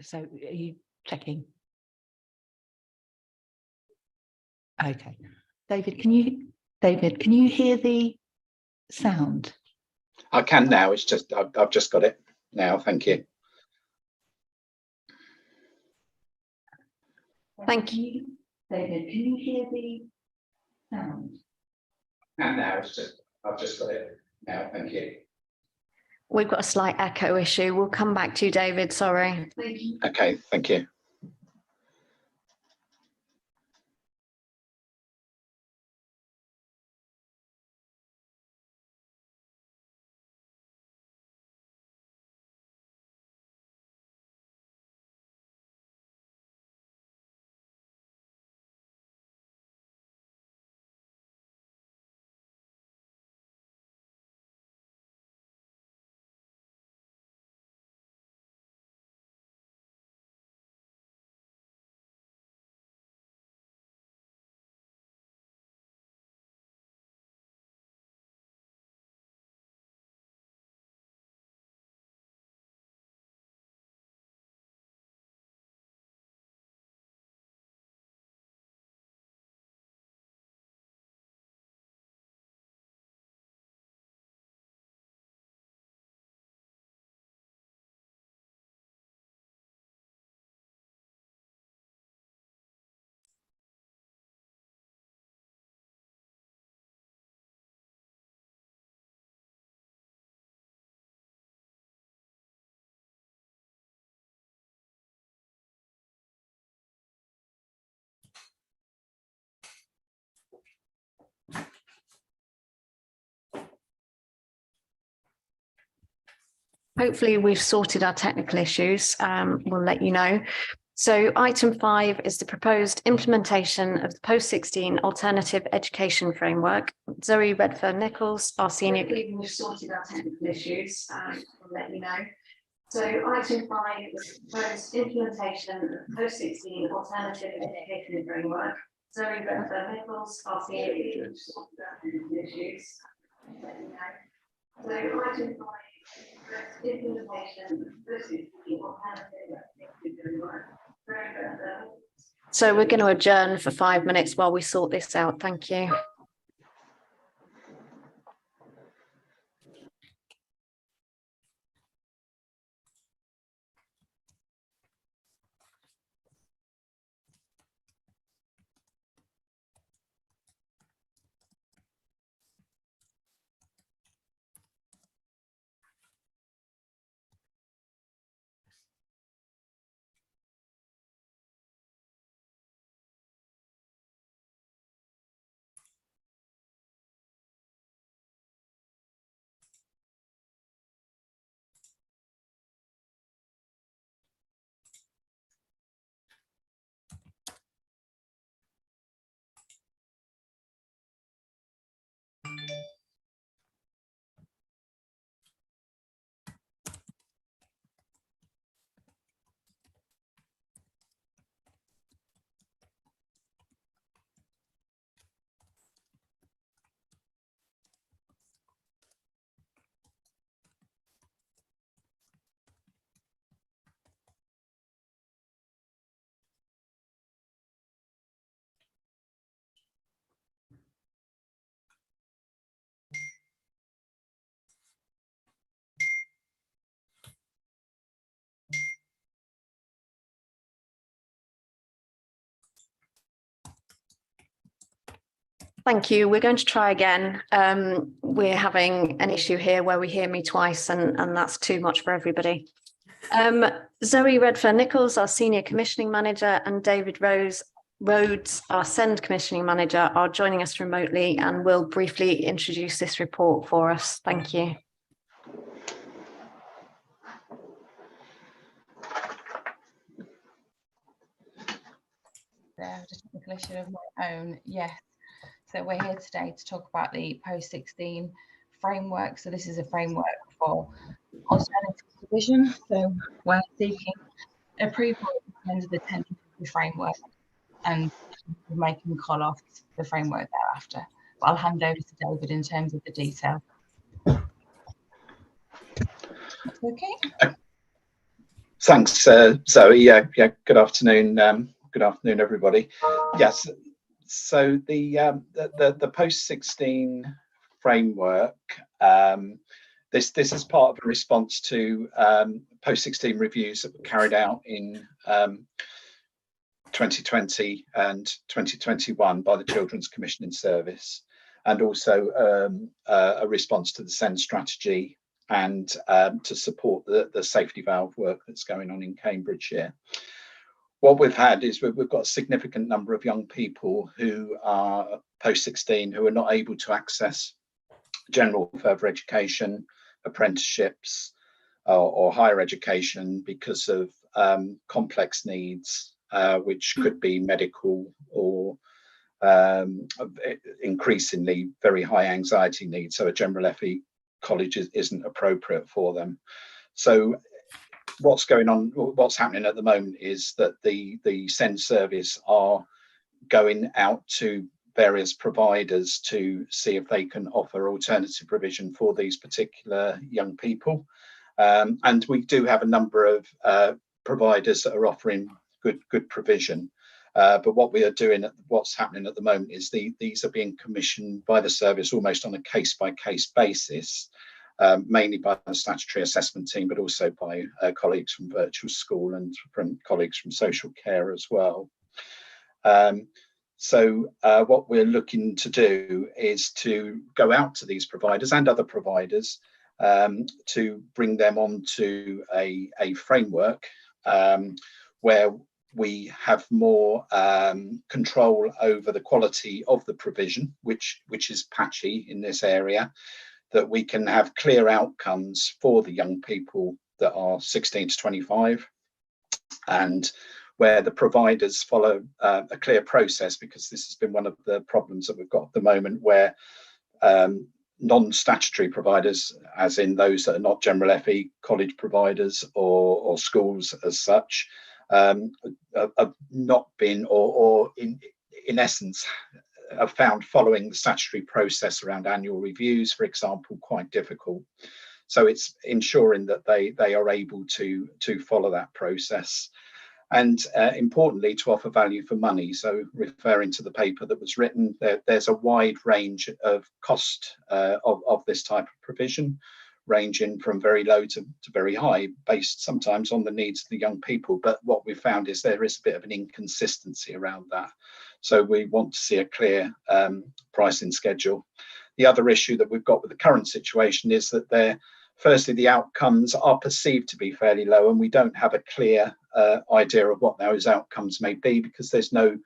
So are you checking? Okay. David, can you hear the sound? I can now. It's just I've just got it now. Thank you. Thank you. David, can you hear the sound? And now it's just I've just got it now. Thank you. We've got a slight echo issue. We'll come back to you, David. Sorry. Thank you. Okay, thank you. Hopefully we've sorted our technical issues. We'll let you know. So item 5 is the proposed implementation of the post-16 alternative education framework. Zoe Redfern-Nichols, our senior. Hopefully we've sorted our technical issues. We'll let you know. So item 5 is the proposed implementation of the post-16 alternative education framework. Zoe Redfern-Nichols, our senior. Issues. Let you know. So item 5. So we're going to adjourn for 5 minutes while we sort this out. Thank you. Thank you. We're going to try again. We're having an issue here where we hear me twice, and that's too much for everybody. Zoe Redfern-Nichols, our Senior Commissioning Manager, and David Rhodes, our SEND Commissioning Manager, are joining us remotely and will briefly introduce this report for us. Thank you. There, just a technical issue of my own. Yes. So we're here today to talk about the post-16 framework. So this is a framework for alternative provision. So we're seeking approval in terms of the tentative framework and making call off the framework thereafter. But I'll hand over to David in terms of the detail. Okay. Thanks, Zoe. Yeah, good afternoon. Good afternoon, everybody. Yes, so the post-16 framework, this is part of a response to post-16 reviews that were carried out in 2020 and 2021 by the Children's Commissioning Service, and also a response to the SEND strategy and to support the safety valve work that's going on in Cambridgeshire. What we've had is we've got a significant number of young people who are post-16 who are not able to access general further education, apprenticeships, or higher education because of complex needs, which could be medical or increasingly very high anxiety needs. So a general FE college isn't appropriate for them. So what's happening at the moment is that the SEND service are going out to various providers to see if they can offer alternative provision for these particular young people. And we do have a number of providers that are offering good provision. But what we are doing, what's happening at the moment is these are being commissioned by the service almost on a case-by-case basis, mainly by the statutory assessment team, but also by colleagues from virtual school and from colleagues from social care as well. So what we're looking to do is to go out to these providers and other providers to bring them onto a framework where we have more control over the quality of the provision, which is patchy in this area, that we can have clear outcomes for the young people that are 16 to 25, and where the providers follow a clear process, because this has been one of the problems that we've got at the moment, where non-statutory providers, as in those that are not general FE college providers or schools as such, have not been, or in essence, have found following the statutory process around annual reviews, for example, quite difficult. So it's ensuring that they are able to follow that process, and importantly, to offer value for money. So referring to the paper that was written, there's a wide range of cost of this type of provision, ranging from very low to very high, based sometimes on the needs of the young people. But what we found is there is a bit of an inconsistency around that. So we want to see a clear pricing schedule. The other issue that we've got with the current situation is that firstly, the outcomes are perceived to be fairly low, and we don't have a clear idea of what those outcomes may be, because there's no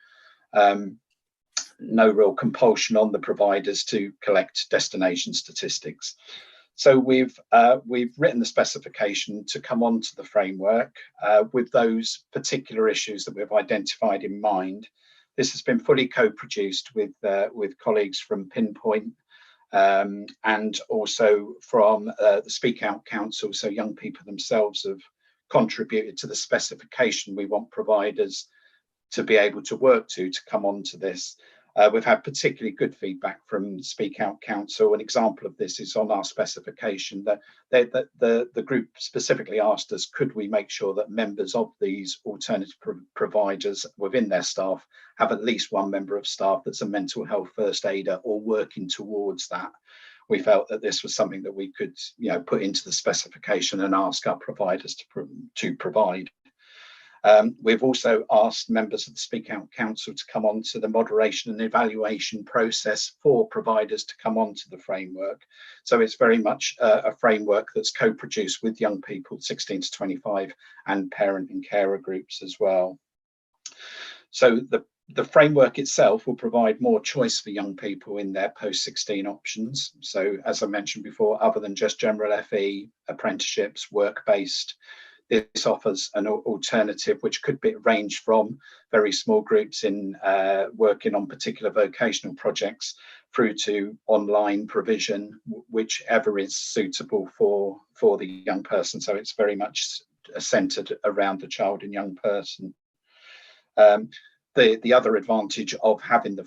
real compulsion on the providers to collect destination statistics. So we've written the specification to come onto the framework with those particular issues that we've identified in mind. This has been fully co-produced with colleagues from Pinpoint and also from the Speak Out Council. So young people themselves have contributed to the specification we want providers to be able to work to come onto this. We've had particularly good feedback from Speak Out Council. An example of this is on our specification that the group specifically asked us, could we make sure that members of these alternative providers within their staff have at least one member of staff that's a mental health first aider or working towards that. We felt that this was something that we could, put into the specification and ask our providers to provide. We've also asked members of the Speak Out Council to come on to the moderation and evaluation process for providers to come onto the framework. So it's very much a framework that's co-produced with young people 16 to 25 and parent and carer groups as well. So the framework itself will provide more choice for young people in their post-16 options. So as I mentioned before, other than just general FE, apprenticeships, work-based, this offers an alternative which could range from very small groups in working on particular vocational projects through to online provision, whichever is suitable for the young person. So it's very much centered around the child and young person. The other advantage of having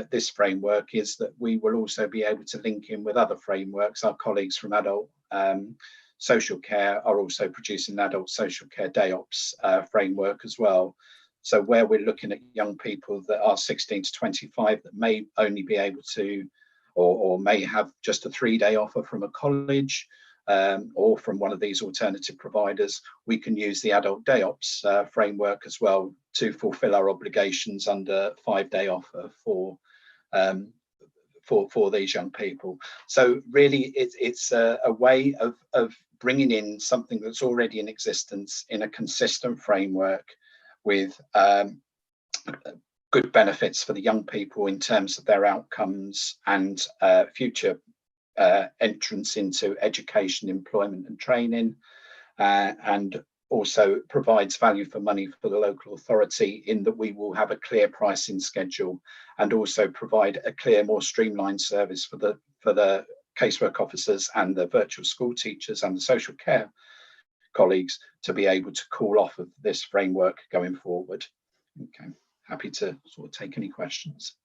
this framework is that we will also be able to link in with other frameworks, our colleagues from adult social care are also producing an adult social care day ops framework as well. So where we're looking at young people that are 16 to 25 that may only be able to, or may have just a 3-day offer from a college, or from one of these alternative providers, we can use the adult day ops framework as well to fulfill our obligations under 5-day offer for these young people. So really it's a way of bringing in something that's already in existence in a consistent framework with good benefits for the young people in terms of their outcomes and future entrance into education, employment and training, and also provides value for money for the local authority in that we will have a clear pricing schedule and also provide a clear, more streamlined service for the casework officers and the virtual school teachers and the social care colleagues to be able to call off of this framework going forward. Okay, happy to sort of take any questions.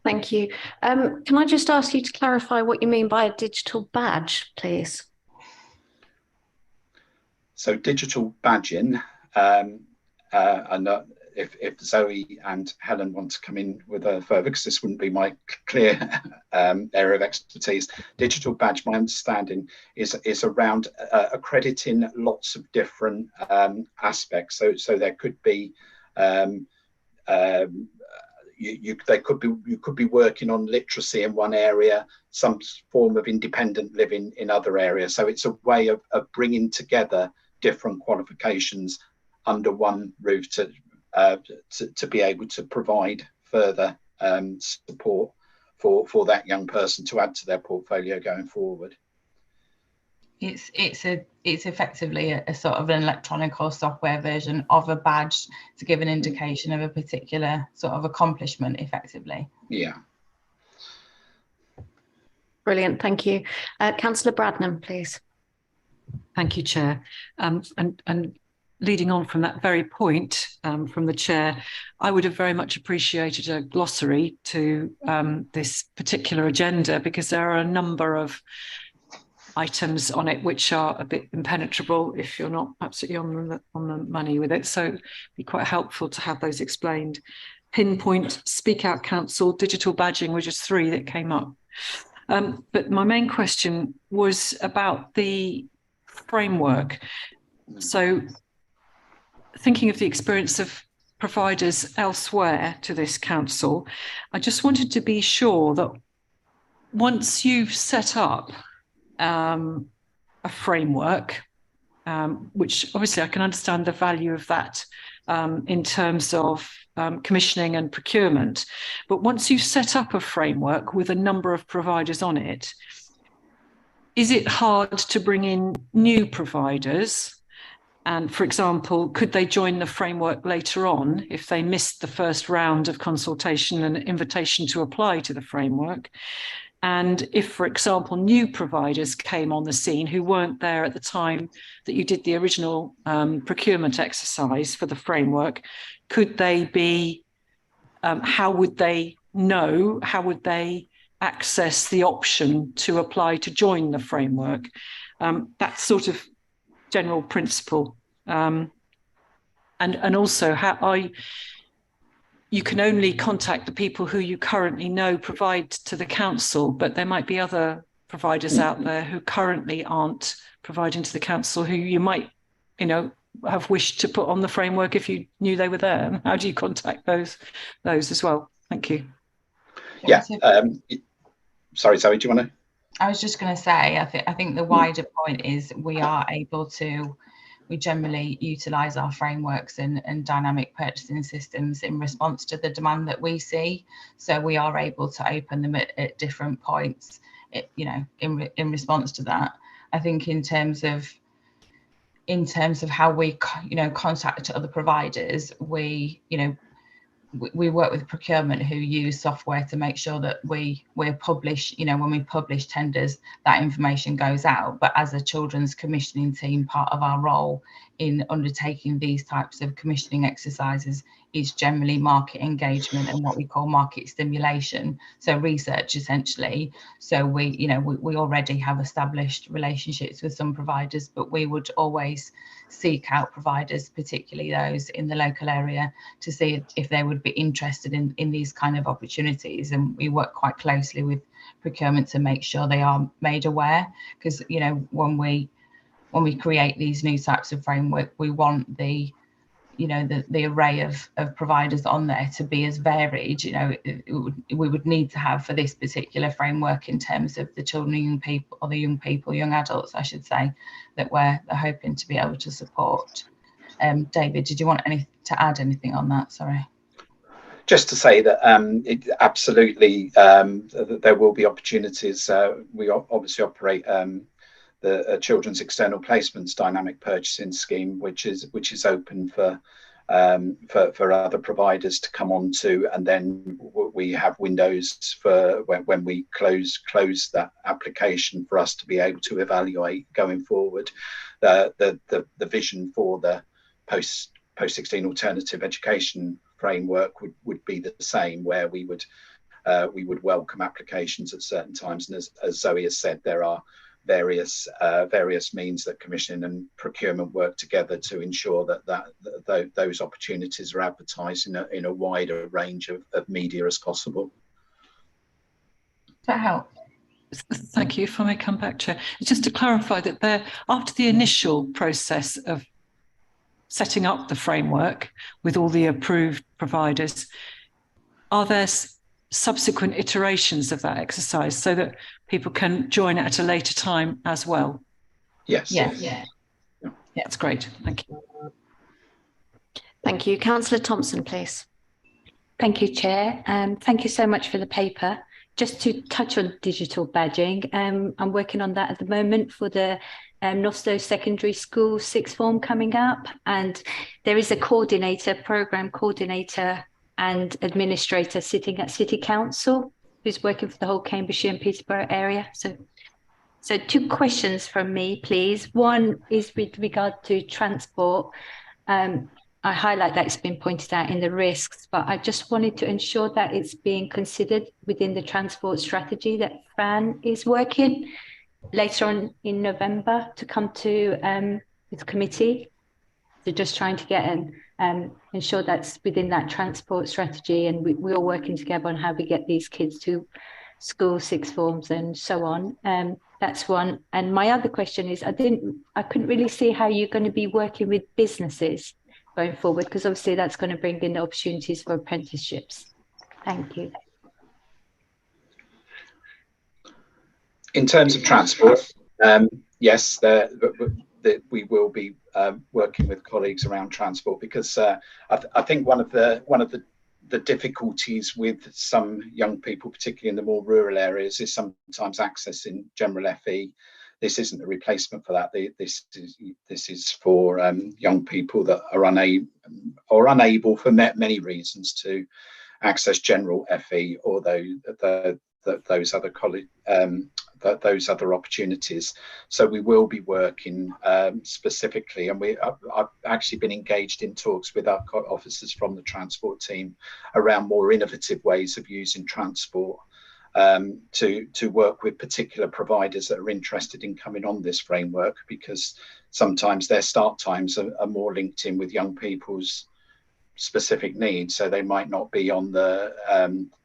Thank you. Can I just ask you to clarify what you mean by a digital badge, please? So digital badging, and if Zoe and Helen want to come in with a further, because this wouldn't be my clear area of expertise. Digital badge, my understanding, is around accrediting lots of different aspects. So there could be you could be working on literacy in one area, some form of independent living in other areas. So it's a way of bringing together different qualifications under one roof to be able to provide further support for that young person to add to their portfolio going forward. It's effectively a sort of an electronic or software version of a badge to give an indication of a particular sort of accomplishment effectively. Yeah. Brilliant, thank you. Councillor Bradnam, please. Thank you, Chair. And leading on from that very point from the Chair, I would have very much appreciated a glossary to this particular agenda, because there are a number of items on it which are a bit impenetrable if you're not absolutely on the money with it. So it'd be quite helpful to have those explained. Pinpoint, Speak Out Council, digital badging were just 3 that came up. But my main question was about the framework. So thinking of the experience of providers elsewhere to this council, I just wanted to be sure that once you've set up a framework, which obviously I can understand the value of that in terms of commissioning and procurement, but once you've set up a framework with a number of providers on it, is it hard to bring in new providers? And for example, could they join the framework later on if they missed the first round of consultation and invitation to apply to the framework? And if, for example, new providers came on the scene who weren't there at the time that you did the original procurement exercise for the framework, could they be, how would they know, how would they access the option to apply to join the framework? That sort of general principle. And also how you can only contact the people who you currently know provide to the council, but there might be other providers out there who currently aren't providing to the council who you might, have wished to put on the framework if you knew they were there. How do you contact those as well? Thank you. Yeah. Sorry, Zoe, do you want to? I was just going to say, I think the wider point is we generally utilise our frameworks and dynamic purchasing systems in response to the demand that we see. So we are able to open them at different points, in response to that. I think in terms of how we, contact other providers, we work with procurement who use software to make sure that we publish, when we publish tenders, that information goes out. But as a children's commissioning team, part of our role in undertaking these types of commissioning exercises is generally market engagement and what we call market stimulation, so research essentially. So we already have established relationships with some providers, but we would always seek out providers, particularly those in the local area, to see if they would be interested in these kind of opportunities. And we work quite closely with procurement to make sure they are made aware, because when we create these new types of framework, we want the array of providers on there to be as varied. We would need to have for this particular framework in terms of the children and young people, or the young adults, I should say, that we're hoping to be able to support. David, did you want to add anything on that? Sorry. Just to say that absolutely there will be opportunities. We obviously operate the Children's External Placements Dynamic Purchasing Scheme, which is open for other providers to come on to, and then we have windows for when we close that application for us to be able to evaluate going forward the vision for the post-16 alternative education framework would be the same, where we would welcome applications at certain times, and as Zoe has said, there are various means that commissioning and procurement work together to ensure that those opportunities are advertised in a wider range of media as possible. Does that help? Thank you. If I may come back, Chair, just to clarify that after the initial process of setting up the framework with all the approved providers, are there subsequent iterations of that exercise so that people can join at a later time as well? Yes. Yeah. That's great. Thank you. Thank you. Councillor Thompson, please. Thank you, Chair. Thank you so much for the paper. Just to touch on digital badging, I'm working on that at the moment for the Northstowe Secondary School sixth form coming up, and there is a program coordinator and administrator sitting at City Council who's working for the whole Cambridgeshire and Peterborough area. So two questions from me, please. One is with regard to transport. I highlight that it's been pointed out in the risks, but I just wanted to ensure that it's being considered within the transport strategy that Fran is working later on in November to come to this committee. So just trying to get ensure that's within that transport strategy, and we're all working together on how we get these kids to school, sixth forms and so on. That's one. And my other question is, I couldn't really see how you're going to be working with businesses going forward, because obviously that's going to bring in the opportunities for apprenticeships. Thank you. In terms of transport, yes, we will be working with colleagues around transport, because I think one of the difficulties with some young people, particularly in the more rural areas, is sometimes accessing general FE. This isn't a replacement for that. This is for young people that are unable for many reasons to access general FE or those other those other opportunities. So we will be working specifically, and I've actually been engaged in talks with our officers from the transport team around more innovative ways of using transport to work with particular providers that are interested in coming on this framework, because sometimes their start times are more linked in with young people's specific needs. So they might not be on the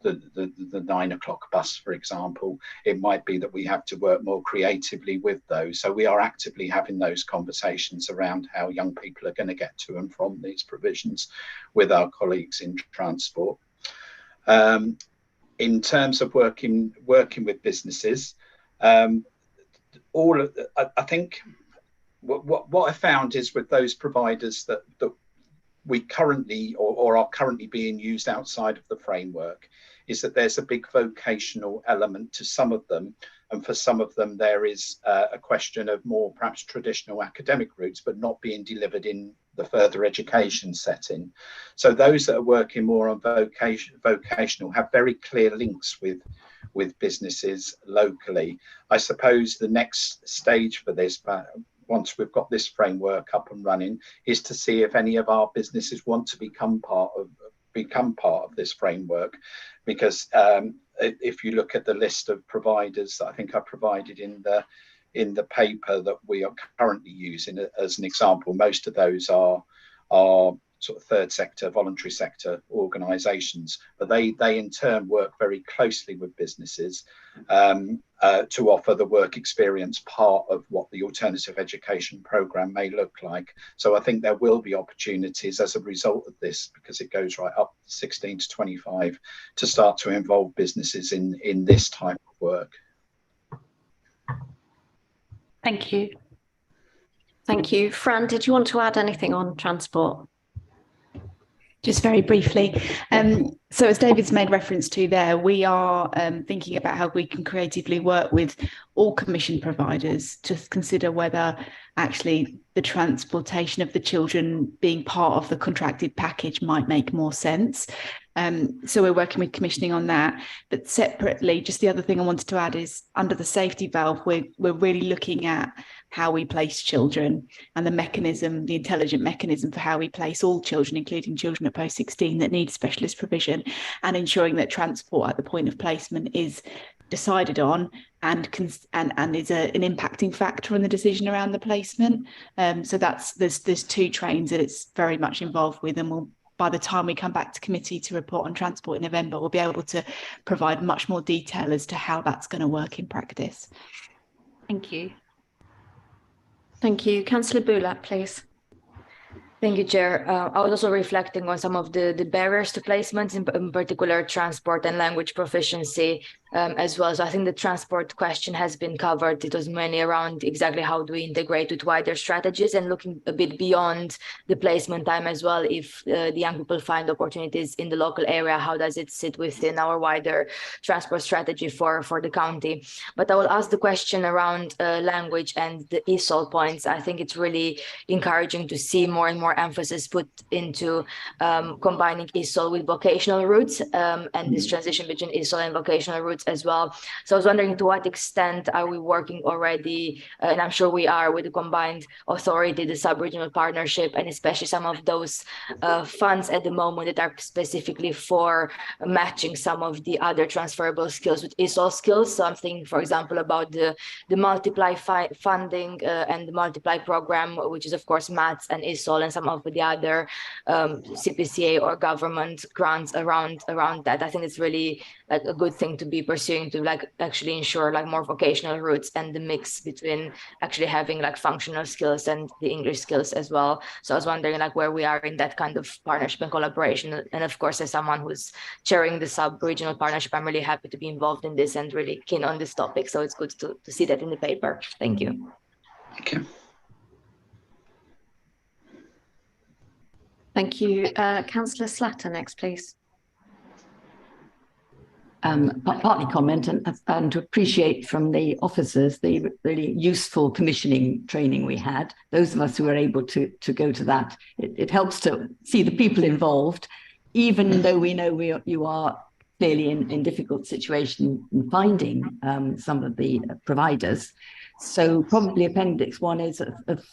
9 o'clock bus, for example. It might be that we have to work more creatively with those. So we are actively having those conversations around how young people are going to get to and from these provisions with our colleagues in transport. In terms of working with businesses, I think what I found is with those providers that we currently or are currently being used outside of the framework, is that there's a big vocational element to some of them, and for some of them there is a question of more perhaps traditional academic routes but not being delivered in the further education setting. So those that are working more on vocational have very clear links with businesses locally. I suppose the next stage for this once we've got this framework up and running, is to see if any of our businesses want to become part of this framework, because if you look at the list of providers that I think I provided in the paper that we are currently using as an example, most of those are sort of third sector, voluntary sector organisations, but they in turn work very closely with businesses to offer the work experience part of what the alternative education programme may look like. So I think there will be opportunities as a result of this, because it goes right up 16 to 25, to start to involve businesses in this type of work. Thank you. Thank you. Fran, did you want to add anything on transport? Just very briefly. So as David's made reference to there, we are thinking about how we can creatively work with all commission providers to consider whether actually the transportation of the children being part of the contracted package might make more sense. So we're working with commissioning on that. But separately, just the other thing I wanted to add is under the safety valve, we're really looking at how we place children and the mechanism, the intelligent mechanism for how we place all children, including children at post 16 that need specialist provision, and ensuring that transport at the point of placement is decided on and is an impacting factor in the decision around the placement. So there's two trains that it's very much involved with, and by the time we come back to committee to report on transport in November, we'll be able to provide much more detail as to how that's going to work in practice. Thank you. Thank you. Councillor Bulak, please. Thank you, Chair. I was also reflecting on some of the barriers to placements, in particular transport and language proficiency as well. So I think the transport question has been covered. It was mainly around exactly how do we integrate with wider strategies, and looking a bit beyond the placement time as well. If the young people find opportunities in the local area, how does it sit within our wider transport strategy for the county? But I will ask the question around language and the ESOL points. I think it's really encouraging to see more and more emphasis put into combining ESOL with vocational routes and this transition between ESOL and vocational routes as well. So I was wondering, to what extent are we working already, and I'm sure we are, with the combined authority, the sub-regional partnership, and especially some of those funds at the moment that are specifically for matching some of the other transferable skills with ESOL skills. So I'm thinking, for example, about the Multiply funding and the Multiply program, which is of course maths and ESOL, and some of the other CPCA or government grants around that. I think it's really like a good thing to be pursuing, to like actually ensure like more vocational routes and the mix between actually having like functional skills and the English skills as well. So I was wondering like where we are in that kind of partnership and collaboration. And of course, as someone who's chairing the sub-regional partnership, I'm really happy to be involved in this and really keen on this topic. So it's good to see that in the paper. Thank you. Okay. Thank you. Councillor Slatter next, please. Partly comment and to appreciate from the officers the really useful commissioning training we had. Those of us who were able to go to that, it helps to see the people involved, even though we know you are clearly in difficult situation in finding some of the providers. So probably Appendix 1 is of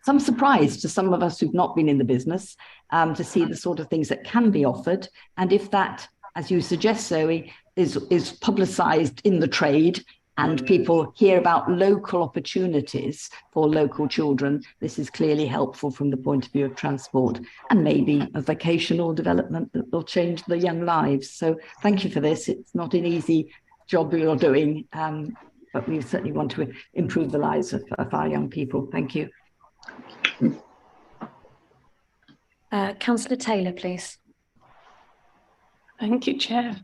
some surprise to some of us who've not been in the business to see the sort of things that can be offered. And if that, as you suggest, Zoe, is publicised in the trade and people hear about local opportunities for local children, this is clearly helpful from the point of view of transport and maybe a vocational development that will change the young lives. So thank you for this. It's not an easy job you're doing, but we certainly want to improve the lives of our young people. Thank you. Councillor Taylor, please. Thank you, Chair.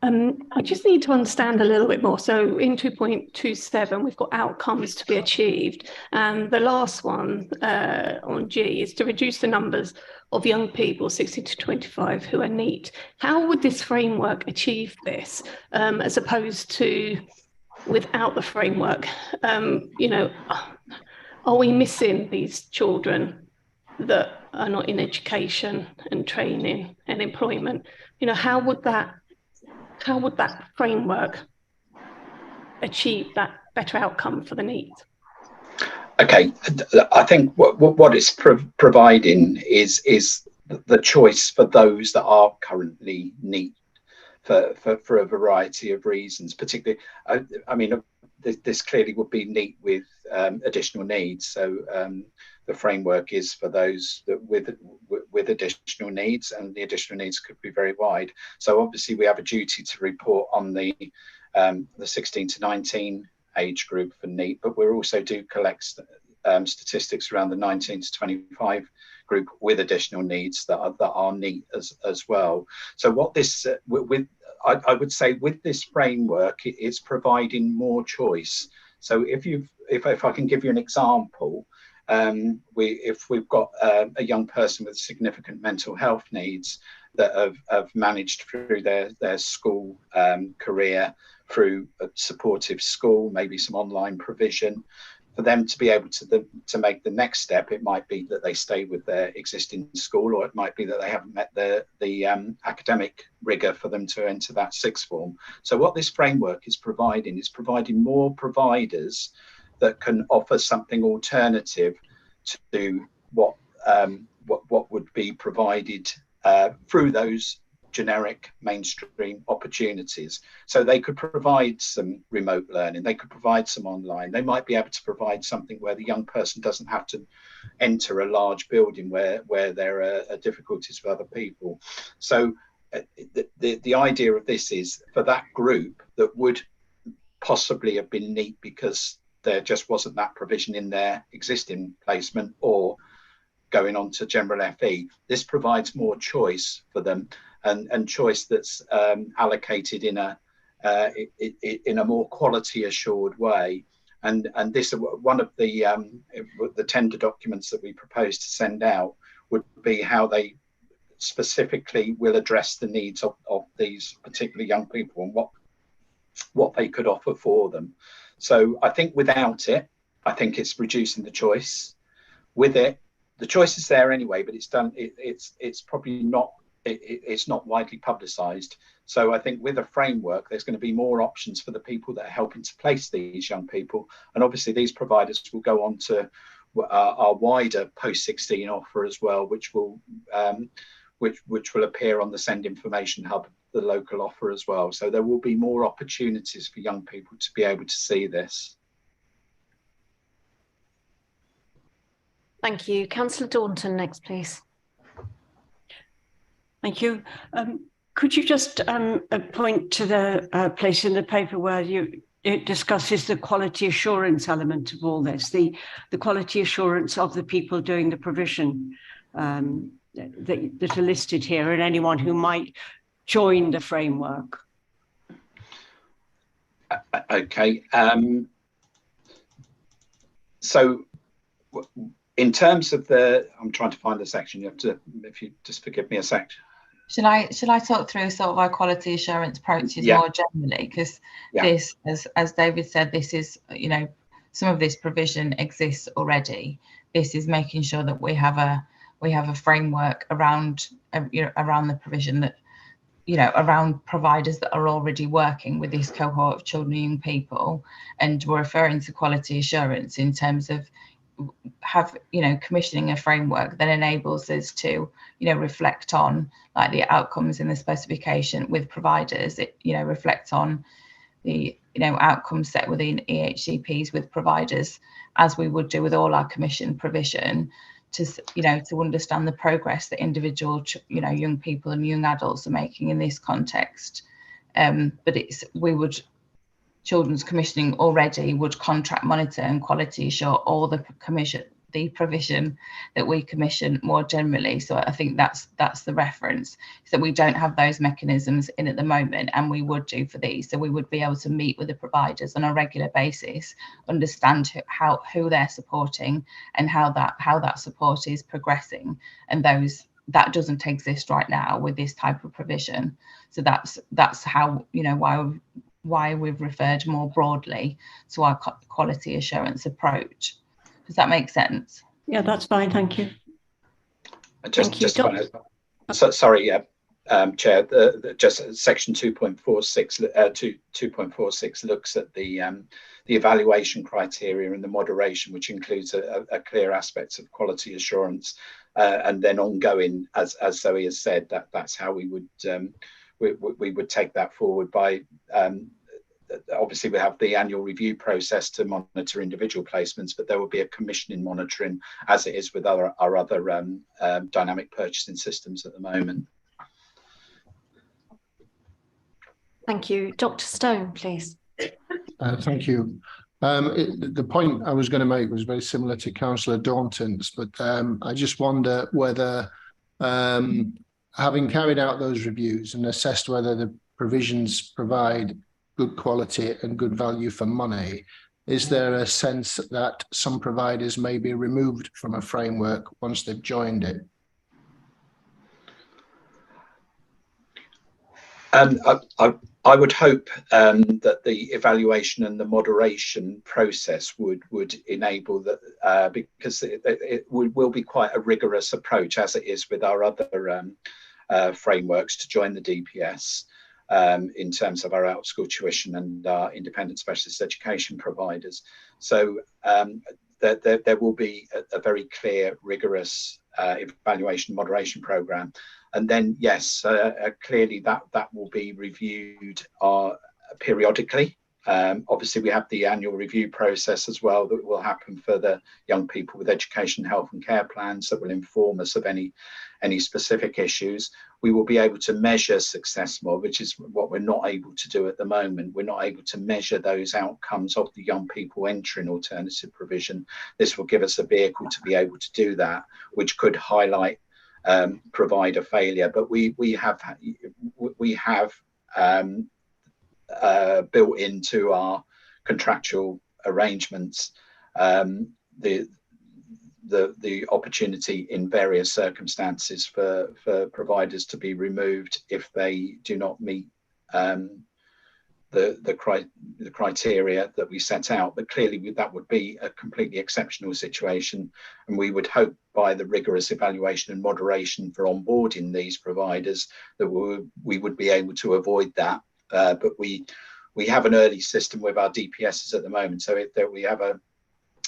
I just need to understand a little bit more. So in 2.27, we've got outcomes to be achieved. And the last one on G is to reduce the numbers of young people 16 to 25 who are NEET. How would this framework achieve this as opposed to without the framework? You know, are we missing these children that are not in education and training and employment? You know, how would that framework achieve that better outcome for the needs? Okay, I think what it's providing is the choice for those that are currently NEET for a variety of reasons. Particularly, I mean, this clearly would be NEET with additional needs. So the framework is for those that with additional needs, and the additional needs could be very wide. So obviously, we have a duty to report on the 16 to 19 age group for NEET, but we also do collect statistics around the 19 to 25 group with additional needs that are NEET as well. So what this I would say with this framework, it's providing more choice. So if I can give you an example, if we've got a young person with significant mental health needs that have managed through their school career, through a supportive school, maybe some online provision, for them to be able to make the next step, it might be that they stay with their existing school, or it might be that they haven't met the academic rigor for them to enter that sixth form. So what this framework is providing more providers that can offer something alternative to what would be provided through those generic mainstream opportunities. So they could provide some remote learning, they could provide some online, they might be able to provide something where the young person doesn't have to enter a large building where there are difficulties with other people. So the idea of this is for that group that would possibly have been NEET because there just wasn't that provision in their existing placement or going on to general FE, this provides more choice for them, and choice that's allocated in a more quality assured way. And this, one of the tender documents that we propose to send out would be how they specifically will address the needs of these particular young people and what they could offer for them. So I think without it, I think it's reducing the choice. With it, the choice is there anyway, but it's probably not, it's not widely publicised. So I think with a framework, there's going to be more options for the people that are helping to place these young people. And obviously these providers will go on to our wider post-16 offer as well, which will appear on the Send Information Hub, the local offer as well. So there will be more opportunities for young people to be able to see this. Thank you. Councillor Daunton next, please. Thank you. Could you just point to the place in the paper where it discusses the quality assurance element of all this, the quality assurance of the people doing the provision that are listed here, and anyone who might join the framework? Okay. So in terms of I'm trying to find the section. You have to, if you just forgive me a sec. Shall I talk through sort of our quality assurance approaches more generally? Because this, as David said, this is, you know, some of this provision exists already. This is making sure that we have a framework around around the provision that, you know, around providers that are already working with this cohort of children and young people, and we're referring to quality assurance in terms of commissioning a framework that enables us to, reflect on like the outcomes in the specification with providers. It, reflects on the, outcomes set within EHCPs with providers, as we would do with all our commission provision, to understand the progress that individual, young people and young adults are making in this context. But children's commissioning already would contract monitor and quality assure all the provision that we commission more generally. So I think that's the reference. So we don't have those mechanisms in at the moment, and we would do for these. So we would be able to meet with the providers on a regular basis, understand who they're supporting and how that support is progressing, and that doesn't exist right now with this type of provision. So that's how, why we've referred more broadly to our quality assurance approach. Does that make sense? Yeah, that's fine. Thank you. Sorry, Chair, just section 2.46 looks at the evaluation criteria and the moderation, which includes a clear aspects of quality assurance, and then ongoing, as Zoe has said, that's how we would take that forward by. Obviously, we have the annual review process to monitor individual placements, but there will be a commissioning monitoring, as it is with our other dynamic purchasing systems at the moment. Thank you. Dr. Stone, please. Thank you. The point I was going to make was very similar to Councillor Daunton's, but I just wonder whether, having carried out those reviews and assessed whether the provisions provide good quality and good value for money, is there a sense that some providers may be removed from a framework once they've joined it? I would hope that the evaluation and the moderation process would enable that, because it will be quite a rigorous approach, as it is with our other frameworks, to join the DPS in terms of our out-of-school tuition and our independent specialist education providers. So there will be a very clear, rigorous evaluation moderation programme. And then, yes, clearly that will be reviewed periodically. Obviously, we have the annual review process as well that will happen for the young people with education, health and care plans that will inform us of any specific issues. We will be able to measure success more, which is what we're not able to do at the moment. We're not able to measure those outcomes of the young people entering alternative provision. This will give us a vehicle to be able to do that, which could highlight provider failure, but we have built into our contractual arrangements the opportunity in various circumstances for providers to be removed if they do not meet the criteria that we set out. But clearly that would be a completely exceptional situation, and we would hope by the rigorous evaluation and moderation for onboarding these providers that we would be able to avoid that. But we have an early system with our DPSs at the moment, so we have a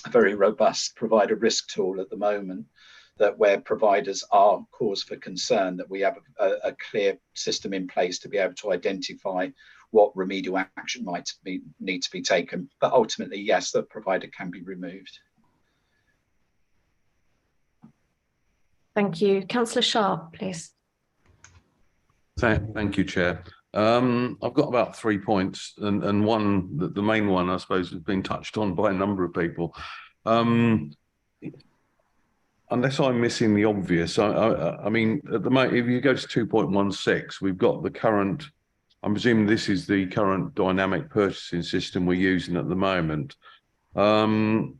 very robust provider risk tool at the moment, that where providers are cause for concern, that we have a clear system in place to be able to identify what remedial action might need to be taken. But ultimately, yes, the provider can be removed. Thank you. Councillor Sharp, please. Thank you, Chair. I've got about 3 points, and one, the main one, I suppose, has been touched on by a number of people. Unless I'm missing the obvious, I mean, at the moment, if you go to 2.16, we've got the current, I'm presuming this is the current dynamic purchasing system we're using at the moment. I'm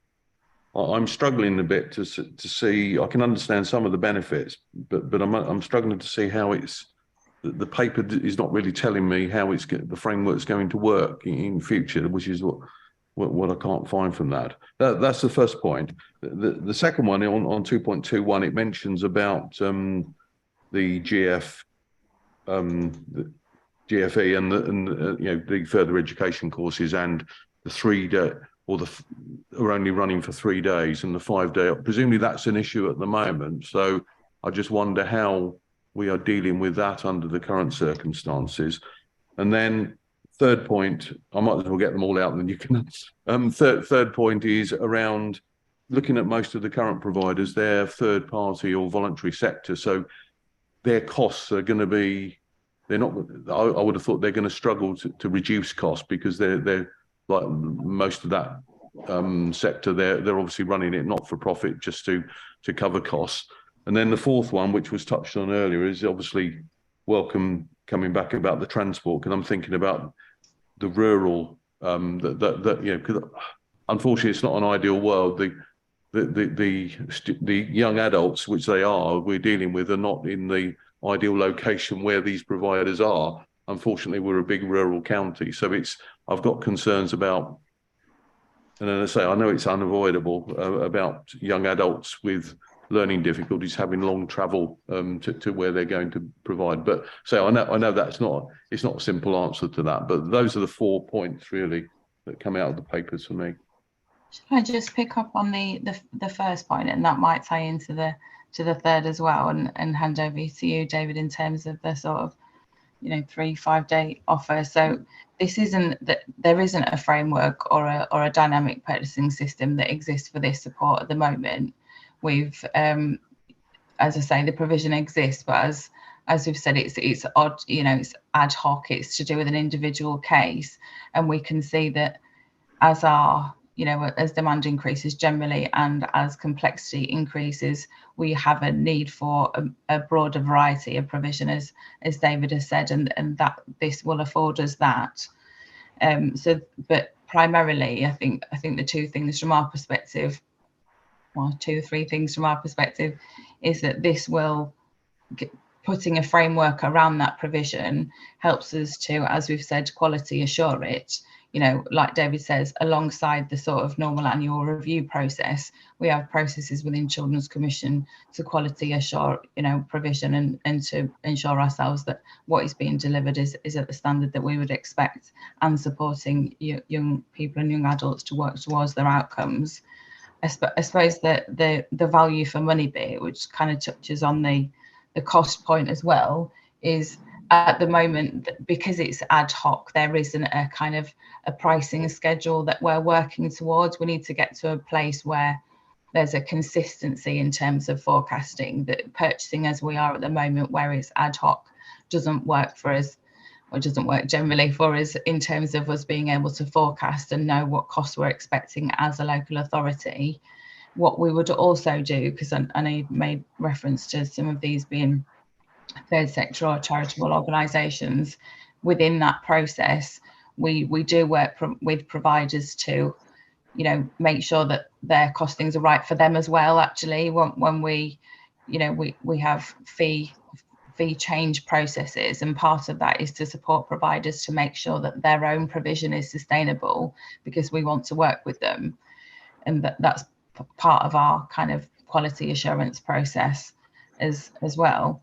struggling a bit to see, I can understand some of the benefits, but I'm struggling to see how the paper is not really telling me how the framework's going to work in future, which is what I can't find from that. That's the first point. The second one on 2.21, it mentions about the GFE and the further education courses, and the 3 day are only running for 3 days, and the 5 day. Presumably that's an issue at the moment. So I just wonder how we are dealing with that under the current circumstances. And then third point, I might as well get them all out and then you can. Third point is around looking at most of the current providers, they're third party or voluntary sector. So their costs are going to be, I would have thought they're going to struggle to reduce costs, because they're like most of that sector, they're obviously running it not for profit, just to cover costs. And then the fourth one, which was touched on earlier, is obviously welcome coming back about the transport, because I'm thinking about the rural, because unfortunately it's not an ideal world. The young adults, which we're dealing with, are not in the ideal location where these providers are. Unfortunately, we're a big rural county, so I've got concerns about, and then I know it's unavoidable, about young adults with learning difficulties, having long travel to where they're going to provide. But so I know it's not a simple answer to that, but those are the 4 points really that come out of the papers for me. Should I just pick up on the first point, and that might tie into the third as well, and hand over to you, David, in terms of the sort of 3-5 day offer. So this there isn't a framework or a dynamic purchasing system that exists for this support at the moment. We've as I say, the provision exists, but as we've said, it's odd, it's ad hoc, it's to do with an individual case, and we can see that as demand increases generally and as complexity increases, we have a need for a broader variety of provision, as David has said, and that this will afford us that. But primarily, I think the two things from our perspective, well, 2 or 3 things from our perspective, is that this will putting a framework around that provision helps us to, as we've said, quality assure it. Like David says, alongside the sort of normal annual review process, we have processes within Children's Commission to quality assure, provision and to ensure ourselves that what is being delivered is at the standard that we would expect, and supporting young people and young adults to work towards their outcomes. I suppose that the value for money bit, which kind of touches on the cost point as well, is at the moment, because it's ad hoc, there isn't a kind of a pricing schedule that we're working towards. We need to get to a place where there's a consistency in terms of forecasting. That purchasing as we are at the moment, where it's ad hoc, doesn't work for us, or doesn't work generally for us in terms of us being able to forecast and know what costs we're expecting as a local authority. What we would also do, because I know you've made reference to some of these being third sector or charitable organisations, within that process, we do work with providers to, make sure that their costings are right for them as well. Actually, when we have fee change processes, and part of that is to support providers to make sure that their own provision is sustainable, because we want to work with them, and that's part of our kind of quality assurance process as well.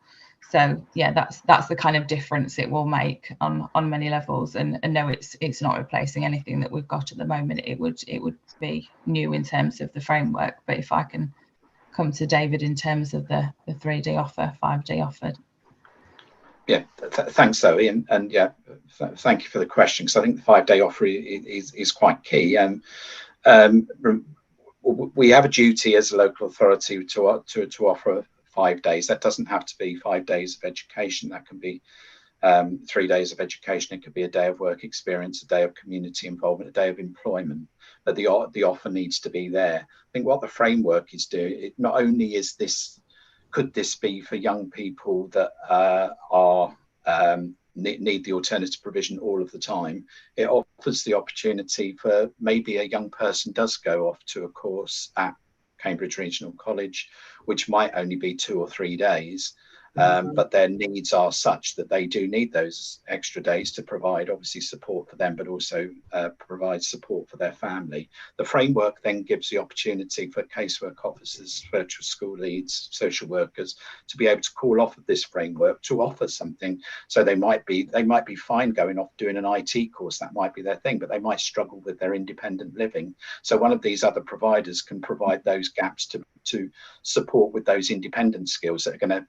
So yeah, that's the kind of difference it will make on many levels. And no, it's not replacing anything that we've got at the moment. It would be new in terms of the framework. But if I can come to David in terms of the 3-day offer, 5-day offer. Yeah, thanks, Zoe, and yeah, thank you for the question, because I think the 5-day offer is quite key. We have a duty as a local authority to offer 5 days. That doesn't have to be 5 days of education. That can be 3 days of education. It could be a day of work experience, a day of community involvement, a day of employment. But the offer needs to be there. I think what the framework is doing, it not only is this, could this be for young people that need the alternative provision all of the time, it offers the opportunity for maybe a young person does go off to a course at Cambridge Regional College, which might only be 2 or 3 days, but their needs are such that they do need those extra days to provide obviously support for them, but also provide support for their family. The framework then gives the opportunity for casework officers, virtual school leads, social workers to be able to call off of this framework to offer something. So they might be fine going off doing an IT course, that might be their thing, but they might struggle with their independent living. So one of these other providers can provide those gaps to support with those independent skills that are going to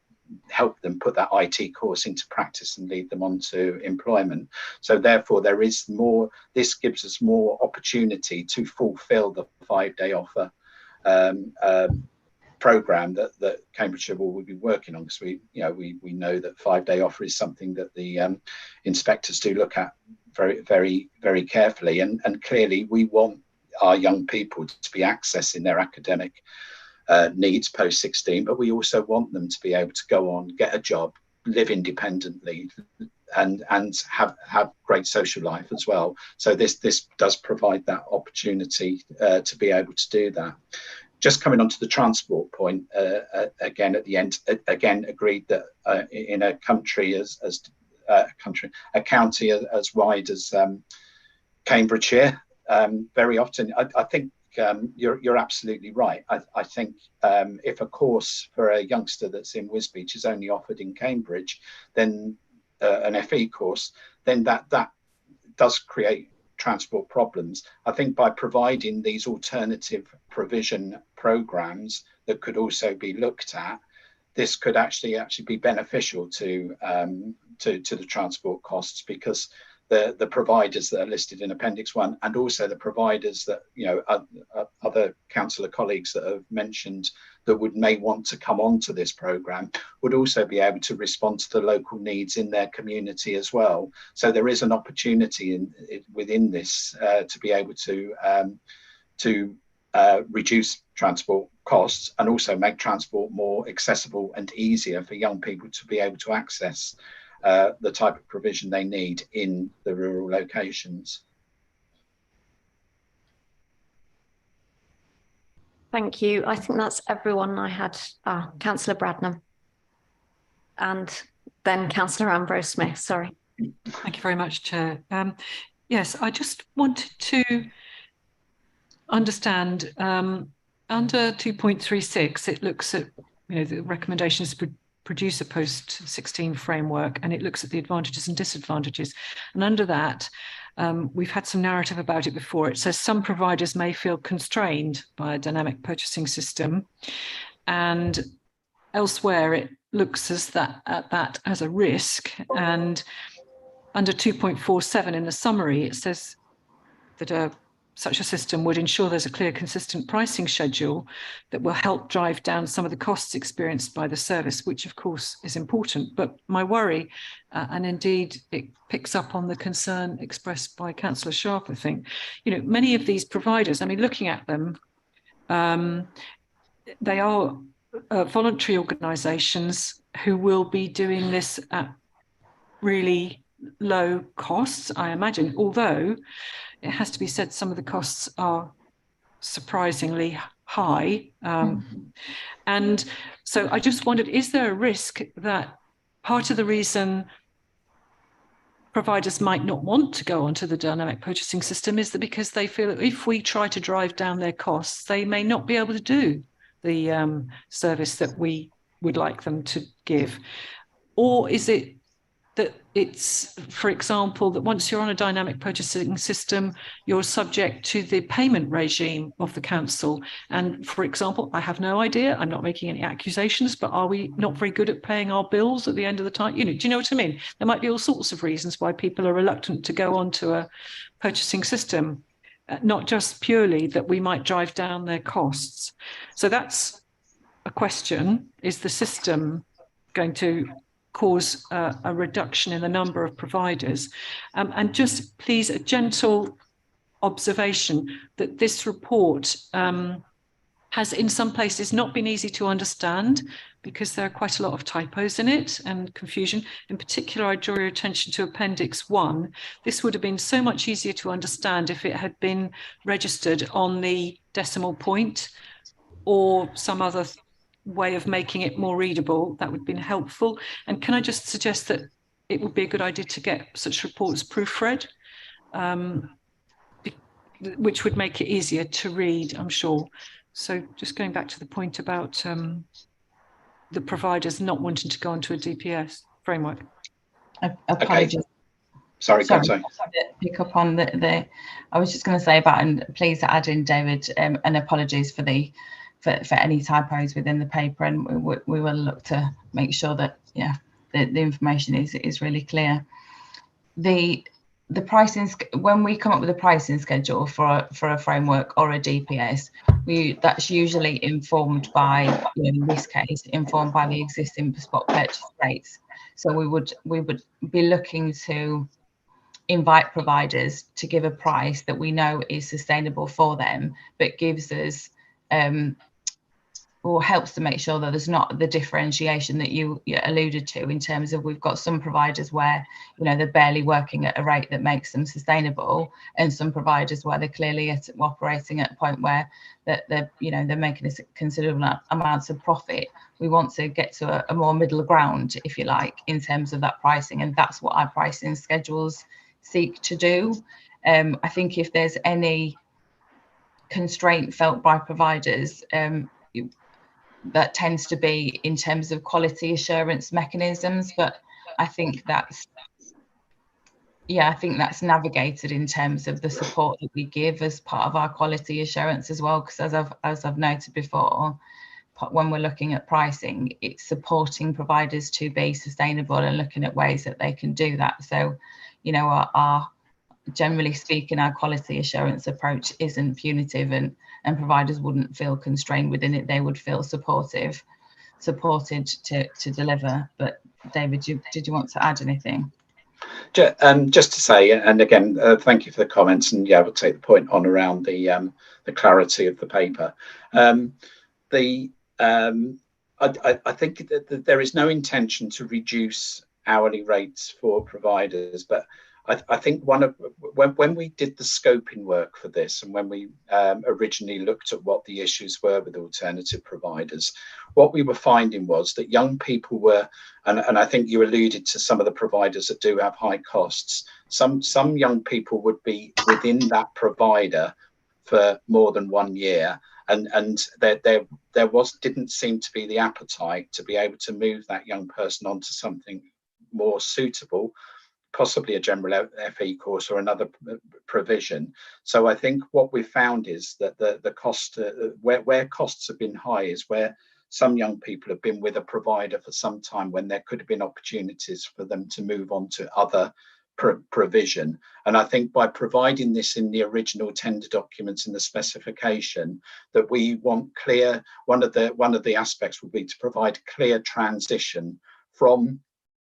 help them put that IT course into practice and lead them on to employment. So therefore there is more, this gives us more opportunity to fulfill the 5-day offer programme that Cambridgeshire will be working on, because we know that 5-day offer is something that the inspectors do look at very, very, very carefully, and clearly we want our young people to be accessing their academic needs post 16, but we also want them to be able to go on, get a job, live independently, and have great social life as well. So this does provide that opportunity to be able to do that. Just coming on to the transport point, again at the end, again agreed that in a country a county as wide as Cambridgeshire, very often, I think you're absolutely right. I think if a course for a youngster that's in Wisbech is only offered in Cambridge, then an FE course, then that does create transport problems. I think by providing these alternative provision programs that could also be looked at, this could actually be beneficial to the transport costs, because the providers that are listed in Appendix 1, and also the providers that, you know, other councillor colleagues that have mentioned that may want to come onto this programme, would also be able to respond to the local needs in their community as well. So there is an opportunity within this to be able to reduce transport costs, and also make transport more accessible and easier for young people to be able to access the type of provision they need in the rural locations. Thank you. I think that's everyone I had. Councillor Bradnam. And then Councillor Ambrose Smith, sorry. Thank you very much, Chair. Yes, I just wanted to understand, under 2.36, it looks at, you know, the recommendations to produce a post-16 framework, and it looks at the advantages and disadvantages. And under that, we've had some narrative about it before. It says some providers may feel constrained by a dynamic purchasing system, and elsewhere it looks at that as a risk. And under 2.47 in the summary, it says that such a system would ensure there's a clear, consistent pricing schedule that will help drive down some of the costs experienced by the service, which of course is important. But my worry, and indeed it picks up on the concern expressed by Councillor Sharp, I think, you know, many of these providers, I mean, looking at them, they are voluntary organisations who will be doing this at really low costs, I imagine, although it has to be said some of the costs are surprisingly high. And so I just wondered, is there a risk that part of the reason providers might not want to go onto the dynamic purchasing system is that because they feel that if we try to drive down their costs, they may not be able to do the service that we would like them to give? Or is it that it's, for example, that once you're on a dynamic purchasing system, you're subject to the payment regime of the council? And for example, I have no idea, I'm not making any accusations, but are we not very good at paying our bills at the end of the time? You know, do you know what I mean? There might be all sorts of reasons why people are reluctant to go onto a purchasing system, not just purely that we might drive down their costs. So that's a question. Is the system going to cause a reduction in the number of providers? And just please, a gentle observation that this report has in some places not been easy to understand because there are quite a lot of typos in it and confusion. In particular, I draw your attention to Appendix 1. This would have been so much easier to understand if it had been registered on the decimal point or some other way of making it more readable. That would have been helpful. And can I just suggest that it would be a good idea to get such reports proofread, which would make it easier to read, I'm sure. So just going back to the point about the providers not wanting to go into a DPS framework. Apologies. Okay. Sorry. Pick up on the I was just going to say about, and please add in, David, and apologies for any typos within the paper, and we will look to make sure that the information is really clear. The pricing, when we come up with a pricing schedule for a framework or a DPS, that's usually informed by, in this case, informed by the existing spot purchase rates. So we would be looking to invite providers to give a price that we know is sustainable for them, but gives us or helps to make sure that there's not the differentiation that you alluded to, in terms of we've got some providers where they're barely working at a rate that makes them sustainable, and some providers where they're clearly operating at a point where they're making a considerable amounts of profit. We want to get to a more middle ground, if you like, in terms of that pricing, and that's what our pricing schedules seek to do. I think if there's any constraint felt by providers, that tends to be in terms of quality assurance mechanisms, but I think that's navigated in terms of the support that we give as part of our quality assurance as well, because as I've noted before, when we're looking at pricing, it's supporting providers to be sustainable and looking at ways that they can do that. So, you know, our generally speaking, our quality assurance approach isn't punitive, and providers wouldn't feel constrained within it. They would feel supported to deliver. But David, did you want to add anything? Just to say, and again, thank you for the comments, and yeah, we'll take the point on around the clarity of the paper. I think that there is no intention to reduce hourly rates for providers, but I think when we did the scoping work for this, and when we originally looked at what the issues were with alternative providers, what we were finding was that young people were, and I think you alluded to some of the providers that do have high costs. Some young people would be within that provider for more than 1 year, and there didn't seem to be the appetite to be able to move that young person onto something more suitable, possibly a general FE course or another provision. So I think what we found is that the cost, where costs have been high, is where some young people have been with a provider for some time when there could have been opportunities for them to move on to other provision. And I think by providing this in the original tender documents in the specification, that we want clear, one of the aspects will be to provide clear transition from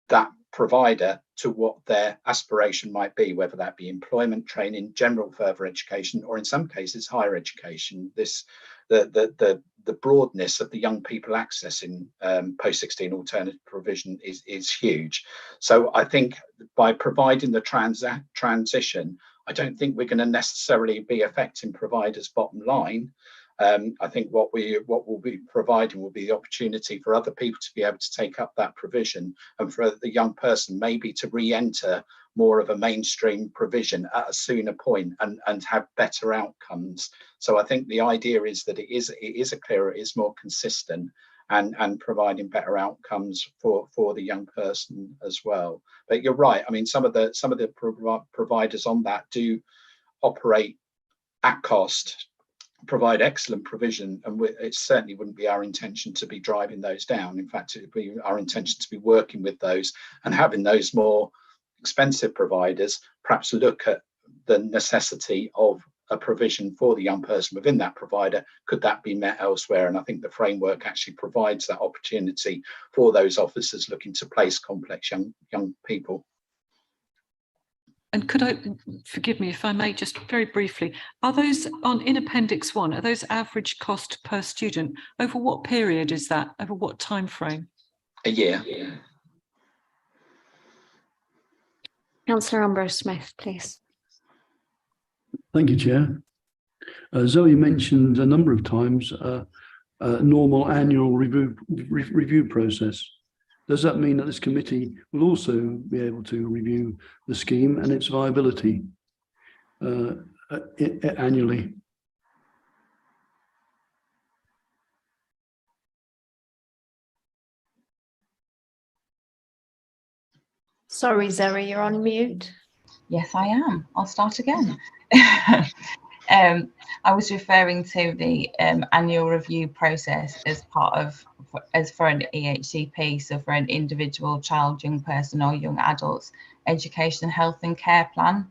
that provider to what their aspiration might be, whether that be employment, training, general further education, or in some cases higher education. The broadness of the young people accessing post-16 alternative provision is huge. So I think by providing the transition, I don't think we're going to necessarily be affecting providers' bottom line. I think what we'll be providing will be the opportunity for other people to be able to take up that provision, and for the young person maybe to re-enter more of a mainstream provision at a sooner point and have better outcomes. So I think the idea is that it is a clearer, it is more consistent, and providing better outcomes for the young person as well. But you're right. I mean, some of the providers on that do operate at cost, provide excellent provision, and it certainly wouldn't be our intention to be driving those down. In fact, it would be our intention to be working with those and having those more expensive providers perhaps look at the necessity of a provision for the young person within that provider. Could that be met elsewhere? And I think the framework actually provides that opportunity for those officers looking to place complex young people. And could I, forgive me if I may, just very briefly, are those in Appendix 1, are those average cost per student? Over what period is that? Over what time frame? A year. Councillor Ambrose-Smith, please. Thank you, Chair. Zoe mentioned a number of times a normal annual review process. Does that mean that this committee will also be able to review the scheme and its viability annually? Sorry, Zoe, you're on mute. Yes, I am. I'll start again. I was referring to the annual review process as part of, as for an EHCP, so for an individual child, young person or young adults education, health and care plan.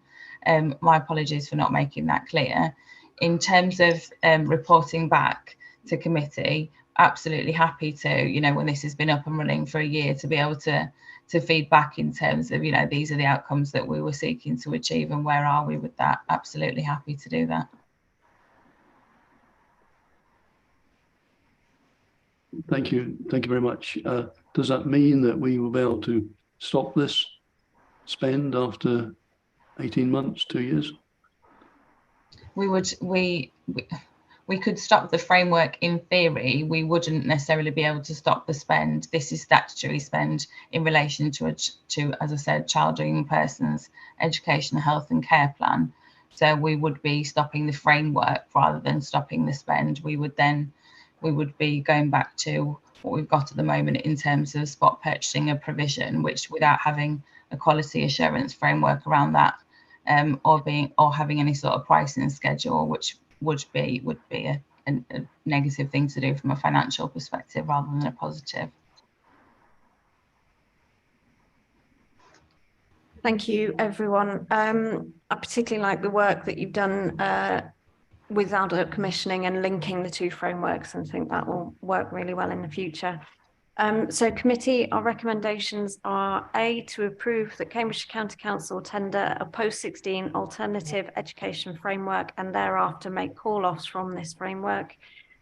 My apologies for not making that clear. In terms of reporting back to committee, absolutely happy to, you know, when this has been up and running for a year, to be able to feed back in terms of, you know, these are the outcomes that we were seeking to achieve and where are we with that. Absolutely happy to do that. Thank you. Thank you very much. Does that mean that we will be able to stop this spend after 18 months, 2 years? We could stop the framework in theory. We wouldn't necessarily be able to stop the spend. This is statutory spend in relation to as I said, child or young person's education, health and care plan. So we would be stopping the framework rather than stopping the spend. We would be going back to what we've got at the moment in terms of spot purchasing a provision, which without having a quality assurance framework around that, or having any sort of pricing schedule, which would be a negative thing to do from a financial perspective rather than a positive. Thank you, everyone. I particularly like the work that you've done with adult commissioning and linking the two frameworks, and think that will work really well in the future. So committee, our recommendations are A, to approve that Cambridgeshire County Council tender a post-16 alternative education framework and thereafter make call-offs from this framework.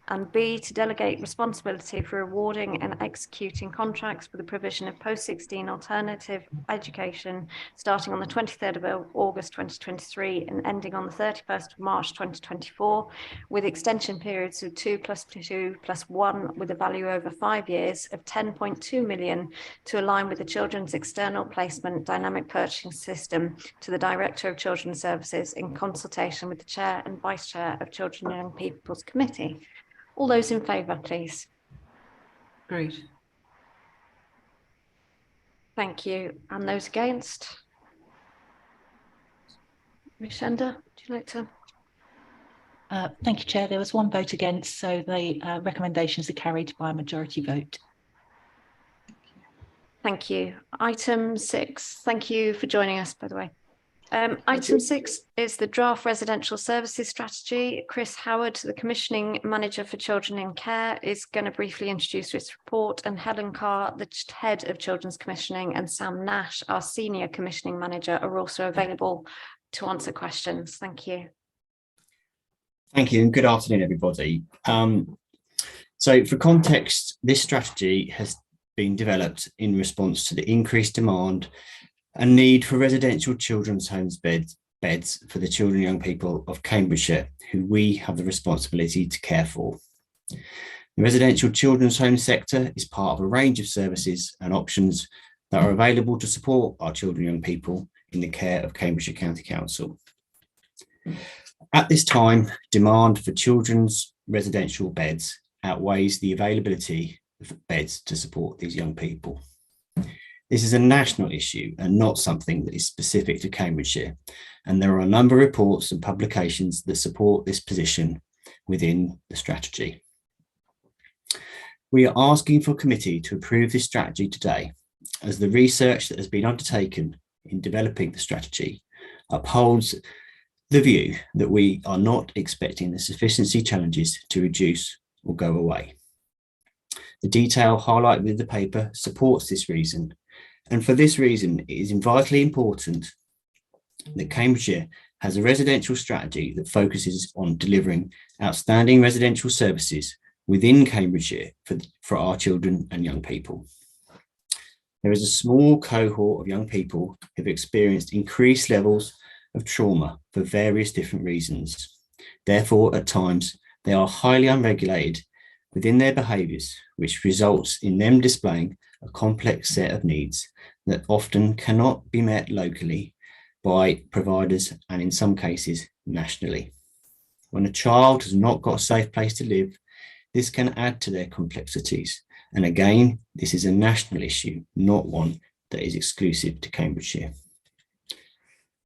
And B, to delegate responsibility for awarding and executing contracts for the provision of post-16 alternative education starting on the 23rd of August 2023 and ending on the 31st of March 2024, with extension periods of 2 + 2 + 1 with a value over 5 years of 10.2 million to align with the Children's External Placement Dynamic Purchasing System to the Director of Children's Services in consultation with the Chair and Vice Chair of Children and Young People's Committee. All those in favour, please. Great. Thank you. And those against? Rishenda, would you like to? Thank you, Chair. There was one vote against, so the recommendations are carried by a majority vote. Thank you. Item 6. Thank you for joining us, by the way. Item 6 is the draft residential services strategy. Chris Howard, the commissioning manager for children in care, is going to briefly introduce this report, and Helen Carr, the head of children's commissioning, and Sam Nash, our senior commissioning manager, are also available to answer questions. Thank you. Thank you, and good afternoon, everybody. So for context, this strategy has been developed in response to the increased demand and need for residential children's homes beds for the children and young people of Cambridgeshire, who we have the responsibility to care for. The residential children's home sector is part of a range of services and options that are available to support our children and young people in the care of Cambridgeshire County Council. At this time, demand for children's residential beds outweighs the availability of beds to support these young people. This is a national issue and not something that is specific to Cambridgeshire, and there are a number of reports and publications that support this position within the strategy. We are asking for committee to approve this strategy today, as the research that has been undertaken in developing the strategy upholds the view that we are not expecting the sufficiency challenges to reduce or go away. The detail highlighted with the paper supports this reason, and for this reason it is vitally important that Cambridgeshire has a residential strategy that focuses on delivering outstanding residential services within Cambridgeshire for our children and young people. There is a small cohort of young people who have experienced increased levels of trauma for various different reasons. Therefore, at times, they are highly unregulated within their behaviours, which results in them displaying a complex set of needs that often cannot be met locally by providers and in some cases nationally. When a child has not got a safe place to live, this can add to their complexities. And again, this is a national issue, not one that is exclusive to Cambridgeshire.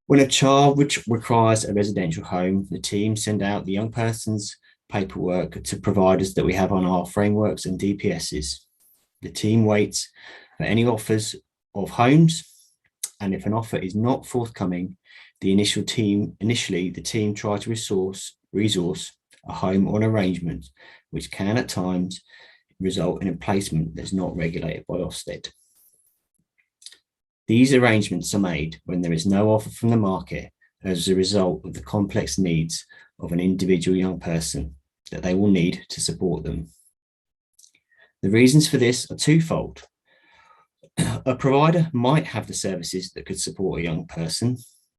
When a child which requires a residential home, the team send out the young person's paperwork to providers that we have on our frameworks and DPSs. The team waits for any offers of homes, and if an offer is not forthcoming, initially the team try to resource a home or an arrangement, which can at times result in a placement that's not regulated by Ofsted. These arrangements are made when there is no offer from the market as a result of the complex needs of an individual young person that they will need to support them. The reasons for this are twofold. A provider might have the services that could support a young person,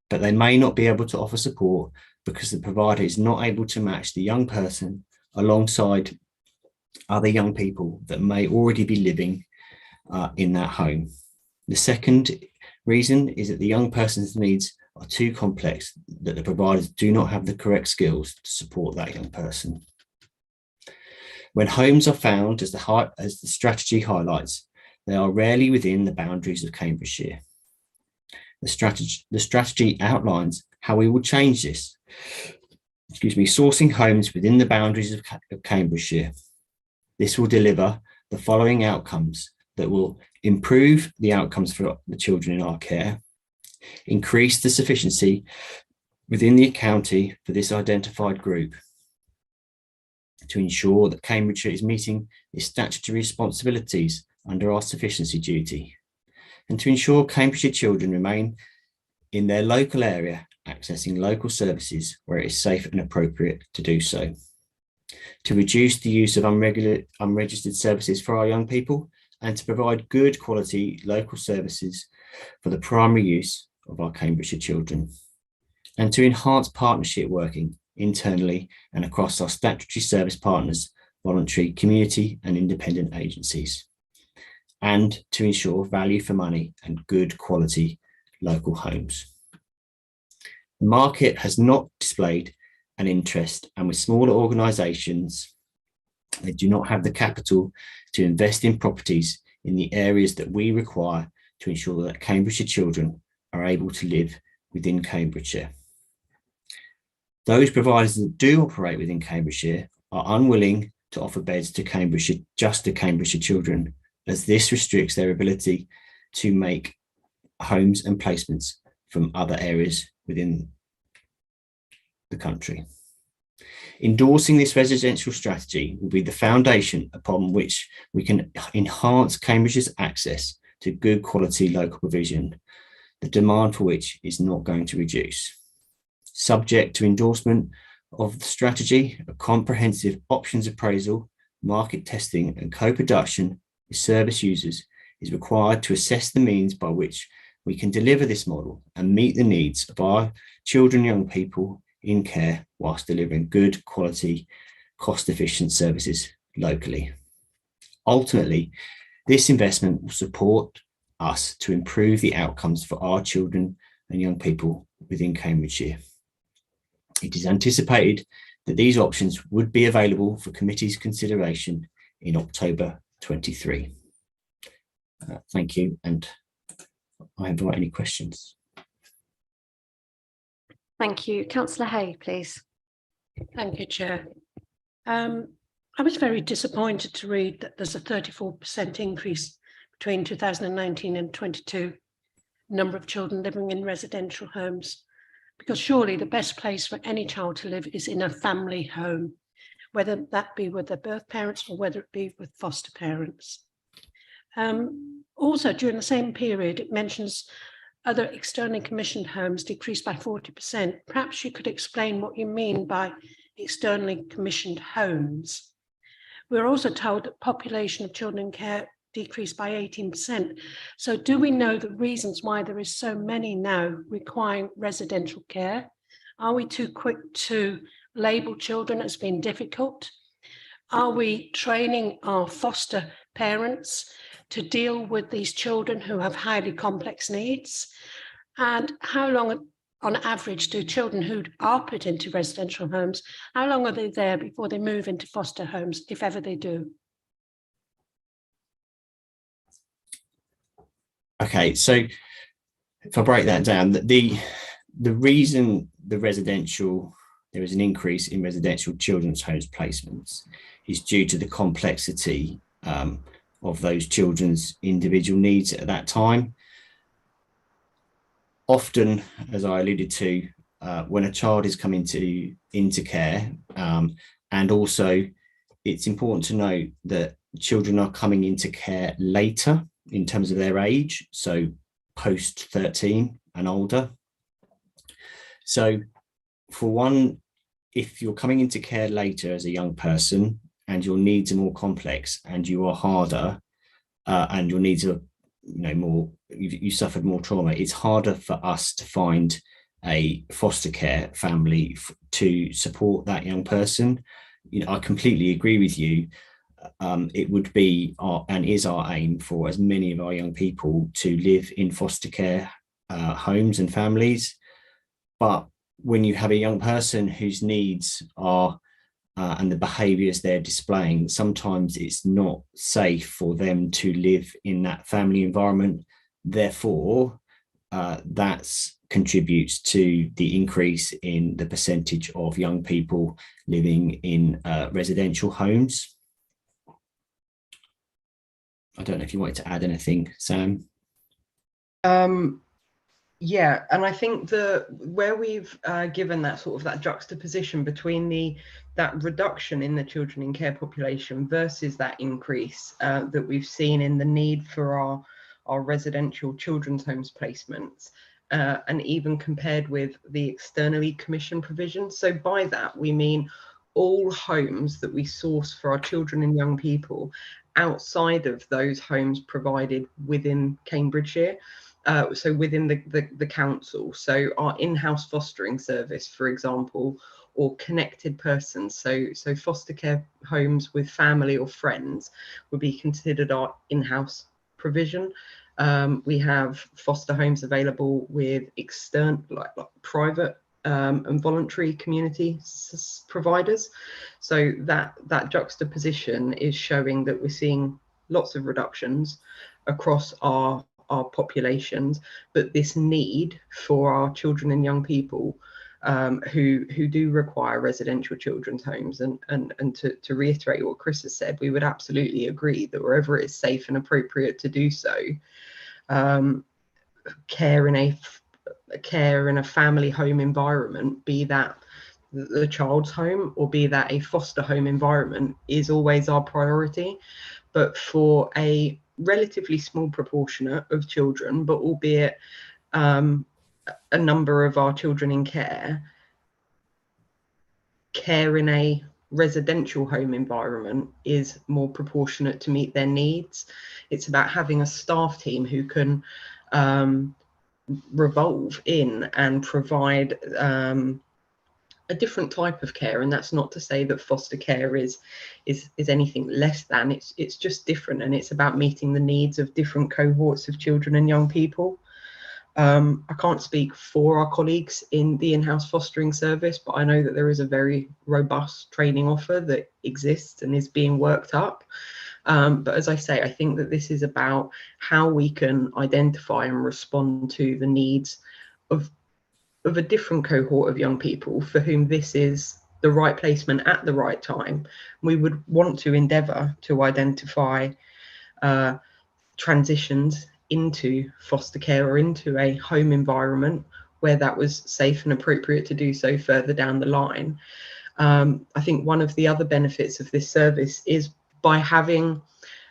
but they may not be able to offer support because the provider is not able to match the young person alongside other young people that may already be living in that home. The second reason is that the young person's needs are too complex that the providers do not have the correct skills to support that young person. When homes are found, as the strategy highlights, they are rarely within the boundaries of Cambridgeshire. The strategy outlines how we will change this. Sourcing homes within the boundaries of Cambridgeshire. This will deliver the following outcomes that will improve the outcomes for the children in our care, increase the sufficiency within the county for this identified group, to ensure that Cambridgeshire is meeting its statutory responsibilities under our sufficiency duty, and to ensure Cambridgeshire children remain in their local area, accessing local services where it is safe and appropriate to do so, to reduce the use of unregistered services for our young people, and to provide good quality local services for the primary use of our Cambridgeshire children, and to enhance partnership working internally and across our statutory service partners, voluntary, community and independent agencies, and to ensure value for money and good quality local homes. The market has not displayed an interest, and with smaller organisations, they do not have the capital to invest in properties in the areas that we require to ensure that Cambridgeshire children are able to live within Cambridgeshire. Those providers that do operate within Cambridgeshire are unwilling to offer beds to Cambridgeshire, just to Cambridgeshire children, as this restricts their ability to make homes and placements from other areas within the country. Endorsing this residential strategy will be the foundation upon which we can enhance Cambridgeshire's access to good quality local provision, the demand for which is not going to reduce. Subject to endorsement of the strategy, a comprehensive options appraisal, market testing and co-production with service users is required to assess the means by which we can deliver this model and meet the needs of our children and young people in care whilst delivering good quality, cost-efficient services locally. Ultimately, this investment will support us to improve the outcomes for our children and young people within Cambridgeshire. It is anticipated that these options would be available for committee's consideration in October 23. Thank you, and I invite any questions. Thank you. Councillor Hay, please. Thank you, Chair. I was very disappointed to read that there's a 34% increase between 2019 and 22 number of children living in residential homes, because surely the best place for any child to live is in a family home, whether that be with their birth parents or whether it be with foster parents. Also, during the same period, it mentions other externally commissioned homes decreased by 40%. Perhaps you could explain what you mean by externally commissioned homes. We're also told that population of children in care decreased by 18%. So do we know the reasons why there is so many now requiring residential care? Are we too quick to label children as being difficult? Are we training our foster parents to deal with these children who have highly complex needs? And how long, on average, do children who are put into residential homes, how long are they there before they move into foster homes, if ever they do? Okay, so if I break that down, the reason there is an increase in residential children's homes placements is due to the complexity of those children's individual needs at that time. Often, as I alluded to, when a child is coming into care, and also it's important to note that children are coming into care later in terms of their age, so post 13 and older. So for one, if you're coming into care later as a young person and your needs are more complex and you are harder and your needs are more, you suffered more trauma, it's harder for us to find a foster care family to support that young person. I completely agree with you. It would be and is our aim for as many of our young people to live in foster care homes and families. But when you have a young person whose needs are and the behaviours they're displaying, sometimes it's not safe for them to live in that family environment. Therefore, that contributes to the increase in the percentage of young people living in residential homes. I don't know if you wanted to add anything, Sam. Yeah, and I think where we've given that sort of that juxtaposition between that reduction in the children in care population versus that increase that we've seen in the need for our residential children's homes placements, and even compared with the externally commissioned provisions. So by that we mean all homes that we source for our children and young people outside of those homes provided within Cambridgeshire. So within the council, so our in-house fostering service, for example, or connected persons, so foster care homes with family or friends would be considered our in-house provision. We have foster homes available with external, like private and voluntary community providers. So that juxtaposition is showing that we're seeing lots of reductions across our populations, but this need for our children and young people who do require residential children's homes, and to reiterate what Chris has said, we would absolutely agree that wherever it's safe and appropriate to do so, care in a family home environment, be that the child's home or be that a foster home environment, is always our priority. But for a relatively small proportionate of children, but albeit a number of our children in care in a residential home environment is more proportionate to meet their needs. It's about having a staff team who can revolve in and provide a different type of care. And that's not to say that foster care is anything less than. It's just different, and it's about meeting the needs of different cohorts of children and young people. I can't speak for our colleagues in the in-house fostering service, but I know that there is a very robust training offer that exists and is being worked up. But as I say, I think that this is about how we can identify and respond to the needs of a different cohort of young people for whom this is the right placement at the right time. We would want to endeavour to identify transitions into foster care or into a home environment where that was safe and appropriate to do so further down the line. I think one of the other benefits of this service is by having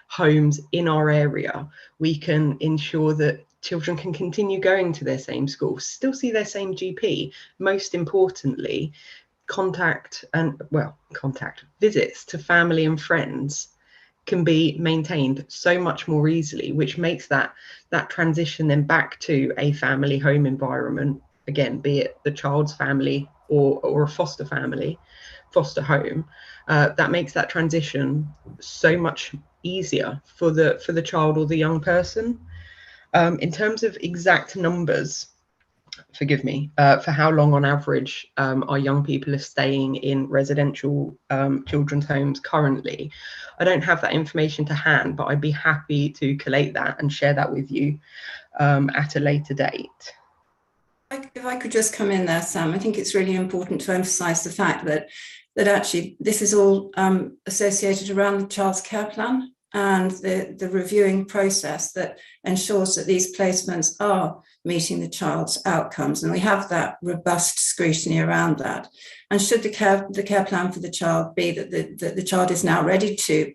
homes in our area, we can ensure that children can continue going to their same school, still see their same GP. Most importantly, contact visits to family and friends can be maintained so much more easily, which makes that transition then back to a family home environment, again, be it the child's family or a foster home, that makes that transition so much easier for the child or the young person. In terms of exact numbers, forgive me, for how long on average our young people are staying in residential children's homes currently, I don't have that information to hand, but I'd be happy to collate that and share that with you at a later date. If I could just come in there, Sam, I think it's really important to emphasise the fact that actually this is all associated around the child's care plan and the reviewing process that ensures that these placements are meeting the child's outcomes. And we have that robust scrutiny around that. And should the care plan for the child be that the child is now ready to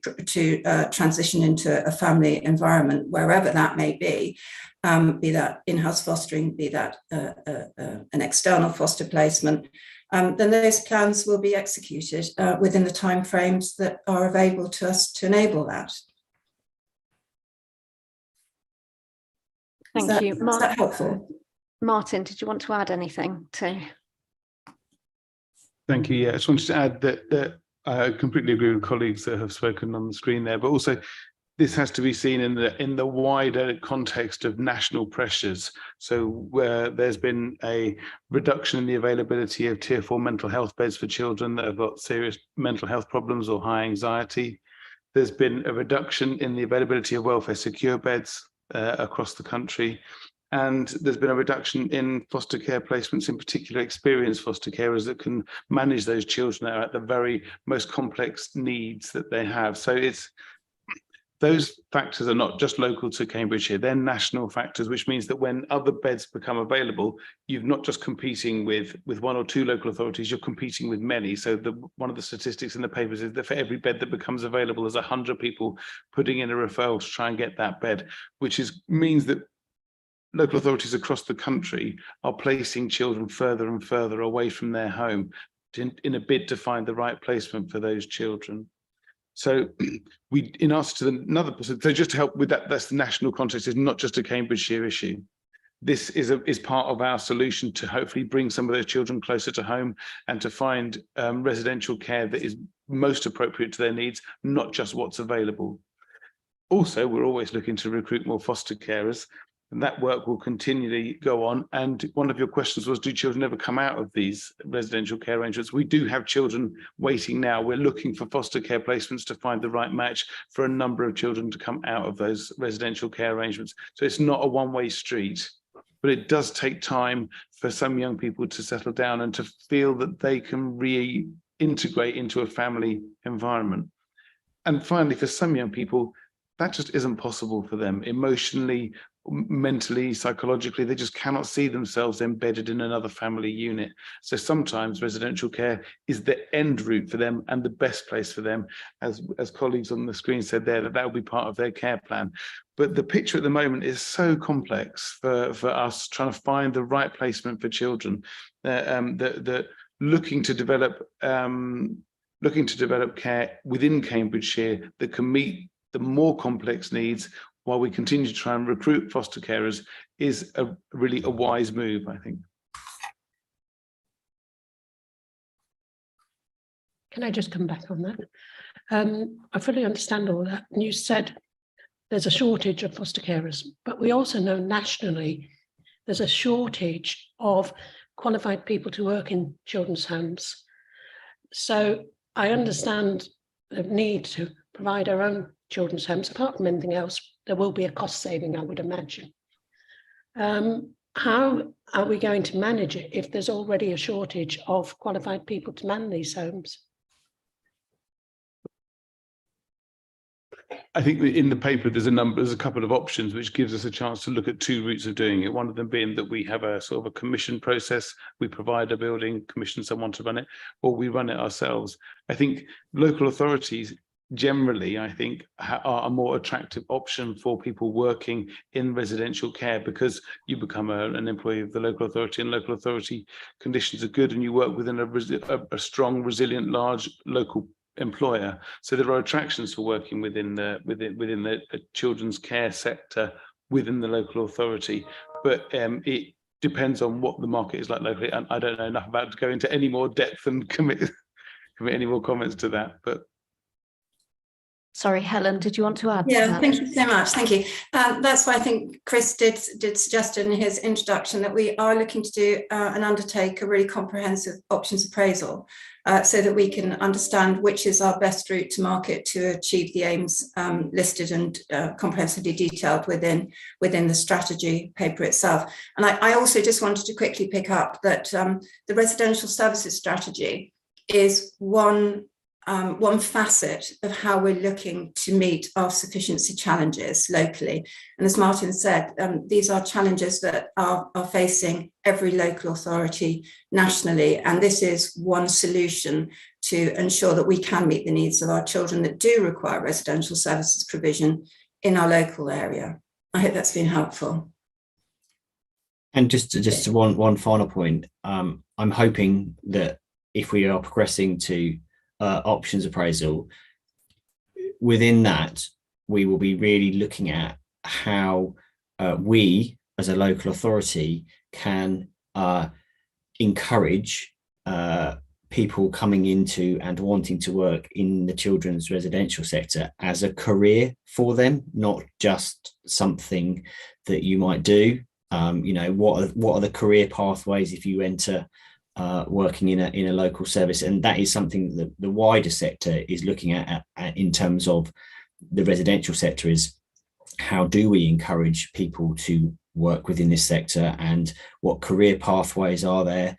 transition into a family environment, wherever that may be that in-house fostering, be that an external foster placement, then those plans will be executed within the timeframes that are available to us to enable that. Thank you. Is that helpful? Martin, did you want to add anything to? Thank you. Yeah, I just wanted to add that I completely agree with colleagues that have spoken on the screen there, but also this has to be seen in the wider context of national pressures. So where there's been a reduction in the availability of tier 4 mental health beds for children that have got serious mental health problems or high anxiety. There's been a reduction in the availability of welfare secure beds across the country. And there's been a reduction in foster care placements, in particular experienced foster carers that can manage those children that are at the very most complex needs that they have. So those factors are not just local to Cambridgeshire, they're national factors, which means that when other beds become available, you're not just competing with one or two local authorities, you're competing with many. So one of the statistics in the papers is that for every bed that becomes available, there's 100 people putting in a referral to try and get that bed, which means that local authorities across the country are placing children further and further away from their home in a bid to find the right placement for those children. So in answer to another person, so just to help with that, that's the national context, it's not just a Cambridgeshire issue. This is part of our solution to hopefully bring some of those children closer to home and to find residential care that is most appropriate to their needs, not just what's available. Also, we're always looking to recruit more foster carers, and that work will continually go on. And one of your questions was, do children ever come out of these residential care arrangements? We do have children waiting now. We're looking for foster care placements to find the right match for a number of children to come out of those residential care arrangements. So it's not a one-way street, but it does take time for some young people to settle down and to feel that they can reintegrate into a family environment. And finally, for some young people, that just isn't possible for them emotionally, mentally, psychologically. They just cannot see themselves embedded in another family unit. So sometimes residential care is the end route for them and the best place for them, as colleagues on the screen said there, that will be part of their care plan. But the picture at the moment is so complex for us trying to find the right placement for children, that looking to develop care within Cambridgeshire that can meet the more complex needs while we continue to try and recruit foster carers is really a wise move, I think. Can I just come back on that? I fully understand all that. And you said there's a shortage of foster carers, but we also know nationally there's a shortage of qualified people to work in children's homes. So I understand the need to provide our own children's homes. Apart from anything else, there will be a cost saving, I would imagine. How are we going to manage it if there's already a shortage of qualified people to man these homes? I think in the paper there's a couple of options which gives us a chance to look at two routes of doing it. One of them being that we have a sort of a commission process. We provide a building, commission someone to run it, or we run it ourselves. I think local authorities generally, I think, are a more attractive option for people working in residential care, because you become an employee of the local authority, and local authority conditions are good, and you work within a strong, resilient, large local employer. So there are attractions for working within the children's care sector within the local authority, but it depends on what the market is like locally. And I don't know enough about to go into any more depth and commit any more comments to that, but. Sorry, Helen, did you want to add? Yeah, thank you so much. Thank you. That's why I think Chris did suggest in his introduction that we are looking to do and undertake a really comprehensive options appraisal so that we can understand which is our best route to market to achieve the aims listed and comprehensively detailed within the strategy paper itself. And I also just wanted to quickly pick up that the residential services strategy is one facet of how we're looking to meet our sufficiency challenges locally. And as Martin said, these are challenges that are facing every local authority nationally. And this is one solution to ensure that we can meet the needs of our children that do require residential services provision in our local area. I hope that's been helpful. And just one final point, I'm hoping that if we are progressing to options appraisal, within that we will be really looking at how we as a local authority can encourage people coming into and wanting to work in the children's residential sector as a career for them, not just something that you might do. What are the career pathways if you enter working in a local service? And that is something that the wider sector is looking at in terms of the residential sector, is how do we encourage people to work within this sector, and what career pathways are there?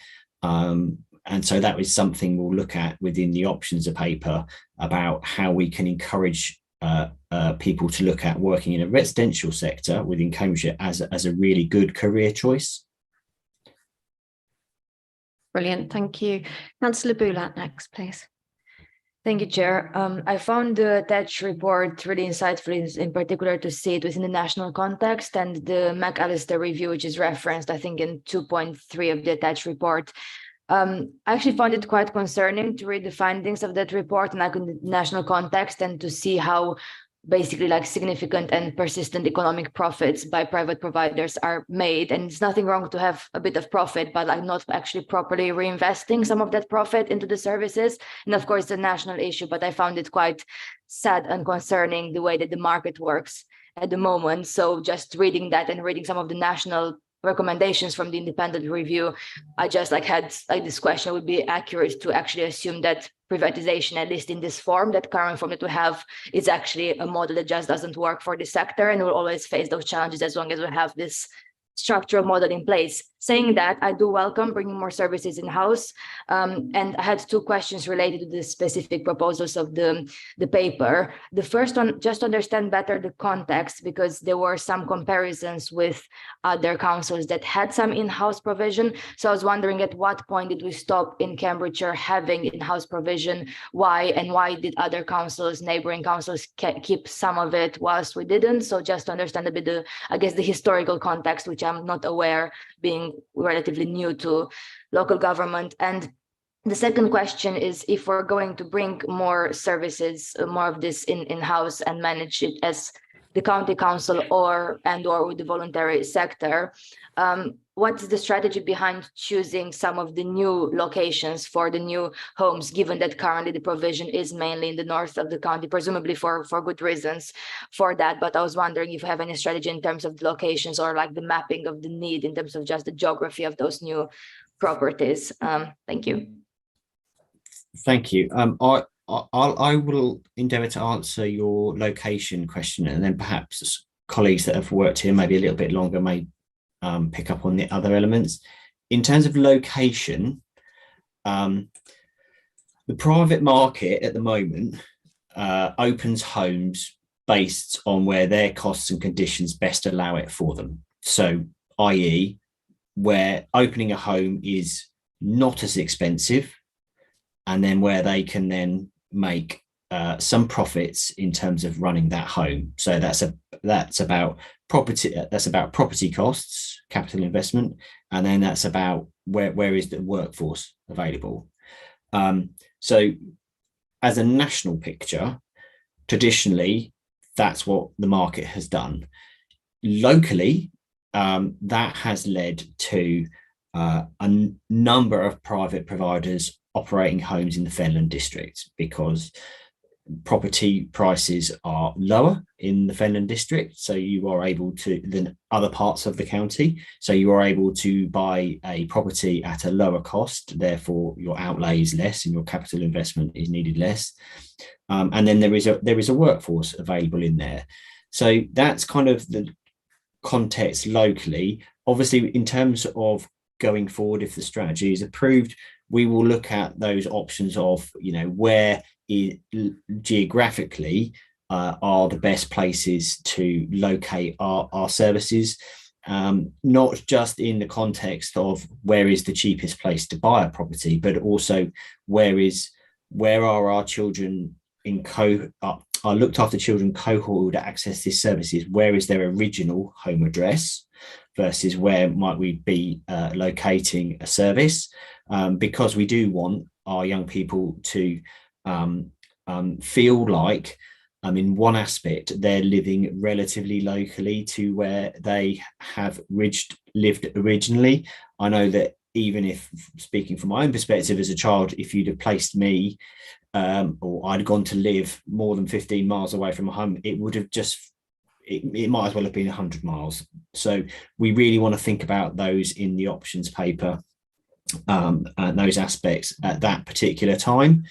And so that is something we'll look at within the options of paper, about how we can encourage people to look at working in a residential sector within Cambridgeshire as a really good career choice. Brilliant, thank you. Councillor Boulat next, please. Thank you, Chair. I found the attached report really insightful, in particular to see it within the national context, and the McAllister review, which is referenced, I think, in 2.3 of the attached report. I actually found it quite concerning to read the findings of that report and in the national context, and to see how basically significant and persistent economic profits by private providers are made. And it's nothing wrong to have a bit of profit, but not actually properly reinvesting some of that profit into the services. And of course, it's a national issue, but I found it quite sad and concerning the way that the market works at the moment. So just reading that and reading some of the national recommendations from the independent review, I just had this question: would be accurate to actually assume that privatization, at least in this form, that current form that we have, is actually a model that just doesn't work for the sector, and we'll always face those challenges as long as we have this structural model in place. Saying that, I do welcome bringing more services in-house. And I had two questions related to the specific proposals of the paper. The first one, just to understand better the context, because there were some comparisons with other councils that had some in-house provision. So I was wondering, at what point did we stop in Cambridgeshire having in-house provision? Why? And why did other councils, neighboring councils, keep some of it whilst we didn't? So just to understand a bit the historical context, which I'm not aware, being relatively new to local government. And the second question is, if we're going to bring more services, more of this in-house and manage it as the county council or with the voluntary sector, what's the strategy behind choosing some of the new locations for the new homes, given that currently the provision is mainly in the north of the county, presumably for good reasons for that. But I was wondering if you have any strategy in terms of the locations, or the mapping of the need in terms of just the geography of those new properties. Thank you. Thank you. I will endeavour to answer your location question, and then perhaps colleagues that have worked here maybe a little bit longer may pick up on the other elements. In terms of location, the private market at the moment opens homes based on where their costs and conditions best allow it for them. So, i.e., where opening a home is not as expensive, and then where they can then make some profits in terms of running that home. So that's about property costs, capital investment, and then that's about where is the workforce available. So as a national picture, traditionally, that's what the market has done. Locally, that has led to a number of private providers operating homes in the Fenland district, because property prices are lower in the Fenland district, so you are able to, than other parts of the county, so you are able to buy a property at a lower cost, therefore your outlay is less and your capital investment is needed less, and then there is a workforce available in there. So that's kind of the context locally. Obviously, in terms of going forward, if the strategy is approved, we will look at those options of, where geographically are the best places to locate our services, not just in the context of where is the cheapest place to buy a property, but also where are our children are looked after children cohort to access these services, where is their original home address versus where might we be locating a service, because we do want our young people to feel like, in one aspect, they're living relatively locally to where they have lived originally. I know that even if, speaking from my own perspective as a child, if you'd have placed me or I'd gone to live more than 15 miles away from home, it would have just, it might as well have been 100 miles. So we really want to think about those in the options paper, and those aspects at that particular time.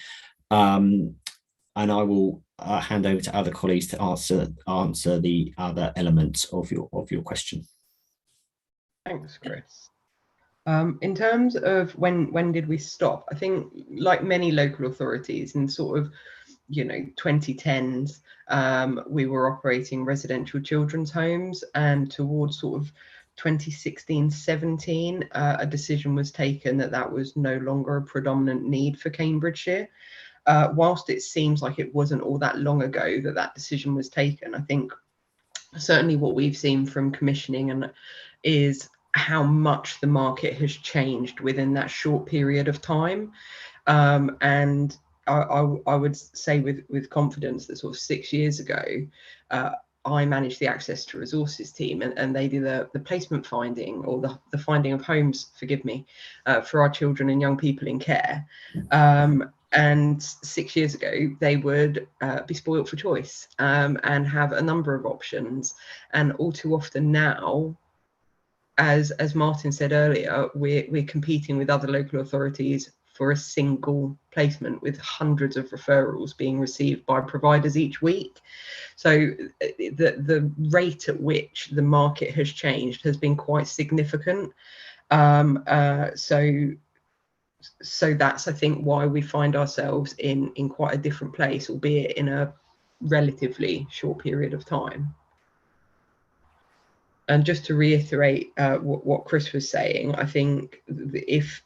And I will hand over to other colleagues to answer the other elements of your question. Thanks, Chris. In terms of when did we stop? I think, like many local authorities in sort of 2010s, we were operating residential children's homes, and towards sort of 2016-17, a decision was taken that was no longer a predominant need for Cambridgeshire. Whilst it seems like it wasn't all that long ago that decision was taken, I think certainly what we've seen from commissioning is how much the market has changed within that short period of time. And I would say with confidence that sort of 6 years ago, I managed the access to resources team, and they do the placement finding, or the finding of homes, forgive me, for our children and young people in care. And 6 years ago, they would be spoilt for choice and have a number of options. And all too often now, as Martin said earlier, we're competing with other local authorities for a single placement, with hundreds of referrals being received by providers each week. So the rate at which the market has changed has been quite significant. So that's, I think, why we find ourselves in quite a different place, albeit in a relatively short period of time. And just to reiterate what Chris was saying, I think if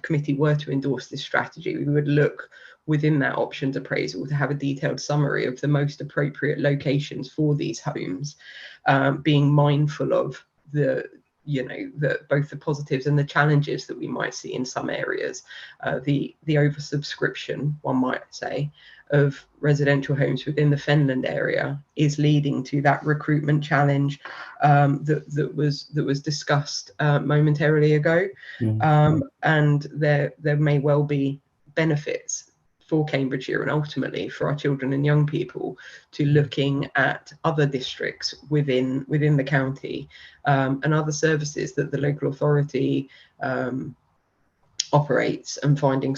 committee were to endorse this strategy, we would look within that options appraisal to have a detailed summary of the most appropriate locations for these homes, being mindful of both the positives and the challenges that we might see in some areas. The oversubscription, one might say, of residential homes within the Fenland area is leading to that recruitment challenge that was discussed momentarily ago. And there may well be benefits for Cambridgeshire and ultimately for our children and young people to looking at other districts within the county and other services that the local authority operates, and finding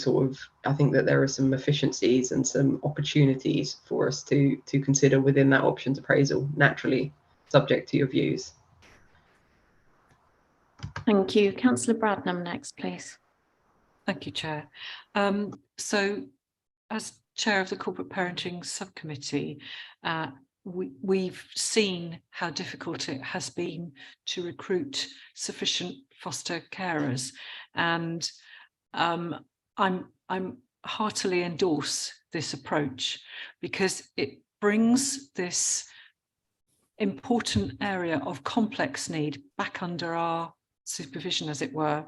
I think that there are some efficiencies and some opportunities for us to consider within that options appraisal, naturally subject to your views. Thank you. Councillor Bradnam next, please. Thank you, Chair. So as Chair of the Corporate Parenting Subcommittee, we've seen how difficult it has been to recruit sufficient foster carers, and I'm heartily endorse this approach because it brings this important area of complex need back under our supervision, as it were,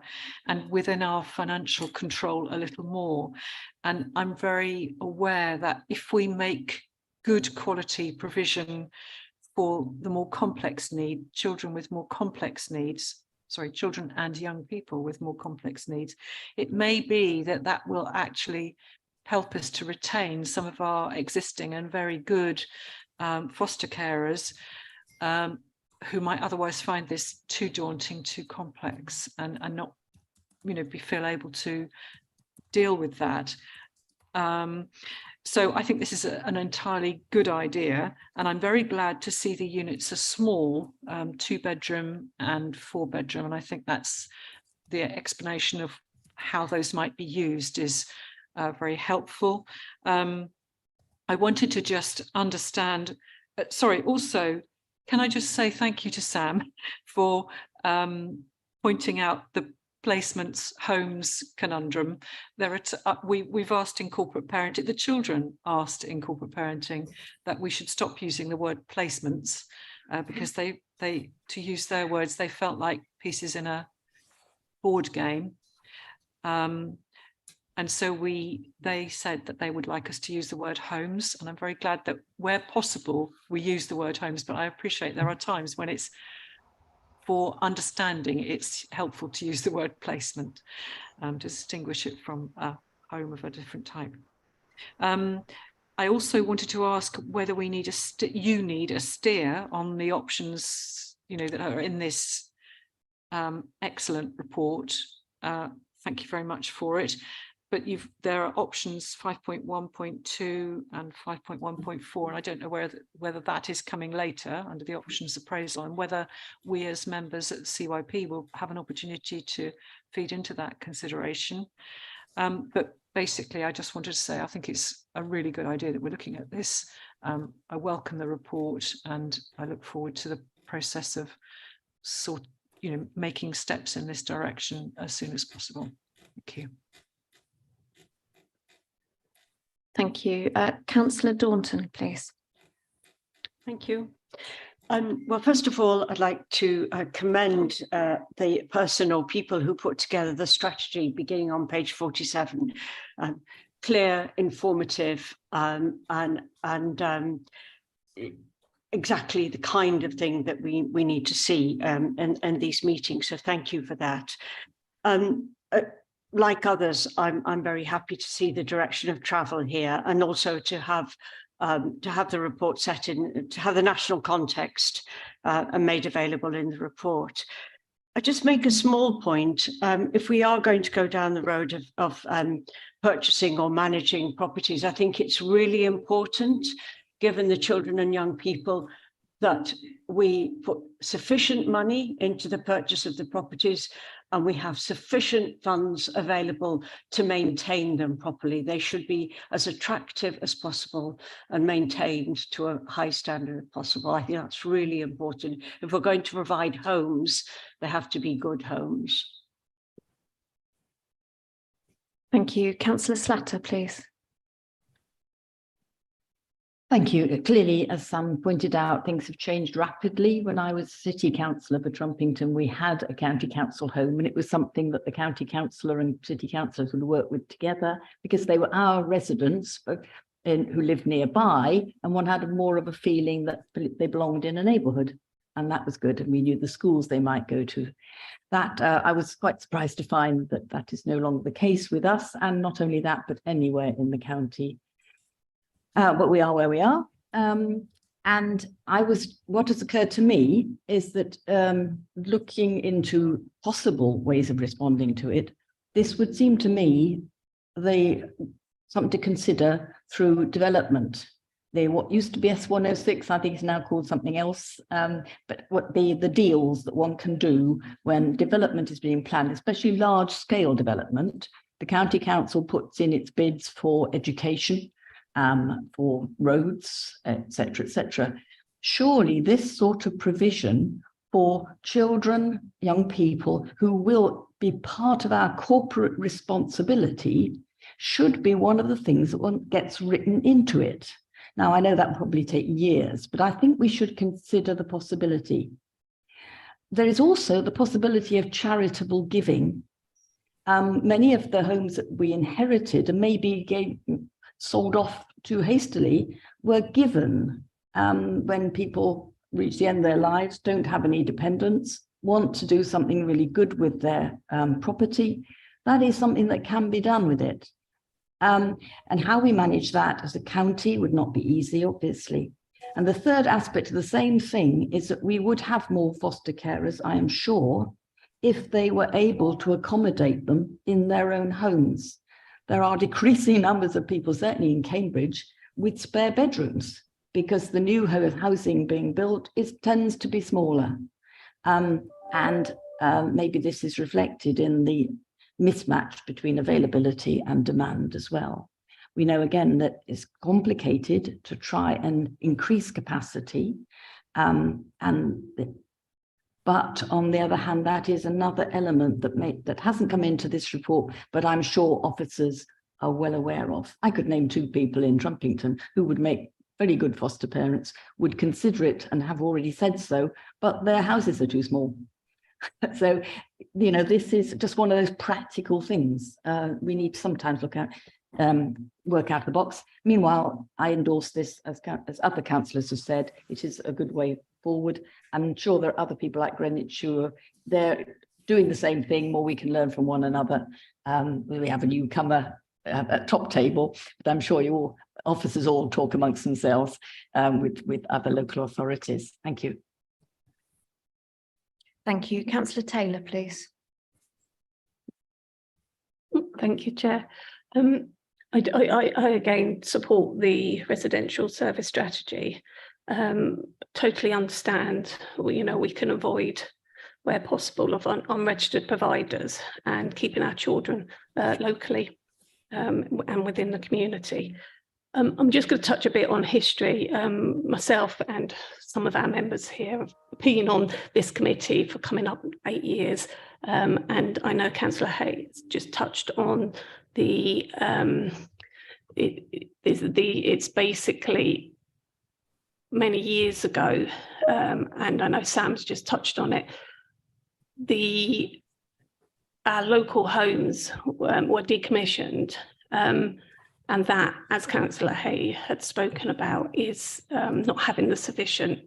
and within our financial control a little more. And I'm very aware that if we make good quality provision for the more complex need, children with more complex needs, children and young people with more complex needs, it may be that will actually help us to retain some of our existing and very good foster carers who might otherwise find this too daunting, too complex, and not, feel able to deal with that. So I think this is an entirely good idea, and I'm very glad to see the units are small, 2-bedroom and 4-bedroom, and I think that's the explanation of how those might be used is very helpful. I wanted to just understand, also, can I just say thank you to Sam for pointing out the placements homes conundrum. There are we've asked in corporate parenting, the children asked in corporate parenting that we should stop using the word placements because they to use their words, they felt like pieces in a board game. And so they said that they would like us to use the word homes, and I'm very glad that where possible we use the word homes, but I appreciate there are times when it's for understanding, it's helpful to use the word placement to distinguish it from a home of a different type. I also wanted to ask whether we need you need a steer on the options, you know, that are in this excellent report. Thank you very much for it. But there are options 5.1.2 and 5.1.4, and I don't know whether that is coming later under the options appraisal, and whether we as members at the CYP will have an opportunity to feed into that consideration. But basically, I just wanted to say I think it's a really good idea that we're looking at this. I welcome the report, and I look forward to the process of making steps in this direction as soon as possible. Thank you. Thank you. Councillor Daunton, please. Thank you. Well, first of all, I'd like to commend the person or people who put together the strategy beginning on page 47. Clear, informative, and exactly the kind of thing that we need to see in these meetings. So thank you for that. Like others, I'm very happy to see the direction of travel here, and also to have the report set in, to have the national context and made available in the report. I just make a small point. If we are going to go down the road of purchasing or managing properties, I think it's really important, given the children and young people, that we put sufficient money into the purchase of the properties, and we have sufficient funds available to maintain them properly. They should be as attractive as possible and maintained to a high standard as possible. I think that's really important. If we're going to provide homes, they have to be good homes. Thank you. Councillor Slatter, please. Thank you. Clearly, as Sam pointed out, things have changed rapidly. When I was city councillor for Trumpington, we had a county council home, and it was something that the county councillor and city councillors would work with together, because they were our residents who lived nearby, and one had more of a feeling that they belonged in a neighbourhood, and that was good. And we knew the schools they might go to. That I was quite surprised to find that that is no longer the case with us, and not only that, but anywhere in the county. But we are where we are. And what has occurred to me is that looking into possible ways of responding to it, this would seem to me something to consider through development. What used to be S106, I think is now called something else. But what the deals that one can do when development is being planned, especially large scale development, the county council puts in its bids for education, for roads, etc., etc. Surely this sort of provision for children, young people who will be part of our corporate responsibility should be one of the things that one gets written into it. Now, I know that will probably take years, but I think we should consider the possibility. There is also the possibility of charitable giving. Many of the homes that we inherited and maybe sold off too hastily were given when people reach the end of their lives, don't have any dependents, want to do something really good with their property. That is something that can be done with it. And how we manage that as a county would not be easy, obviously. And the third aspect of the same thing is that we would have more foster carers, I am sure, if they were able to accommodate them in their own homes. There are decreasing numbers of people, certainly in Cambridge, with spare bedrooms, because the new housing being built tends to be smaller. Maybe this is reflected in the mismatch between availability and demand as well. We know again that it's complicated to try and increase capacity, but on the other hand, that is another element that hasn't come into this report, but I'm sure officers are well aware of. I could name 2 people in Trumpington who would make very good foster parents, would consider it and have already said so, but their houses are too small. So, you know, this is just one of those practical things we need to sometimes look at, work out the box. Meanwhile, I endorse this, as other councillors have said, it is a good way forward. I'm sure there are other people like Greenwich who are they're doing the same thing, more we can learn from one another. We have a newcomer at top table, but I'm sure you all officers all talk amongst themselves with other local authorities. Thank you. Thank you. Councillor Taylor, please. Thank you, Chair. I again support the residential service strategy. Totally understand, we can avoid where possible of unregistered providers and keeping our children locally and within the community. I'm just going to touch a bit on history. Myself and some of our members here have been on this committee for coming up 8 years. And I know Councillor Hayes just touched on it's basically many years ago, and I know Sam's just touched on it. Our local homes were decommissioned, and that, as Councillor Hay had spoken about, is not having the sufficient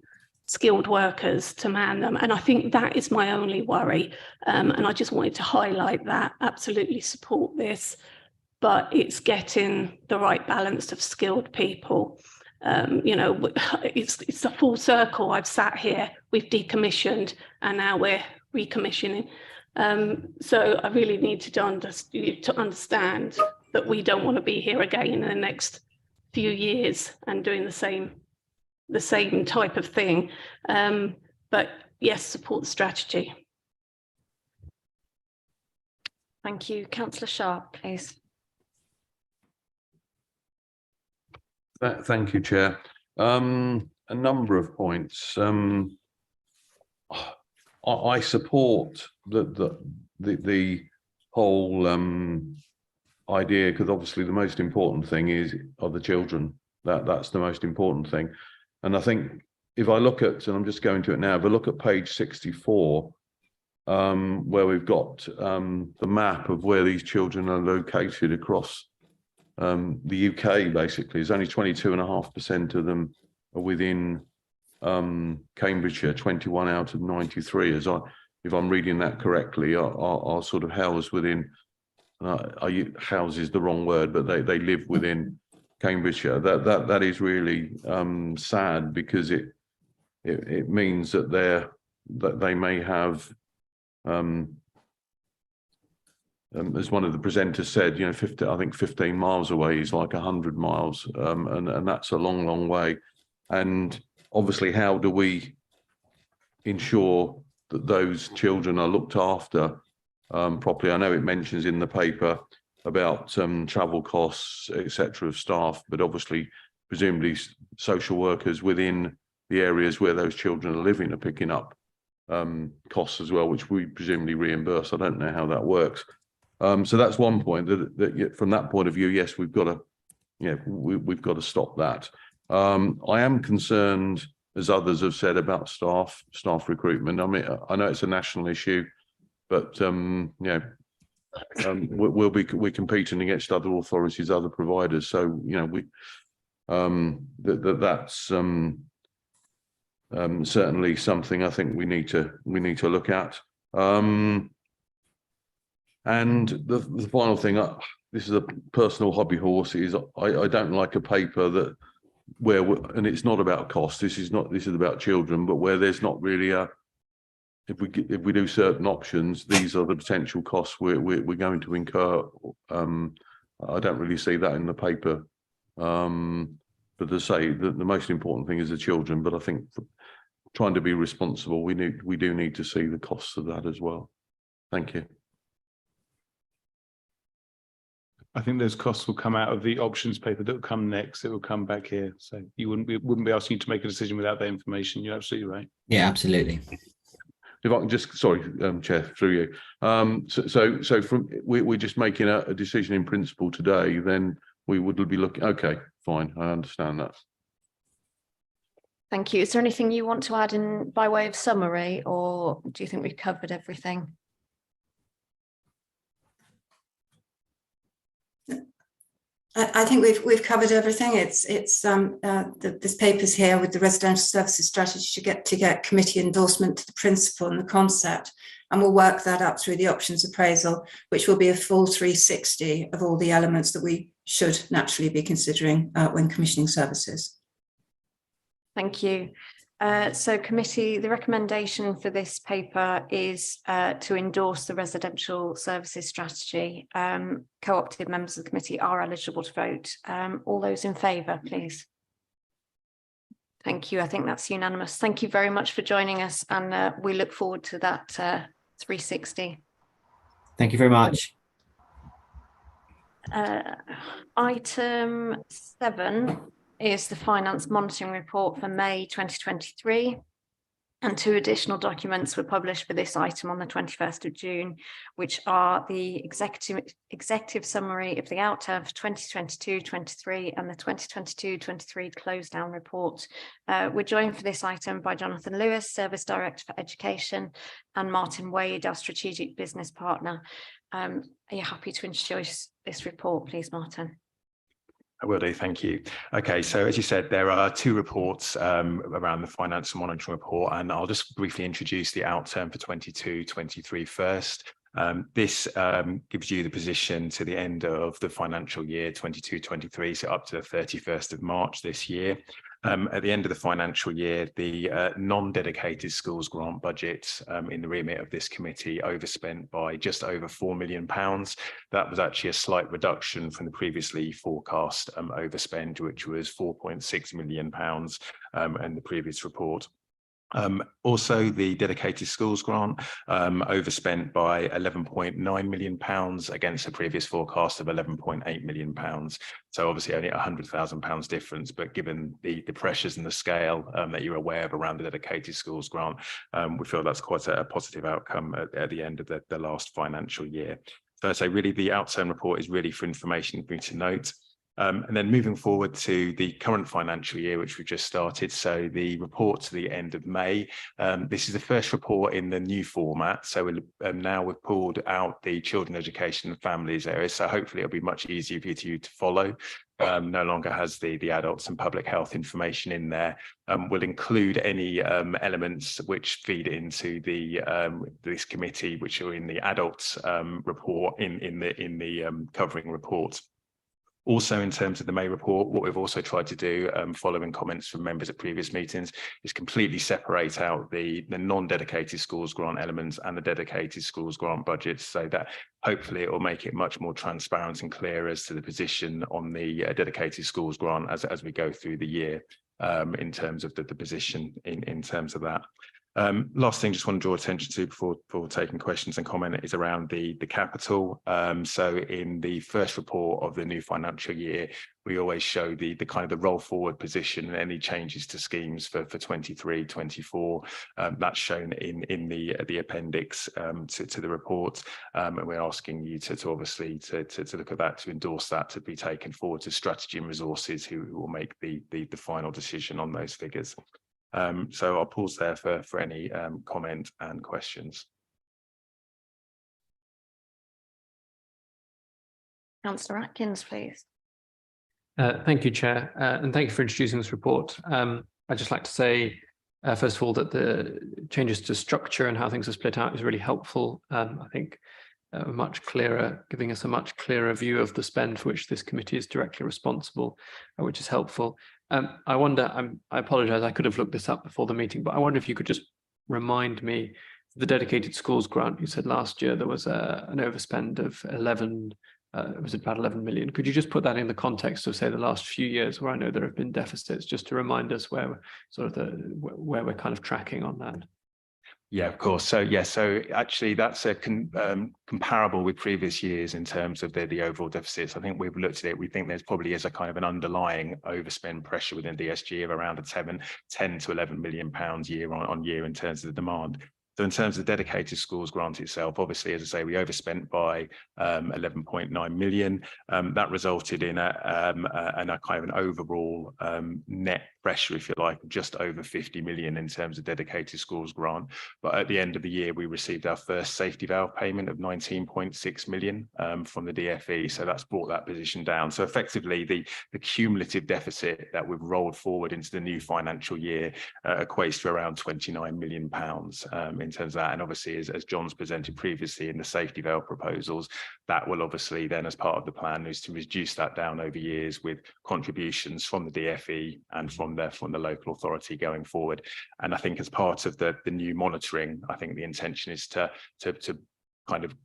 skilled workers to man them. And I think that is my only worry. And I just wanted to highlight that. Absolutely support this, but it's getting the right balance of skilled people. It's a full circle. I've sat here, we've decommissioned, and now we're recommissioning. So I really need to understand that we don't want to be here again in the next few years and doing the same type of thing. But yes, support the strategy. Thank you. Councillor Sharp, please. Thank you, Chair. A number of points. I support the whole idea, because obviously the most important thing are the children. That's the most important thing. And I think if I look at, and I'm just going to it now, if I look at page 64, where we've got the map of where these children are located across the UK, basically, there's only 22.5% of them are within Cambridgeshire. 21 out of 93, if I'm reading that correctly, are sort of housed within. House is the wrong word, but they live within Cambridgeshire. That is really sad, because it means that they may have, as one of the presenters said, 15 miles away is like 100 miles, and that's a long way. And obviously, how do we ensure that those children are looked after properly? I know it mentions in the paper about travel costs, etc., of staff, but obviously, presumably, social workers within the areas where those children are living are picking up costs as well, which we presumably reimburse. I don't know how that works. So that's one point. That from that point of view, yes, we've got to, we've got to stop that. I am concerned, as others have said, about staff recruitment. I mean, I know it's a national issue, but we're competing against other authorities, other providers. So that's certainly something I think we need to look at. And the final thing, this is a personal hobby horse, is I don't like a paper that and it's not about cost. This is about children, but where there's not really if we do certain options, these are the potential costs we're going to incur. I don't really see that in the paper. But to say that the most important thing is the children, but I think trying to be responsible, we do need to see the costs of that as well. Thank you. I think those costs will come out of the options paper that will come next. It will come back here. So you wouldn't be asking you to make a decision without that information. You're absolutely right. Yeah, absolutely. If I can just, sorry, Chair, through you. So from we're just making a decision in principle today, then we would be looking. Okay, fine, I understand that. Thank you. Is there anything you want to add in by way of summary, or do you think we've covered everything? I think we've covered everything. This paper's here with the residential services strategy to get committee endorsement to the principle and the concept, and we'll work that up through the options appraisal, which will be a full 360 of all the elements that we should naturally be considering when commissioning services. Thank you. So committee, the recommendation for this paper is to endorse the residential services strategy. Co-opted members of the committee are eligible to vote. All those in favour, please. Thank you. I think that's unanimous. Thank you very much for joining us, and we look forward to that 360. Thank you very much. Item 7 is the Finance Monitoring Report for May 2023, and 2 additional documents were published for this item on the 21st of June, which are the executive summary of the outturn for 2022-23 and the 2022-23 close down report. We're joined for this item by Jonathan Lewis, Service Director for Education, and Martin Wade, our Strategic Business Partner. Are you happy to introduce this report, please, Martin? I will do, thank you. Okay, so as you said, there are 2 reports around the financial monitoring report, and I'll just briefly introduce the outturn for 22-23 first. This gives you the position to the end of the financial year 22-23, so up to the 31st of March this year. At the end of the financial year, the non-dedicated schools grant budget in the remit of this committee overspent by just over £4 million. That was actually a slight reduction from the previously forecast overspend, which was £4.6 million in the previous report. Also, the dedicated schools grant overspent by £11.9 million against the previous forecast of £11.8 million. So obviously only £100,000 difference, but given the pressures and the scale that you're aware of around the dedicated schools grant, we feel that's quite a positive outcome at the end of the last financial year. So I say really the outturn report is really for information for you to note. And then moving forward to the current financial year, which we've just started, so the report to the end of May. This is the first report in the new format. So now we've pulled out the children education and families area, so hopefully it'll be much easier for you to follow. No longer has the adults and public health information in there. We'll include any elements which feed into this committee, which are in the adults report in the covering report. Also, in terms of the May report, what we've also tried to do, following comments from members at previous meetings, is completely separate out the non-dedicated schools grant elements and the dedicated schools grant budgets, so that hopefully it will make it much more transparent and clear as to the position on the dedicated schools grant as we go through the year, in terms of the position in terms of that. Last thing, just want to draw attention to before taking questions and comment is around the capital. So in the first report of the new financial year, we always show the kind of the roll forward position and any changes to schemes for 23-24. That's shown in the appendix to the report, and we're asking you to obviously to look at that, to endorse that, to be taken forward to Strategy and Resources, who will make the final decision on those figures. So I'll pause there for any comment and questions. Councillor Atkins, please. Thank you, Chair, and thank you for introducing this report. I'd just like to say, first of all, that the changes to structure and how things are split out is really helpful. I think much clearer, giving us a much clearer view of the spend for which this committee is directly responsible, which is helpful. I wonder, I apologise, I could have looked this up before the meeting, but I wonder if you could just remind me, the dedicated schools grant, you said last year there was an overspend of 11, was it about 11 million? Could you just put that in the context of, say, the last few years where I know there have been deficits, just to remind us where we're sort of where we're kind of tracking on that? Yeah, of course. So yeah, so actually that's comparable with previous years in terms of the overall deficits. I think we've looked at it. We think there's probably is a kind of an underlying overspend pressure within DSG of around a 10 to 11 million pounds year on year in terms of the demand. So in terms of the dedicated schools grant itself, obviously, as I say, we overspent by 11.9 million. That resulted in a kind of an overall net pressure, if you like, of just over 50 million in terms of dedicated schools grant. But at the end of the year, we received our first safety valve payment of 19.6 million from the DfE. So that's brought that position down. So effectively, the cumulative deficit that we've rolled forward into the new financial year equates to around £29 million in terms of that. And obviously, as John's presented previously in the safety valve proposals, that will obviously then, as part of the plan, is to reduce that down over years with contributions from the DfE and from the local authority going forward. And I think as part of the new monitoring, I think the intention is to kind of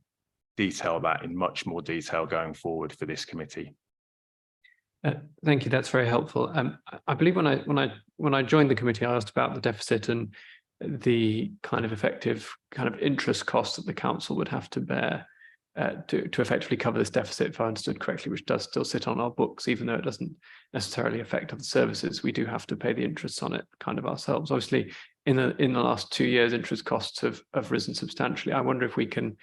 detail that in much more detail going forward for this committee. Thank you. That's very helpful. I believe when I joined the committee, I asked about the deficit and the kind of effective kind of interest costs that the council would have to bear to effectively cover this deficit, if I understood correctly, which does still sit on our books, even though it doesn't necessarily affect other services. We do have to pay the interest on it kind of ourselves. Obviously, in the last 2 years, interest costs have risen substantially. I wonder if it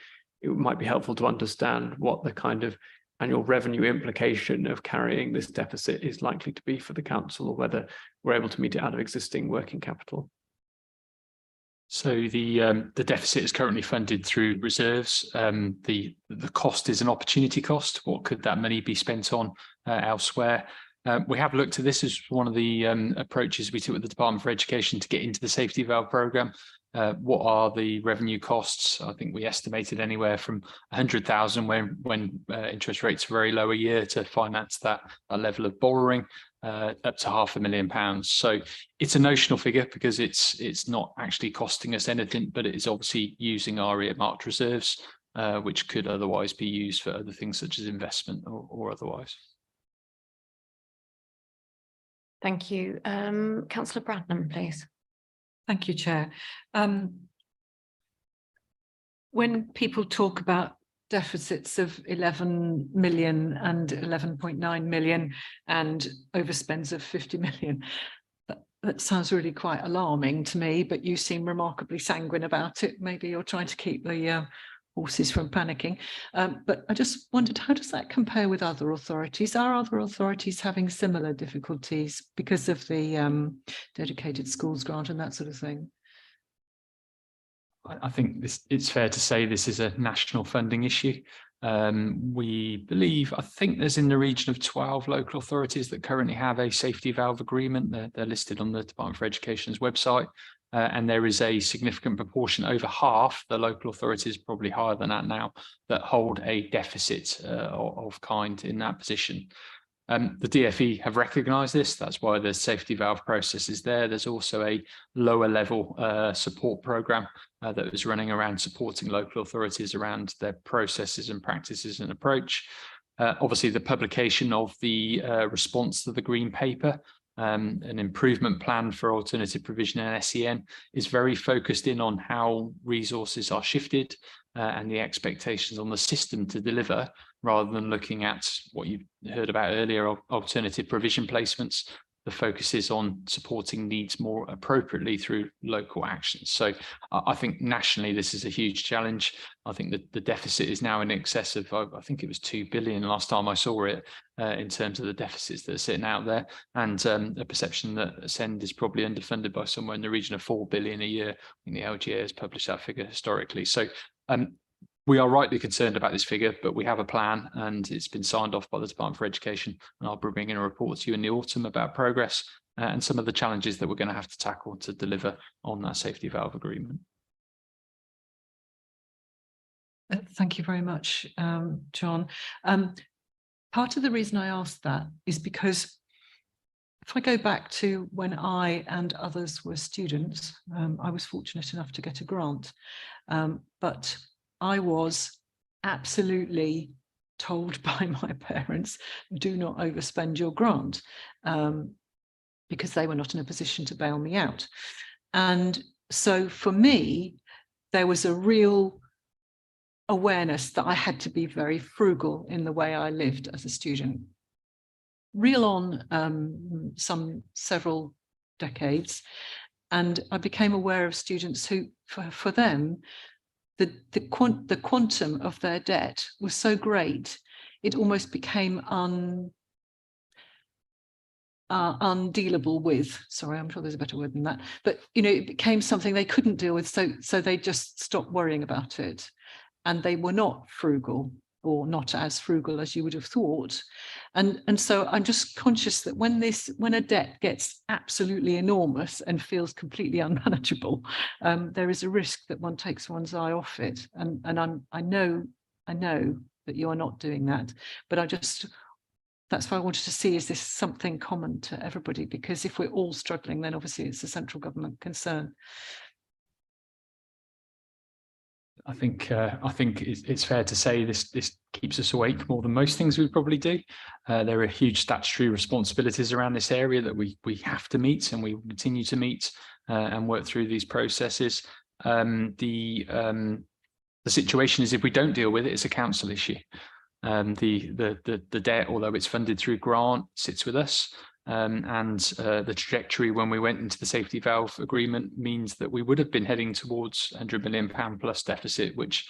might be helpful to understand what the kind of annual revenue implication of carrying this deficit is likely to be for the council, or whether we're able to meet it out of existing working capital. So the deficit is currently funded through reserves. The cost is an opportunity cost. What could that money be spent on elsewhere? We have looked at this as one of the approaches we took with the Department for Education to get into the safety valve programme. What are the revenue costs? I think we estimated anywhere from 100,000 when interest rates were very low a year to finance that level of borrowing, up to £500,000. So it's a notional figure because it's not actually costing us anything, but it is obviously using our earmarked reserves, which could otherwise be used for other things such as investment or otherwise. Thank you. Councillor Bradnam, please. Thank you, Chair. When people talk about deficits of 11 million and 11.9 million and overspends of 50 million, that sounds really quite alarming to me, but you seem remarkably sanguine about it. Maybe you're trying to keep the horses from panicking. But I just wondered, how does that compare with other authorities? Are other authorities having similar difficulties because of the dedicated schools grant and that sort of thing? I think it's fair to say this is a national funding issue. We believe, I think there's in the region of 12 local authorities that currently have a safety valve agreement. They're listed on the Department for Education's website. And there is a significant proportion, over half the local authorities, probably higher than that now, that hold a deficit of kind in that position. The DfE have recognised this. That's why the safety valve process is there. There's also a lower level support programme that is running around supporting local authorities around their processes and practices and approach. Obviously, the publication of the response to the Green Paper, an improvement plan for alternative provision and SEN, is very focused in on how resources are shifted and the expectations on the system to deliver, rather than looking at what you heard about earlier, alternative provision placements. The focus is on supporting needs more appropriately through local actions. So I think nationally this is a huge challenge. I think that the deficit is now in excess of, I think it was 2 billion last time I saw it, in terms of the deficits that are sitting out there, and a perception that SEND is probably underfunded by somewhere in the region of 4 billion a year. I think the LGA has published that figure historically. So we are rightly concerned about this figure, but we have a plan and it's been signed off by the Department for Education, and I'll be bringing a report to you in the autumn about progress and some of the challenges that we're going to have to tackle to deliver on that safety valve agreement. Thank you very much, John. Part of the reason I asked that is because if I go back to when I and others were students, I was fortunate enough to get a grant, but I was absolutely told by my parents, do not overspend your grant, because they were not in a position to bail me out. And so for me, there was a real awareness that I had to be very frugal in the way I lived as a student. Reel on several decades, And I became aware of students who, for them, the quantum of their debt was so great, it almost became undealable with. Sorry, I'm sure there's a better word than that. But it became something they couldn't deal with, so they just stopped worrying about it, and they were not frugal, or not as frugal as you would have thought. And so I'm just conscious that when a debt gets absolutely enormous and feels completely unmanageable, there is a risk that one takes one's eye off it. And I know that you are not doing that, but that's why I wanted to see, is this something common to everybody? Because if we're all struggling, then obviously it's a central government concern. I think it's fair to say this keeps us awake more than most things we probably do. There are huge statutory responsibilities around this area that we have to meet, and we will continue to meet and work through these processes. The situation is, if we don't deal with it, it's a council issue. The debt, although it's funded through grant, sits with us. And the trajectory when we went into the safety valve agreement means that we would have been heading towards £100 million plus deficit, which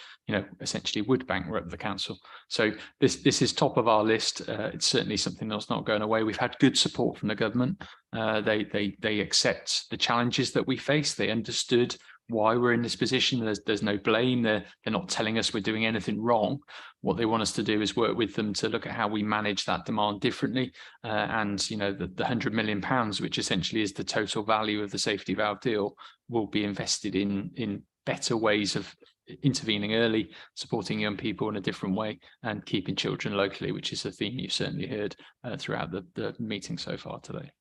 essentially would bankrupt the council. So this is top of our list. It's certainly something that's not going away. We've had good support from the government. They accept the challenges that we face. They understood why we're in this position. There's no blame. They're not telling us we're doing anything wrong. What they want us to do is work with them to look at how we manage that demand differently. And the £100 million, which essentially is the total value of the safety valve deal, will be invested in better ways of intervening early, supporting young people in a different way, and keeping children locally, which is a theme you've certainly heard throughout the meeting so far today.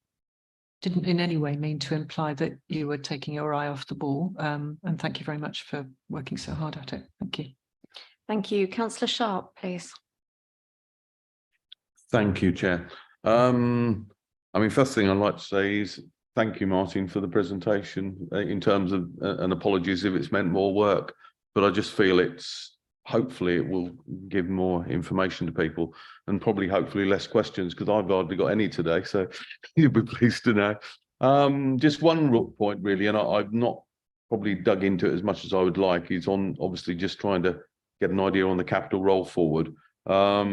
Didn't in any way mean to imply that you were taking your eye off the ball. And thank you very much for working so hard at it. Thank you. Thank you. Councillor Sharp, please. Thank you, Chair. First thing I'd like to say is thank you, Martin, for the presentation in terms of, and apologies if it's meant more work, but I just feel hopefully it will give more information to people, and probably hopefully less questions, because I've hardly got any today, so you'll be pleased to know. Just one point really, and I've not probably dug into it as much as I would like, is on obviously just trying to get an idea on the capital roll forward. So I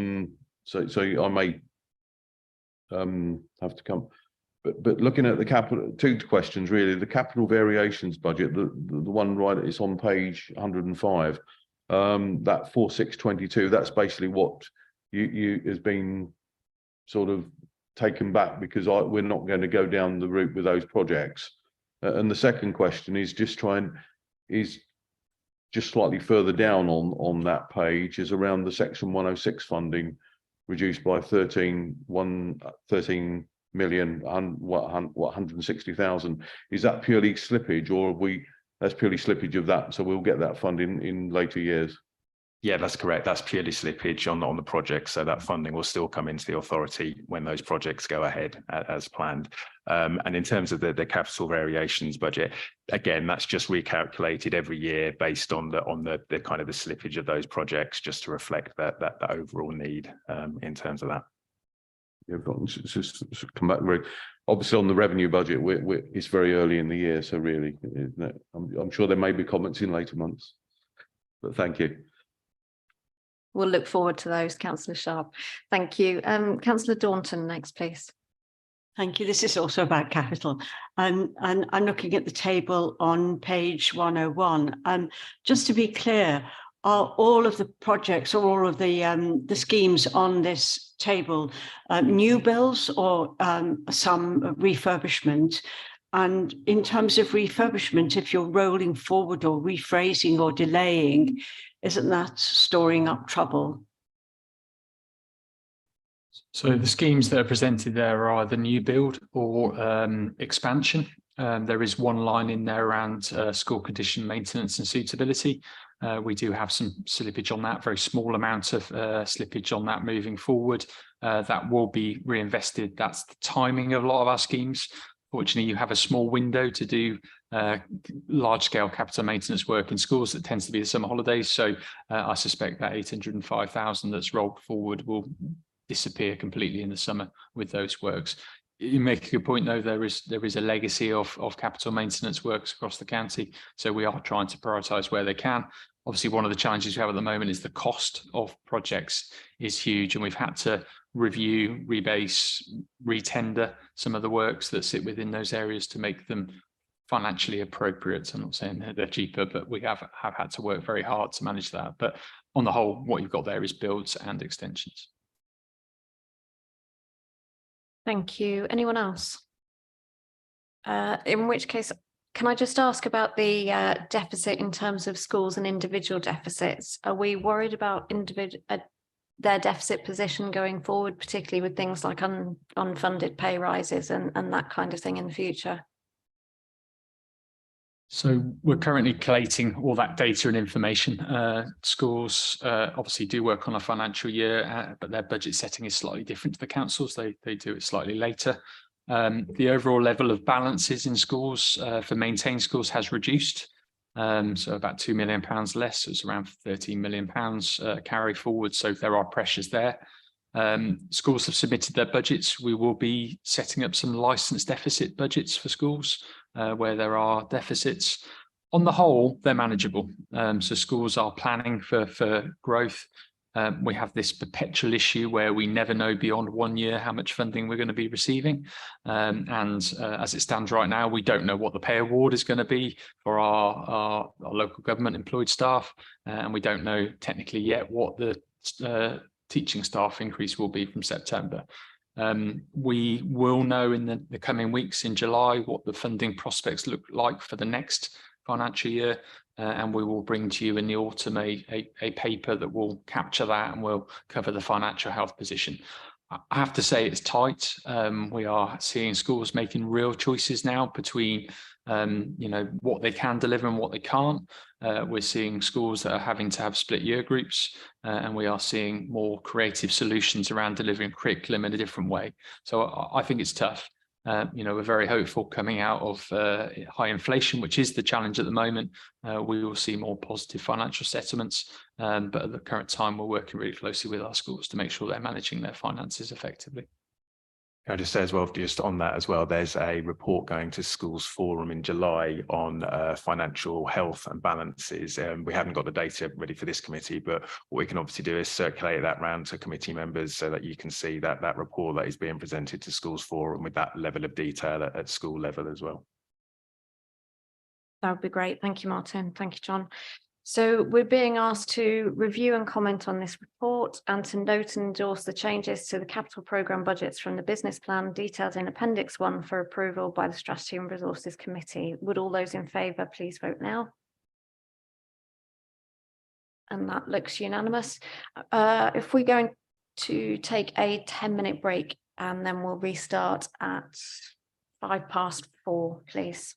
may have to come, but looking at the capital, two questions really. The capital variations budget, the one right, it's on page 105. That 4622, that's basically what you has been sort of taken back, because we're not going to go down the route with those projects. And the second question is just slightly further down on that page, is around the section 106 funding reduced by 13 million, 160,000. Is that purely slippage, or that's purely slippage of that, so we'll get that funding in later years? Yeah, that's correct. That's purely slippage on the project. So that funding will still come into the authority when those projects go ahead as planned. And in terms of the capital variations budget, again, that's just recalculated every year based on the kind of the slippage of those projects, just to reflect that overall need in terms of that. Yeah, just come back very obviously on the revenue budget. It's very early in the year, so really, I'm sure there may be comments in later months. But thank you. We'll look forward to those, Councillor Sharp. Thank you. Councillor Daunton next, please. Thank you. This is also about capital. And I'm looking at the table on page 101. Just to be clear, are all of the projects or all of the schemes on this table new builds or some refurbishment? And in terms of refurbishment, if you're rolling forward or rephrasing or delaying, isn't that storing up trouble? So the schemes that are presented there are either new build or expansion. There is one line in there around school condition maintenance and suitability. We do have some slippage on that, very small amount of slippage on that moving forward. That will be reinvested. That's the timing of a lot of our schemes. Fortunately, you have a small window to do large-scale capital maintenance work in schools. That tends to be the summer holidays. So I suspect that 805,000 that's rolled forward will disappear completely in the summer with those works. You make a good point, though. There is a legacy of capital maintenance works across the county, so we are trying to prioritise where they can. Obviously, one of the challenges we have at the moment is the cost of projects is huge, and we've had to review, rebase, retender some of the works that sit within those areas to make them financially appropriate. I'm not saying they're cheaper, but we have had to work very hard to manage that. But on the whole, what you've got there is builds and extensions. Thank you. Anyone else? In which case, can I just ask about the deficit in terms of schools and individual deficits? Are we worried about their deficit position going forward, particularly with things like unfunded pay rises and that kind of thing in the future? So we're currently collating all that data and information. Schools obviously do work on a financial year, but their budget setting is slightly different to the councils. They do it slightly later. The overall level of balances in schools for maintained schools has reduced. So about £2 million less. So it's around £13 million carry forward. So there are pressures there. Schools have submitted their budgets. We will be setting up some licence deficit budgets for schools where there are deficits. On the whole, they're manageable. So schools are planning for growth. We have this perpetual issue where we never know beyond 1 year how much funding we're going to be receiving. As it stands right now, we don't know what the pay award is going to be for our local government employed staff. And we don't know technically yet what the teaching staff increase will be from September. We will know in the coming weeks in July what the funding prospects look like for the next financial year, and we will bring to you in the autumn a paper that will capture that and will cover the financial health position. I have to say it's tight. We are seeing schools making real choices now between what they can deliver and what they can't. We're seeing schools that are having to have split year groups, and we are seeing more creative solutions around delivering curriculum in a different way. So I think it's tough. We're very hopeful coming out of high inflation, which is the challenge at the moment. We will see more positive financial settlements, but at the current time, we're working really closely with our schools to make sure they're managing their finances effectively. Can I just say as well, just on that as well, there's a report going to Schools Forum in July on financial health and balances. We haven't got the data ready for this committee, but what we can obviously do is circulate that round to committee members so that you can see that report that is being presented to Schools Forum with that level of detail at school level as well. That would be great. Thank you, Martin. Thank you, John. So we're being asked to review and comment on this report and to note and endorse the changes to the capital programme budgets from the business plan detailed in Appendix 1 for approval by the Strategy and Resources Committee. Would all those in favour please vote now? And that looks unanimous. If we're going to take a 10-minute break and then we'll restart at 4:05, please.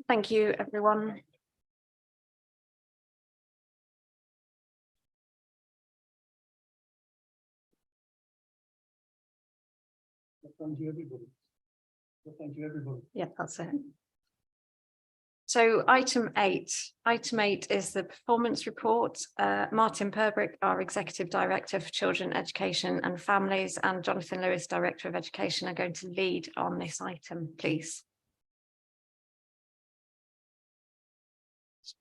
Thank you, everyone. Thank you, everybody. Thank you, everybody. Yeah, that's it. So item 8 is the performance report. Martin Perbrick, our Executive Director for Children, Education and Families, and Jonathan Lewis, Director of Education, are going to lead on this item, please.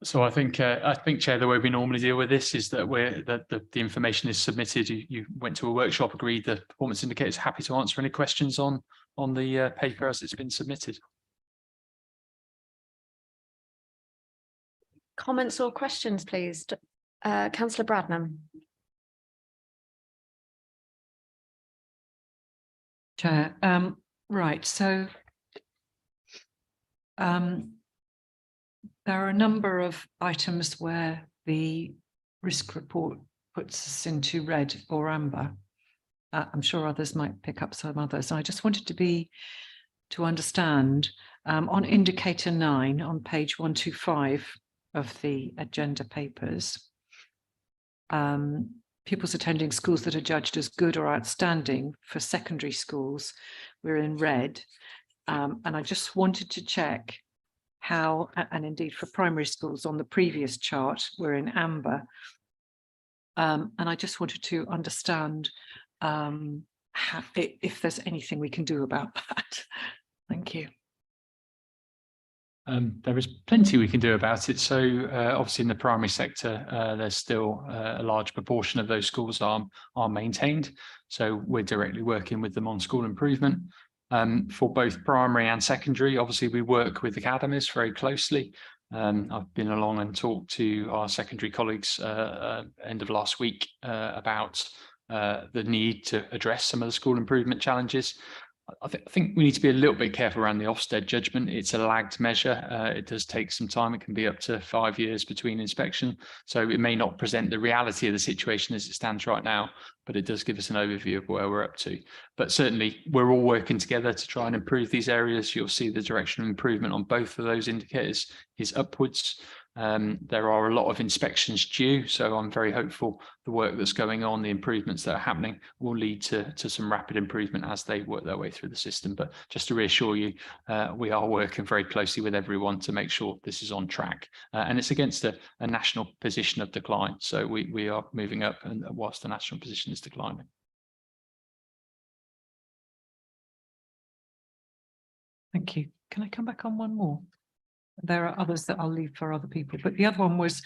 So I think, Chair, the way we normally deal with this is that the information is submitted. You went to a workshop, agreed the performance indicators. Happy to answer any questions on the paper as it's been submitted. Comments or questions, please. Councillor Bradnam. Chair, right, so there are a number of items where the risk report puts us into red or amber. I'm sure others might pick up some others. I just wanted to understand on indicator 9 on page 125 of the agenda papers, pupils attending schools that are judged as good or outstanding for secondary schools, we're in red. And I just wanted to check how, and indeed for primary schools on the previous chart, we're in amber. And I just wanted to understand if there's anything we can do about that. Thank you. There is plenty we can do about it. So obviously in the primary sector, there's still a large proportion of those schools are maintained. So we're directly working with them on school improvement. For both primary and secondary, obviously we work with academies very closely. I've been along and talked to our secondary colleagues end of last week about the need to address some of the school improvement challenges. I think we need to be a little bit careful around the Ofsted judgment. It's a lagged measure. It does take some time. It can be up to 5 years between inspection. So it may not present the reality of the situation as it stands right now, but it does give us an overview of where we're up to. But certainly we're all working together to try and improve these areas. You'll see the direction of improvement on both of those indicators is upwards. There are a lot of inspections due, so I'm very hopeful the work that's going on, the improvements that are happening will lead to some rapid improvement as they work their way through the system. But just to reassure you, we are working very closely with everyone to make sure this is on track. And it's against a national position of decline. So we are moving up, and whilst the national position is declining. Thank you. Can I come back on one more? There are others that I'll leave for other people, but the other one was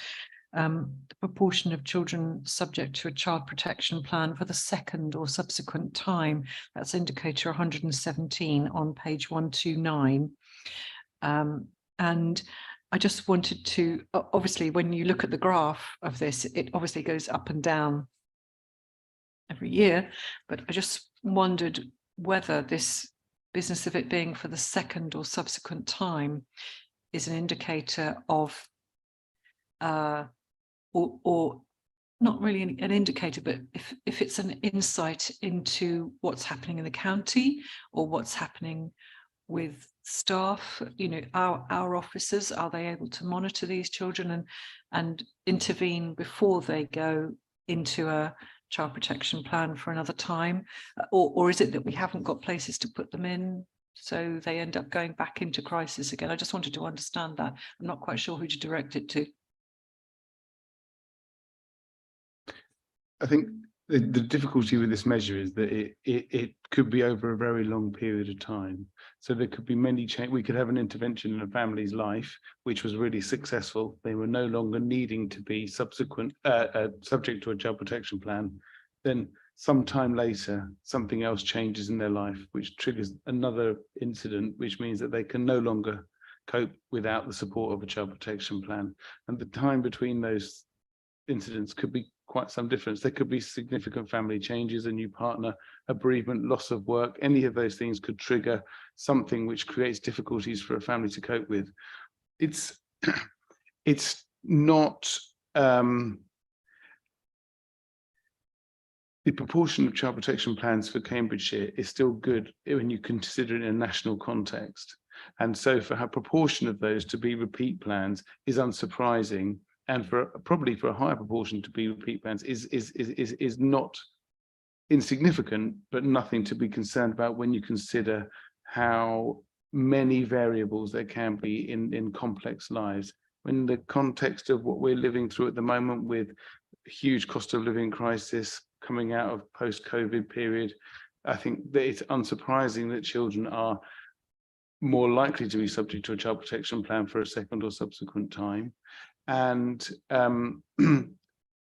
the proportion of children subject to a child protection plan for the second or subsequent time. That's indicator 117 on page 129. And I just wanted to, obviously, when you look at the graph of this, it obviously goes up and down every year, but I just wondered whether this business of it being for the second or subsequent time is an indicator of, or not really an indicator, but if it's an insight into what's happening in the county or what's happening with staff, you know, our officers, are they able to monitor these children and intervene before they go into a child protection plan for another time, or is it that we haven't got places to put them in, so they end up going back into crisis again? I just wanted to understand that. I'm not quite sure who to direct it to. I think the difficulty with this measure is that it could be over a very long period of time. So there could be many changes. We could have an intervention in a family's life which was really successful. They were no longer needing to be subject to a child protection plan. Then sometime later, something else changes in their life, which triggers another incident, which means that they can no longer cope without the support of a child protection plan. And the time between those incidents could be quite some difference. There could be significant family changes, a new partner, a bereavement, loss of work. Any of those things could trigger something which creates difficulties for a family to cope with. It's not the proportion of child protection plans for Cambridgeshire is still good when you consider it in a national context. And so for a proportion of those to be repeat plans is unsurprising, and probably for a higher proportion to be repeat plans is not insignificant, but nothing to be concerned about when you consider how many variables there can be in complex lives. In the context of what we're living through at the moment, with huge cost of living crisis coming out of post-COVID period, I think that it's unsurprising that children are more likely to be subject to a child protection plan for a second or subsequent time. And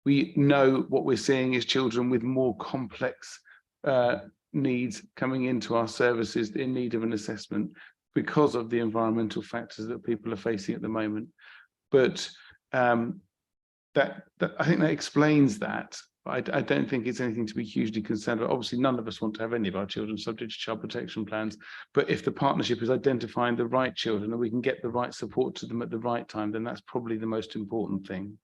we know what we're seeing is children with more complex needs coming into our services in need of an assessment because of the environmental factors that people are facing at the moment. But I think that explains that. I don't think it's anything to be hugely concerned about. Obviously, none of us want to have any of our children subject to child protection plans. But if the partnership is identifying the right children and we can get the right support to them at the right time, then that's probably the most important thing.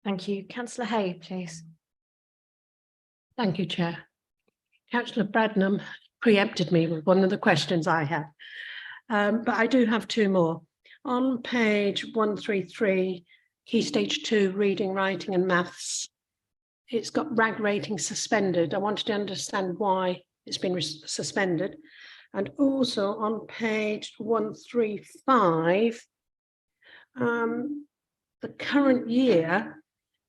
Thank you. Councillor Hay, please. Thank you, Chair. Councillor Bradnam preempted me with one of the questions I had, but I do have two more. On page 133, Key Stage 2, reading, writing and maths, it's got RAG rating suspended. I wanted to understand why it's been suspended. And also on page 135, the current year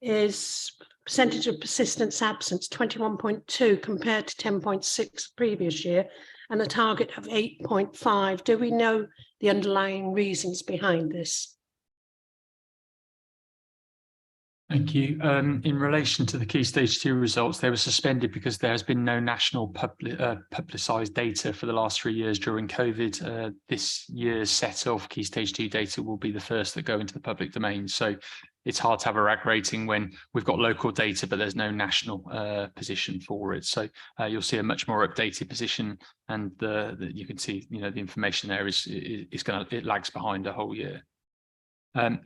is percentage of persistence absence 21.2 compared to 10.6 previous year, and a target of 8.5. Do we know the underlying reasons behind this? Thank you. In relation to the Key Stage 2 results, they were suspended because there has been no national publicised data for the last 3 years during COVID. This year's set of Key Stage 2 data will be the first that go into the public domain. So it's hard to have a RAG rating when we've got local data, but there's no national position for it. So you'll see a much more updated position, and you can see, the information there it lags behind a whole year.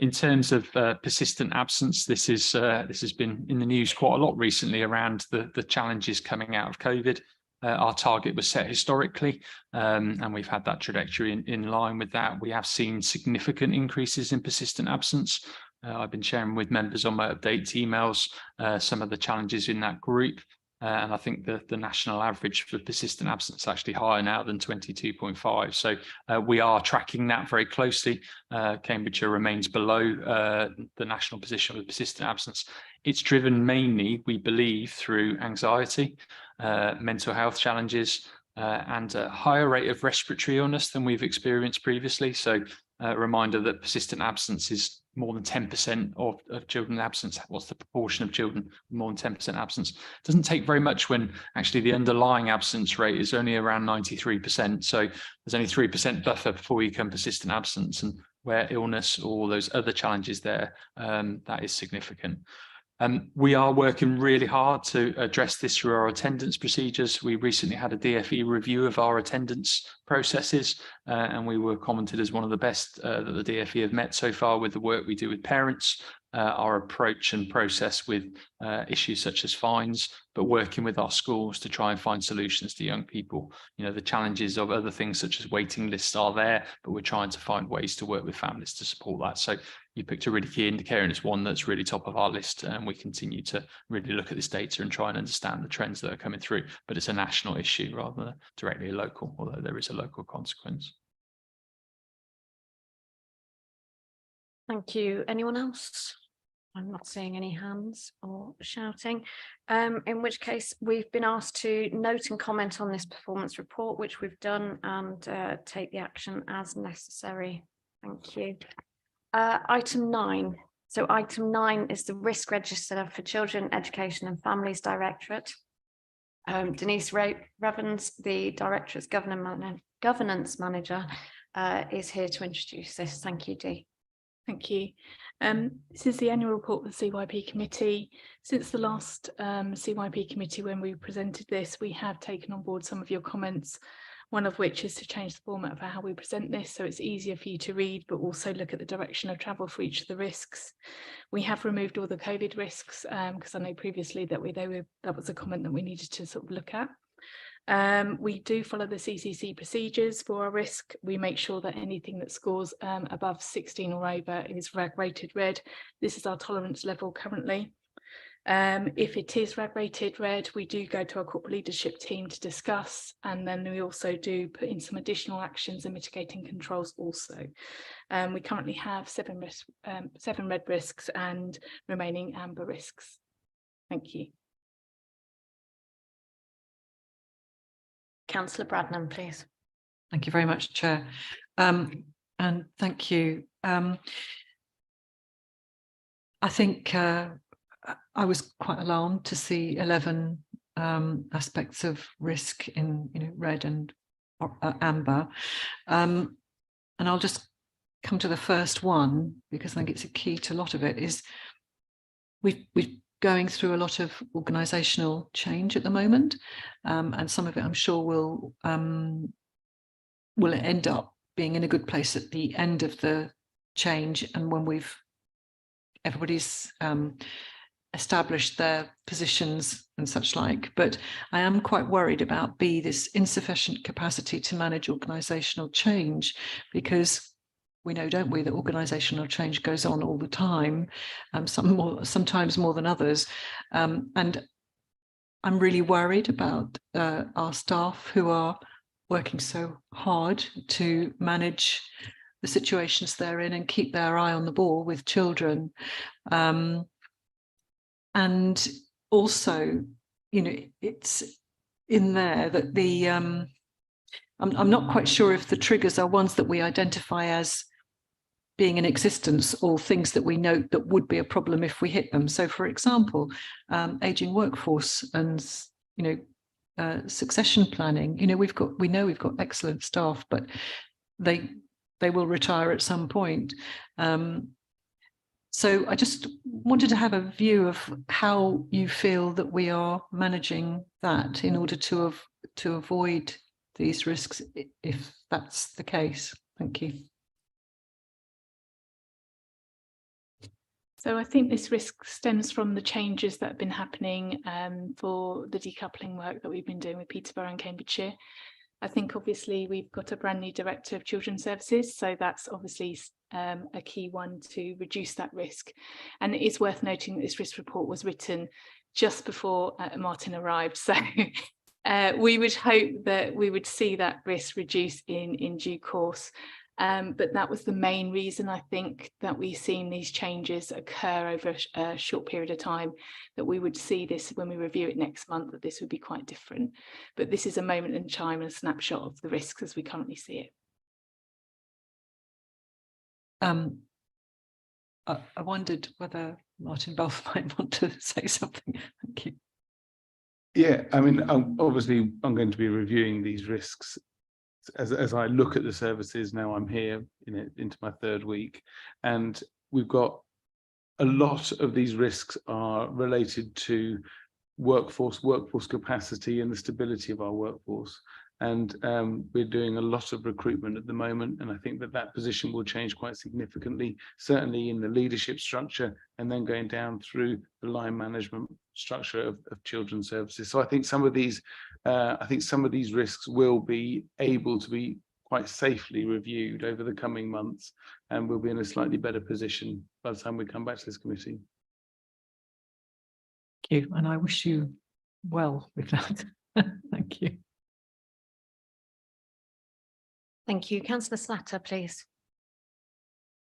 In terms of persistent absence, this has been in the news quite a lot recently around the challenges coming out of COVID. Our target was set historically, and we've had that trajectory in line with that. We have seen significant increases in persistent absence. I've been sharing with members on my update emails some of the challenges in that group. And I think the national average for persistent absence is actually higher now than 22.5. So we are tracking that very closely. Cambridgeshire remains below the national position with persistent absence. It's driven mainly, we believe, through anxiety, mental health challenges, and a higher rate of respiratory illness than we've experienced previously. So a reminder that persistent absence is more than 10% of children in absence. What's the proportion of children with more than 10% absence? It doesn't take very much when actually the underlying absence rate is only around 93%. So there's only 3% buffer before you become persistent absence, and where illness or those other challenges there, that is significant. We are working really hard to address this through our attendance procedures. We recently had a DfE review of our attendance processes, and we were commented as one of the best that the DfE have met so far with the work we do with parents, our approach and process with issues such as fines, but working with our schools to try and find solutions to young people. The challenges of other things such as waiting lists are there, but we're trying to find ways to work with families to support that. So you picked a really key indicator, and it's one that's really top of our list, and we continue to really look at this data and try and understand the trends that are coming through. But it's a national issue rather than directly local, although there is a local consequence. Thank you. Anyone else? I'm not seeing any hands or shouting, in which case we've been asked to note and comment on this performance report, which we've done, and take the action as necessary. Thank you. Item 9. So item 9 is the risk register for Children, Education and Families Directorate. Denise Revens, the Directorate's Governance Manager, is here to introduce this. Thank you, Dee. Thank you. This is the annual report for the CYP committee. Since the last CYP committee, when we presented this, we have taken on board some of your comments, one of which is to change the format for how we present this so it's easier for you to read, but also look at the direction of travel for each of the risks. We have removed all the COVID risks because I know previously that was a comment that we needed to sort of look at. We do follow the CCC procedures for our risk. We make sure that anything that scores above 16 or over is RAG rated red. This is our tolerance level currently. If it is RAG rated red, we do go to our corporate leadership team to discuss, and then we also do put in some additional actions and mitigating controls also. We currently have 7 red risks and remaining amber risks. Thank you. Councillor Bradnam, please. Thank you very much, Chair. And thank you. I think I was quite alarmed to see 11 aspects of risk in red and amber. And I'll just come to the first one, because I think it's a key to a lot of it, is we're going through a lot of organisational change at the moment, and some of it I'm sure will end up being in a good place at the end of the change, and when everybody's established their positions and such like. But I am quite worried about this insufficient capacity to manage organisational change, because we know, don't we, that organisational change goes on all the time, sometimes more than others. And I'm really worried about our staff who are working so hard to manage the situations they're in and keep their eye on the ball with children. And also, it's in there that I'm not quite sure if the triggers are ones that we identify as being in existence, or things that we note that would be a problem if we hit them. So, for example, aging workforce and succession planning. We know we've got excellent staff, but they will retire at some point. So I just wanted to have a view of how you feel that we are managing that in order to avoid these risks, if that's the case. Thank you. So I think this risk stems from the changes that have been happening for the decoupling work that we've been doing with Peterborough and Cambridgeshire. I think obviously we've got a brand new Director of Children's Services, so that's obviously a key one to reduce that risk. And it is worth noting that this risk report was written just before Martin arrived, so we would hope that we would see that risk reduce in due course. But that was the main reason, I think, that we've seen these changes occur over a short period of time, that we would see this when we review it next month, that this would be quite different. But this is a moment in time and a snapshot of the risks as we currently see it. I wondered whether Martin Balfe might want to say something. Thank you. Yeah, I mean, obviously, I'm going to be reviewing these risks as I look at the services. Now I'm here into my 3rd week, and we've got a lot of these risks are related to workforce capacity and the stability of our workforce. And we're doing a lot of recruitment at the moment, and I think that position will change quite significantly, certainly in the leadership structure, and then going down through the line management structure of children's services. So I think some of these risks will be able to be quite safely reviewed over the coming months, and we'll be in a slightly better position by the time we come back to this committee. Thank you, and I wish you well with that. Thank you. Thank you. Councillor Slatter, please.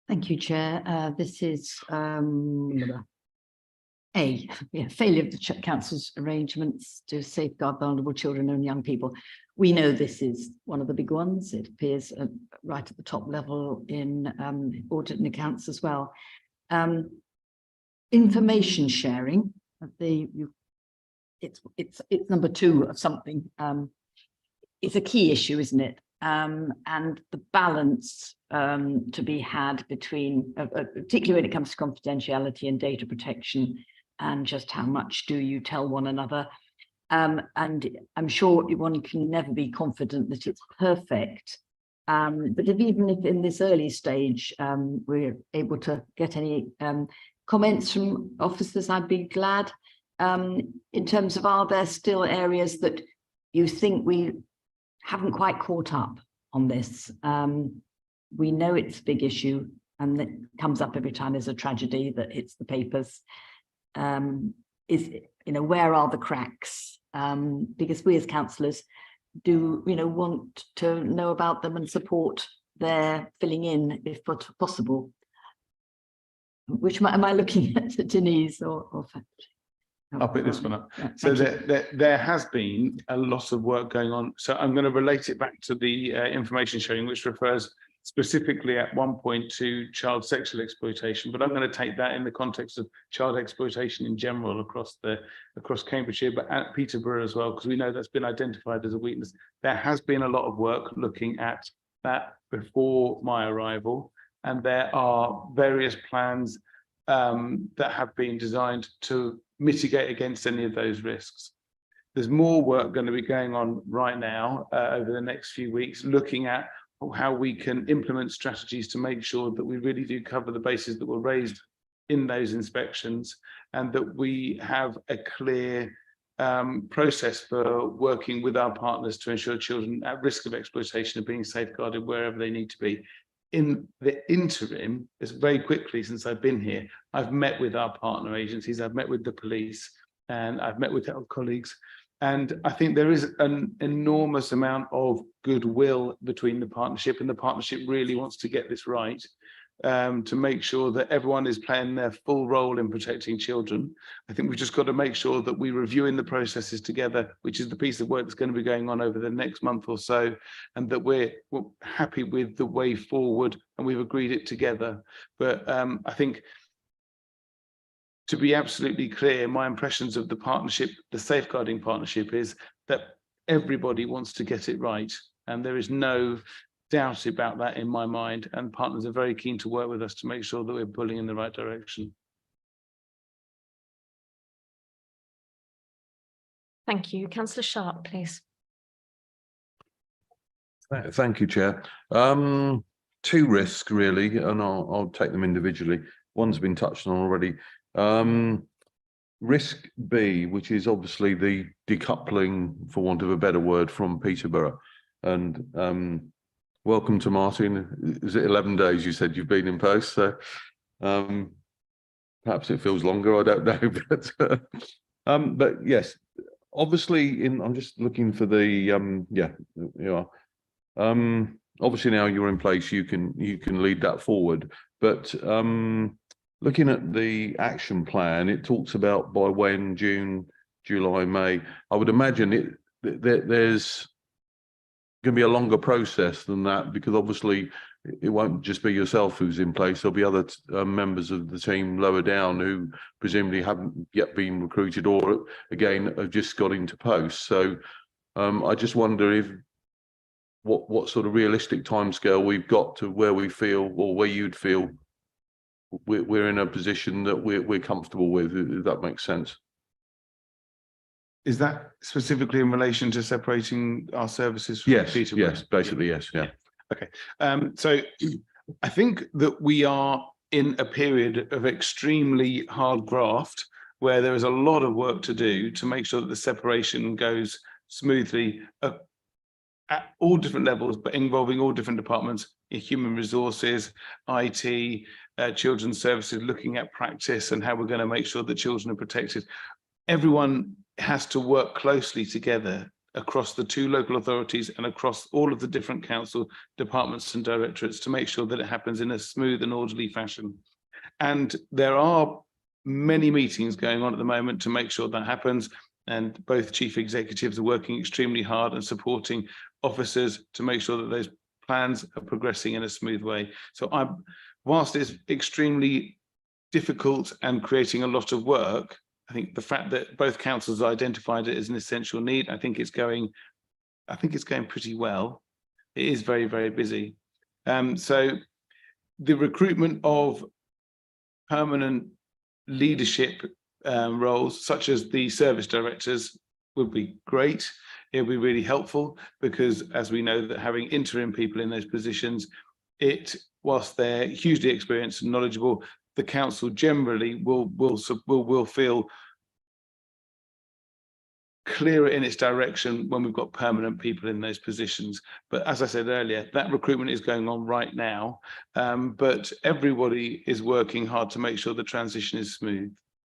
Thank you, Chair. This is failure of the Council's arrangements to safeguard vulnerable children and young people. We know this is one of the big ones. It appears right at the top level in audit and accounts as well. Information sharing, it's number 2 of something. It's a key issue, isn't it? And the balance to be had between, particularly when it comes to confidentiality and data protection, and just how much do you tell one another. And I'm sure one can never be confident that it's perfect. But even if in this early stage we're able to get any comments from officers, I'd be glad. In terms of, are there still areas that you think we haven't quite caught up on this. We know it's a big issue and it comes up every time there's a tragedy that hits the papers. Where are the cracks? Because we as councillors do, want to know about them and support their filling in if possible. Which am I looking at, Denise or I'll pick this one up. Yeah, So there has been a lot of work going on. So I'm going to relate it back to the information sharing, which refers specifically at one point to child sexual exploitation, but I'm going to take that in the context of child exploitation in general across Cambridgeshire, but at Peterborough as well, because we know that's been identified as a weakness. There has been a lot of work looking at that before my arrival, and there are various plans that have been designed to mitigate against any of those risks. There's more work going to be going on right now over the next few weeks, looking at how we can implement strategies to make sure that we really do cover the bases that were raised in those inspections, and that we have a clear process for working with our partners to ensure children at risk of exploitation are being safeguarded wherever they need to be. In the interim, it's very quickly since I've been here, I've met with our partner agencies, I've met with the police, and I've met with our colleagues. And I think there is an enormous amount of goodwill between the partnership, and the partnership really wants to get this right, to make sure that everyone is playing their full role in protecting children. I think we've just got to make sure that we're reviewing the processes together, which is the piece of work that's going to be going on over the next month or so, and that we're happy with the way forward and we've agreed it together. But I think, to be absolutely clear, my impressions of the partnership, the safeguarding partnership, is that everybody wants to get it right, and there is no doubt about that in my mind, and partners are very keen to work with us to make sure that we're pulling in the right direction. Thank you. Councillor Sharp, please. Thank you, Chair. Two risks really, and I'll take them individually. One's been touched on already. Risk B, which is obviously the decoupling, for want of a better word, from Peterborough. And welcome to Martin. Is it 11 days you said you've been in post? So perhaps it feels longer, I don't know. But yes, obviously I'm just looking for the obviously now you're in place, you can lead that forward. But looking at the action plan, it talks about by when, June, July, May. I would imagine there's going to be a longer process than that, because obviously it won't just be yourself who's in place. There'll be other members of the team lower down who presumably haven't yet been recruited, or again have just got into post. So I just wonder if what sort of realistic timescale we've got to where we feel, or where you'd feel we're in a position that we're comfortable with, if that makes sense. Is that specifically in relation to separating our services from Peterborough? Yes, basically, yes, yeah. Okay, so I think that we are in a period of extremely hard graft, where there is a lot of work to do to make sure that the separation goes smoothly at all different levels, but involving all different departments: human resources, IT, children's services, looking at practice and how we're going to make sure that children are protected. Everyone has to work closely together across the two local authorities and across all of the different council departments and directorates to make sure that it happens in a smooth and orderly fashion. And there are many meetings going on at the moment to make sure that happens, and both chief executives are working extremely hard and supporting officers to make sure that those plans are progressing in a smooth way. So whilst it's extremely difficult and creating a lot of work, I think the fact that both councils identified it as an essential need, I think it's going pretty well. It is very, very busy. So the recruitment of permanent leadership roles, such as the service directors, would be great. It would be really helpful, because as we know that having interim people in those positions, whilst they're hugely experienced and knowledgeable, the council generally will feel clearer in its direction when we've got permanent people in those positions. But as I said earlier, that recruitment is going on right now, but everybody is working hard to make sure the transition is smooth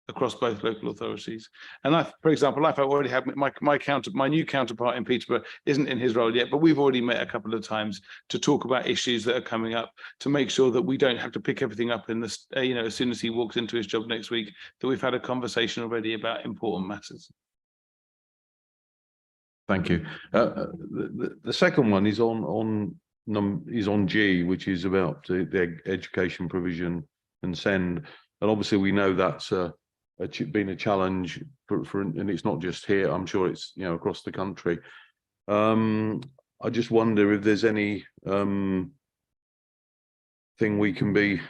across both local authorities. And for example, I've already had my new counterpart in Peterborough isn't in his role yet, but we've already met a couple of times to talk about issues that are coming up, to make sure that we don't have to pick everything up in this, as soon as he walks into his job next week, that we've had a conversation already about important matters. Thank you. The second one is on G, which is about the education provision and SEND. And obviously we know that's been a challenge and it's not just here. I'm sure it's across the country. I just wonder if there's any thing we can be.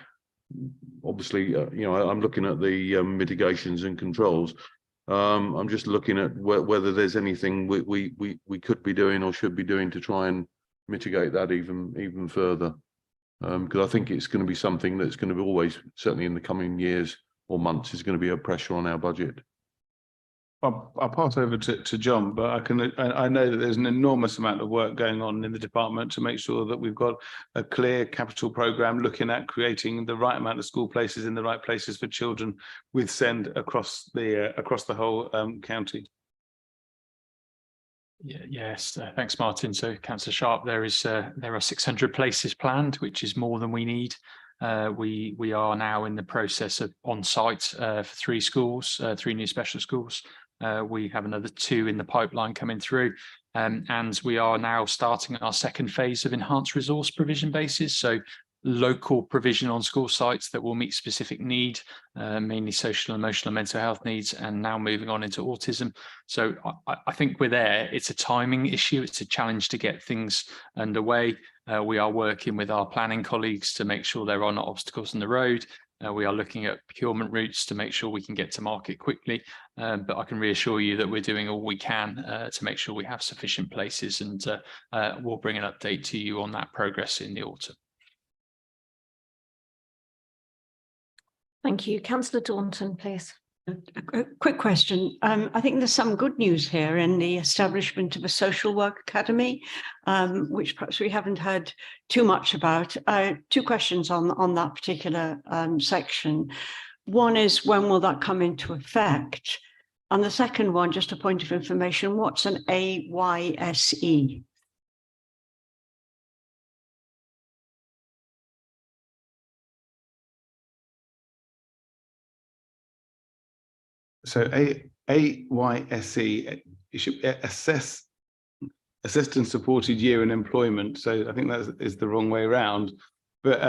Obviously, I'm looking at the mitigations and controls. I'm just looking at whether there's anything we could be doing or should be doing to try and mitigate that even further, because I think it's going to be something that's going to be always, certainly in the coming years or months, is going to be a pressure on our budget. I'll pass over to John, but I know that there's an enormous amount of work going on in the department to make sure that we've got a clear capital programme looking at creating the right amount of school places in the right places for children with SEND across the whole county. Yes, thanks, Martin. So, Councillor Sharp, there are 600 places planned, which is more than we need. We are now in the process of on-site for 3 schools, 3 new special schools. We have another 2 in the pipeline coming through, and we are now starting our second phase of enhanced resource provision bases. So local provision on school sites that will meet specific need, mainly social, emotional and mental health needs, and now moving on into autism. So I think we're there. It's a timing issue. It's a challenge to get things underway. We are working with our planning colleagues to make sure there are not obstacles in the road. We are looking at procurement routes to make sure we can get to market quickly. But I can reassure you that we're doing all we can to make sure we have sufficient places, and we'll bring an update to you on that progress in the autumn. Thank you. Councillor Daunton, please. A quick question. I think there's some good news here in the establishment of a social work academy, which perhaps we haven't heard too much about. 2 questions on that particular section. One is, when will that come into effect? And the second one, just a point of information, what's an AYSE? So AYSE, you should assess assist and supported year in employment. So I think that is the wrong way around. But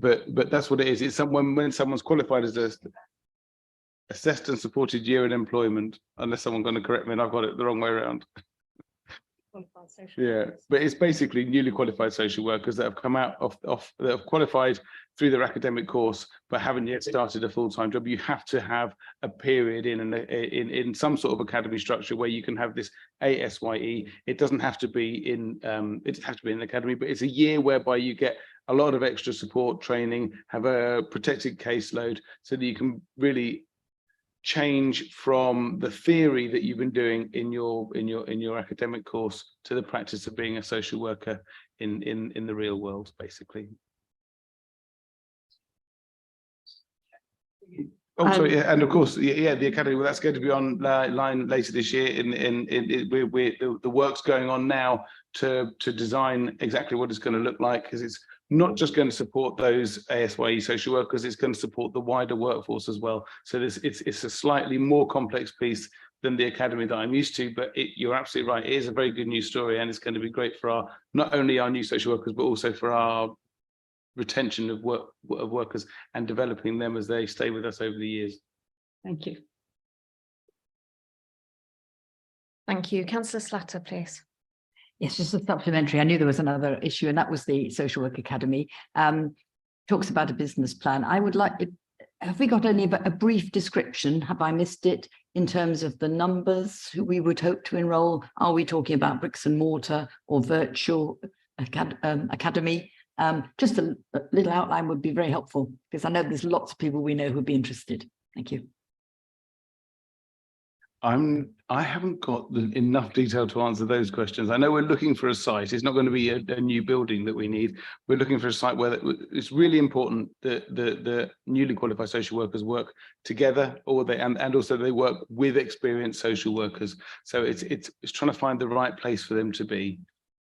but that's what it is. It's someone when someone's qualified as a assessed and supported year in employment, unless someone's going to correct me and I've got it the wrong way around. Yeah, but it's basically newly qualified social workers that have come out that have qualified through their academic course but haven't yet started a full-time job. You have to have a period in some sort of academy structure where you can have this ASYE. It doesn't have to be in an academy, but it's a year whereby you get a lot of extra support training, have a protected caseload, so that you can really change from the theory that you've been doing in your academic course to the practice of being a social worker in the real world, basically. Also, yeah, and of course, yeah, the academy. Well, that's going to be online later this year. The work's going on now to design exactly what it's going to look like, because it's not just going to support those ASYE social workers, it's going to support the wider workforce as well. So it's a slightly more complex piece than the academy that I'm used to, but you're absolutely right. It is a very good news story, and it's going to be great for not only our new social workers, but also for our retention of workers and developing them as they stay with us over the years. Thank you. Thank you. Councillor Slatter, please. Yes, just a supplementary. I knew there was another issue, and that was the Social Work Academy. Talks about a business plan. I would like it. Have we got only a brief description? Have I missed it in terms of the numbers who we would hope to enroll? Are we talking about bricks and mortar or virtual academy? Just a little outline would be very helpful, because I know there's lots of people we know who'd be interested. Thank you. I haven't got enough detail to answer those questions. I know we're looking for a site. It's not going to be a new building that we need. We're looking for a site where it's really important that the newly qualified social workers work together, or and also they work with experienced social workers. So it's trying to find the right place for them to be.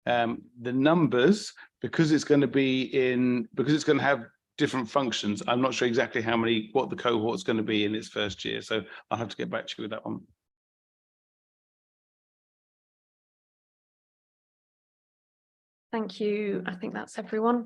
The numbers, because it's going to have different functions. I'm not sure exactly what the cohort's going to be in its first year. So I'll have to get back to you with that one. Thank you. I think that's everyone.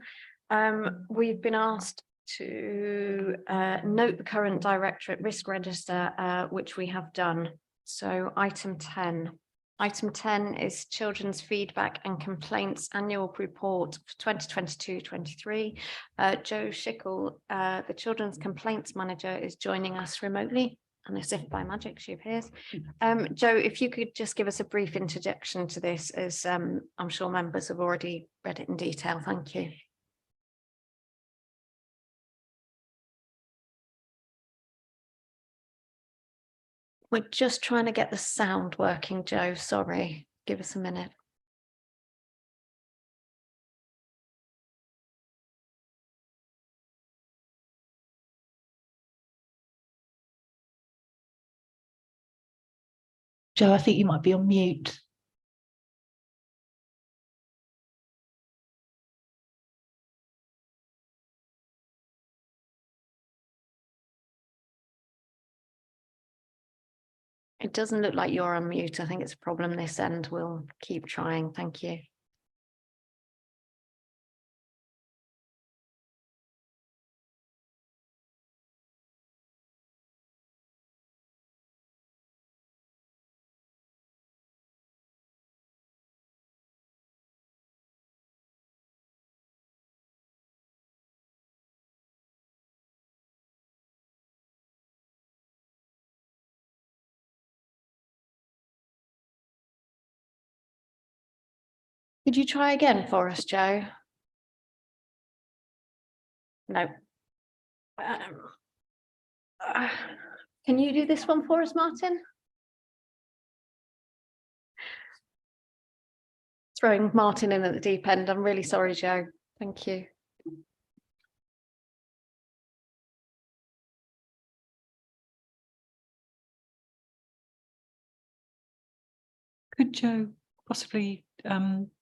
We've been asked to note the current Directorate Risk Register, which we have done. So item 10. Item 10 is Children's Feedback and Complaints Annual Report for 2022-23. Joe Schickel, the Children's Complaints Manager, is joining us remotely. And as if by magic, she appears. Joe, if you could just give us a brief introduction to this, as I'm sure members have already read it in detail. Thank you. We're just trying to get the sound working, Joe. Sorry, give us a minute. Joe, I think you might be on mute. It doesn't look like you're on mute. I think it's a problem this end. We'll keep trying. Thank you. Could you try again for us, Joe? No. Can you do this one for us, Martin? Throwing Martin in at the deep end. I'm really sorry, Joe. Thank you. Could Joe possibly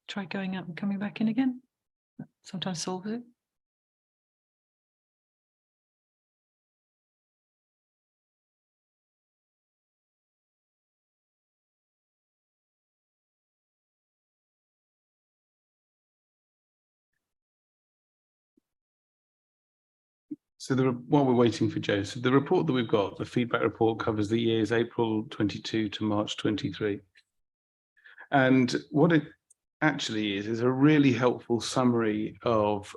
try going out and coming back in again? Sometimes solves it. So while we're waiting for Joe, so the report that we've got, the feedback report, covers the years April 22 to March 23. And what it actually is a really helpful summary of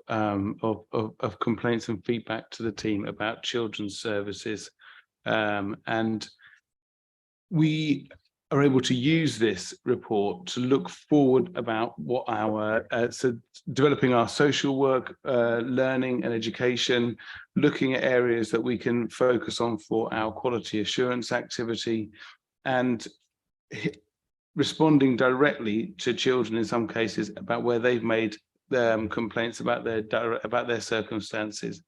complaints and feedback to the team about children's services. And we are able to use this report to look forward about what our, so developing our social work, learning and education, looking at areas that we can focus on for our quality assurance activity, and responding directly to children in some cases about where they've made complaints about their circumstances.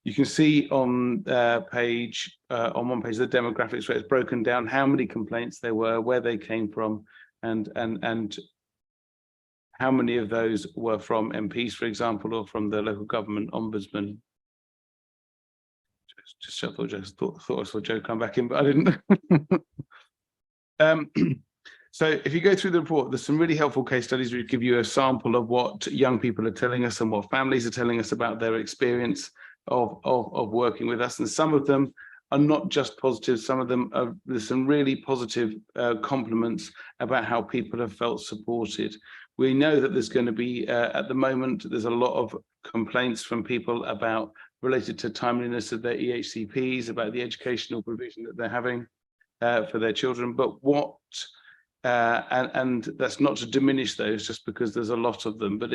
You can see on one page, the demographics where it's broken down how many complaints there were, where they came from, and how many of those were from MPs, for example, or from the local government ombudsman. Just thought I saw Joe come back in, but I didn't. So if you go through the report, there's some really helpful case studies which give you a sample of what young people are telling us and what families are telling us about their experience of working with us. And some of them are not just positive, some of them are, there's some really positive compliments about how people have felt supported. We know that there's going to be, at the moment, there's a lot of complaints from people about related to timeliness of their EHCPs, about the educational provision that they're having for their children. But and that's not to diminish those just because there's a lot of them, but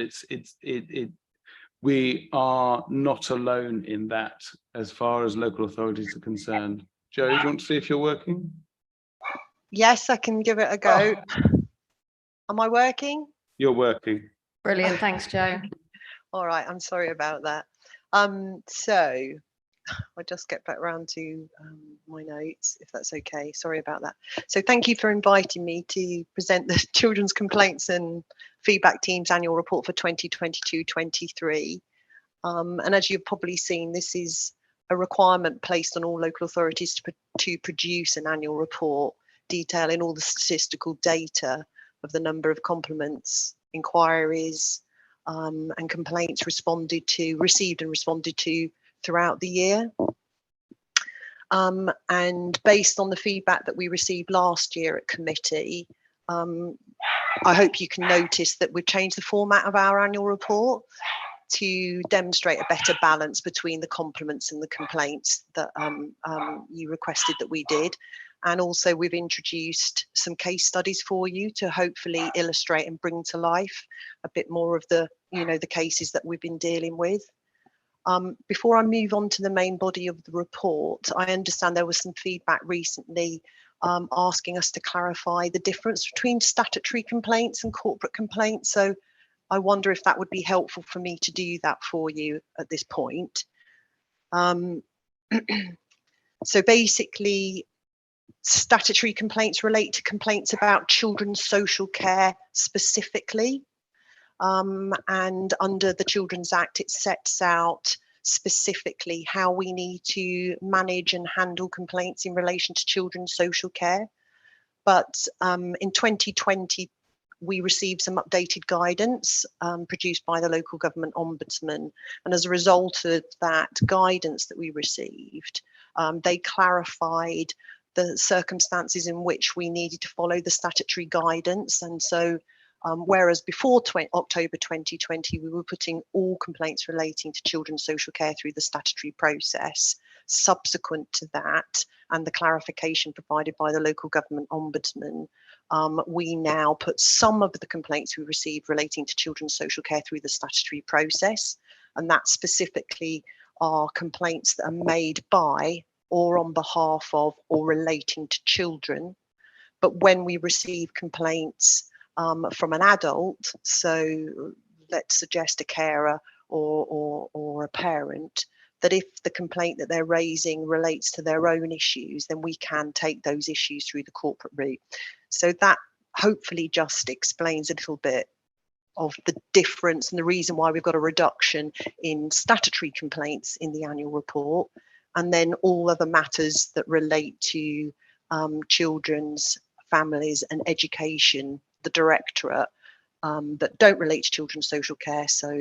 we are not alone in that as far as local authorities are concerned. Joe, do you want to see if you're working? Yes, I can give it a go. Am I working? You're working. Brilliant, thanks, Joe. All right, I'm sorry about that. So I'll just get back around to my notes, if that's okay. Sorry about that. So thank you for inviting me to present the Children's Complaints and Feedback Team's annual report for 2022-23. And as you've probably seen, this is a requirement placed on all local authorities to produce an annual report detailing all the statistical data of the number of compliments, inquiries, and complaints received and responded to throughout the year. And based on the feedback that we received last year at committee, I hope you can notice that we've changed the format of our annual report to demonstrate a better balance between the compliments and the complaints that you requested that we did. And also we've introduced some case studies for you to hopefully illustrate and bring to life a bit more of the, the cases that we've been dealing with. Before I move on to the main body of the report, I understand there was some feedback recently asking us to clarify the difference between statutory complaints and corporate complaints. So I wonder if that would be helpful for me to do that for you at this point. So basically, statutory complaints relate to complaints about children's social care specifically. And under the Children's Act, it sets out specifically how we need to manage and handle complaints in relation to children's social care. But in 2020, we received some updated guidance produced by the local government ombudsman. And as a result of that guidance that we received, they clarified the circumstances in which we needed to follow the statutory guidance. And so whereas before October 2020, we were putting all complaints relating to children's social care through the statutory process. Subsequent to that, and the clarification provided by the local government ombudsman, we now put some of the complaints we received relating to children's social care through the statutory process. And that specifically are complaints that are made by or on behalf of or relating to children. But when we receive complaints from an adult, so let's suggest a carer or a parent, that if the complaint that they're raising relates to their own issues, then we can take those issues through the corporate route. So that hopefully just explains a little bit of the difference and the reason why we've got a reduction in statutory complaints in the annual report, and then all other matters that relate to children's, families and education, the directorate, that don't relate to children's social care, so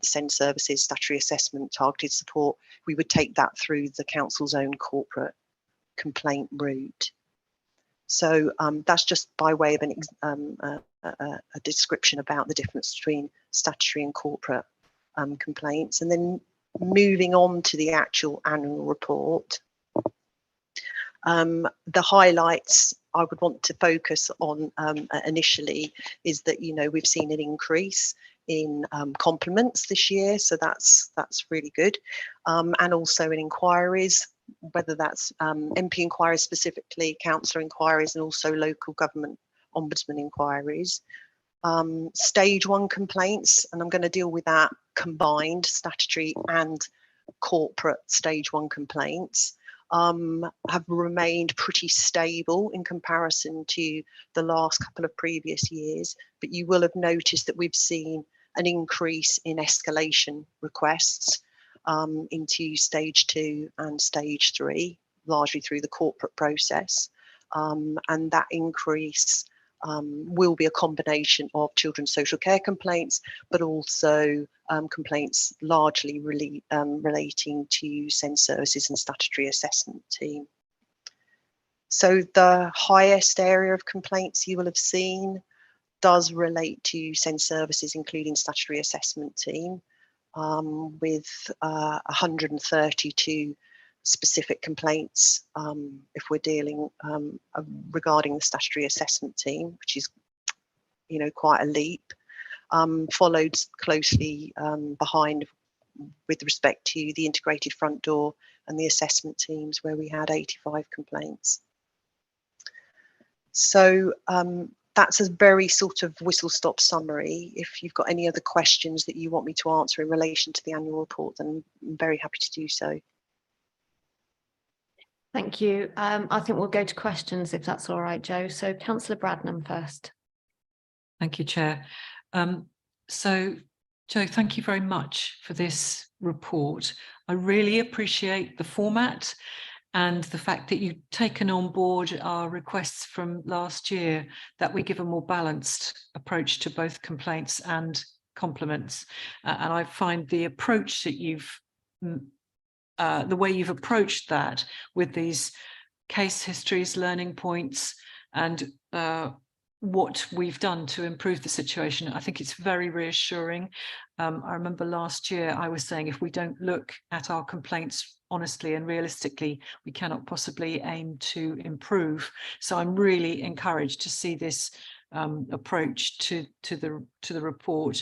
SEND services, statutory assessment, targeted support, we would take that through the council's own corporate complaint route. So that's just by way of a description about the difference between statutory and corporate complaints. And then moving on to the actual annual report, the highlights I would want to focus on initially is that, we've seen an increase in compliments this year, so that's really good, and also in inquiries, whether that's MP inquiries specifically, councillor inquiries, and also local government ombudsman inquiries. Stage 1 complaints, and I'm going to deal with that combined, statutory and corporate stage 1 complaints, have remained pretty stable in comparison to the last couple of previous years, but you will have noticed that we've seen an increase in escalation requests into stage 2 and stage 3, largely through the corporate process, and that increase will be a combination of children's social care complaints, but also complaints largely relating to SEND services and statutory assessment team. So the highest area of complaints you will have seen does relate to SEND services, including statutory assessment team, with 132 specific complaints if we're dealing regarding the statutory assessment team, which is quite a leap, followed closely behind with respect to the integrated front door and the assessment teams, where we had 85 complaints. So that's a very sort of whistle-stop summary. If you've got any other questions that you want me to answer in relation to the annual report, then I'm very happy to do so. Thank you. I think we'll go to questions if that's all right, Jo. So Councillor Bradnam first. Thank you, Chair. So, Jo, thank you very much for this report. I really appreciate the format and the fact that you've taken on board our requests from last year that we give a more balanced approach to both complaints and compliments. And I find the approach that you've, the way you've approached that with these case histories, learning points, and what we've done to improve the situation, I think it's very reassuring. I remember last year I was saying if we don't look at our complaints honestly and realistically, we cannot possibly aim to improve. So I'm really encouraged to see this approach to the report,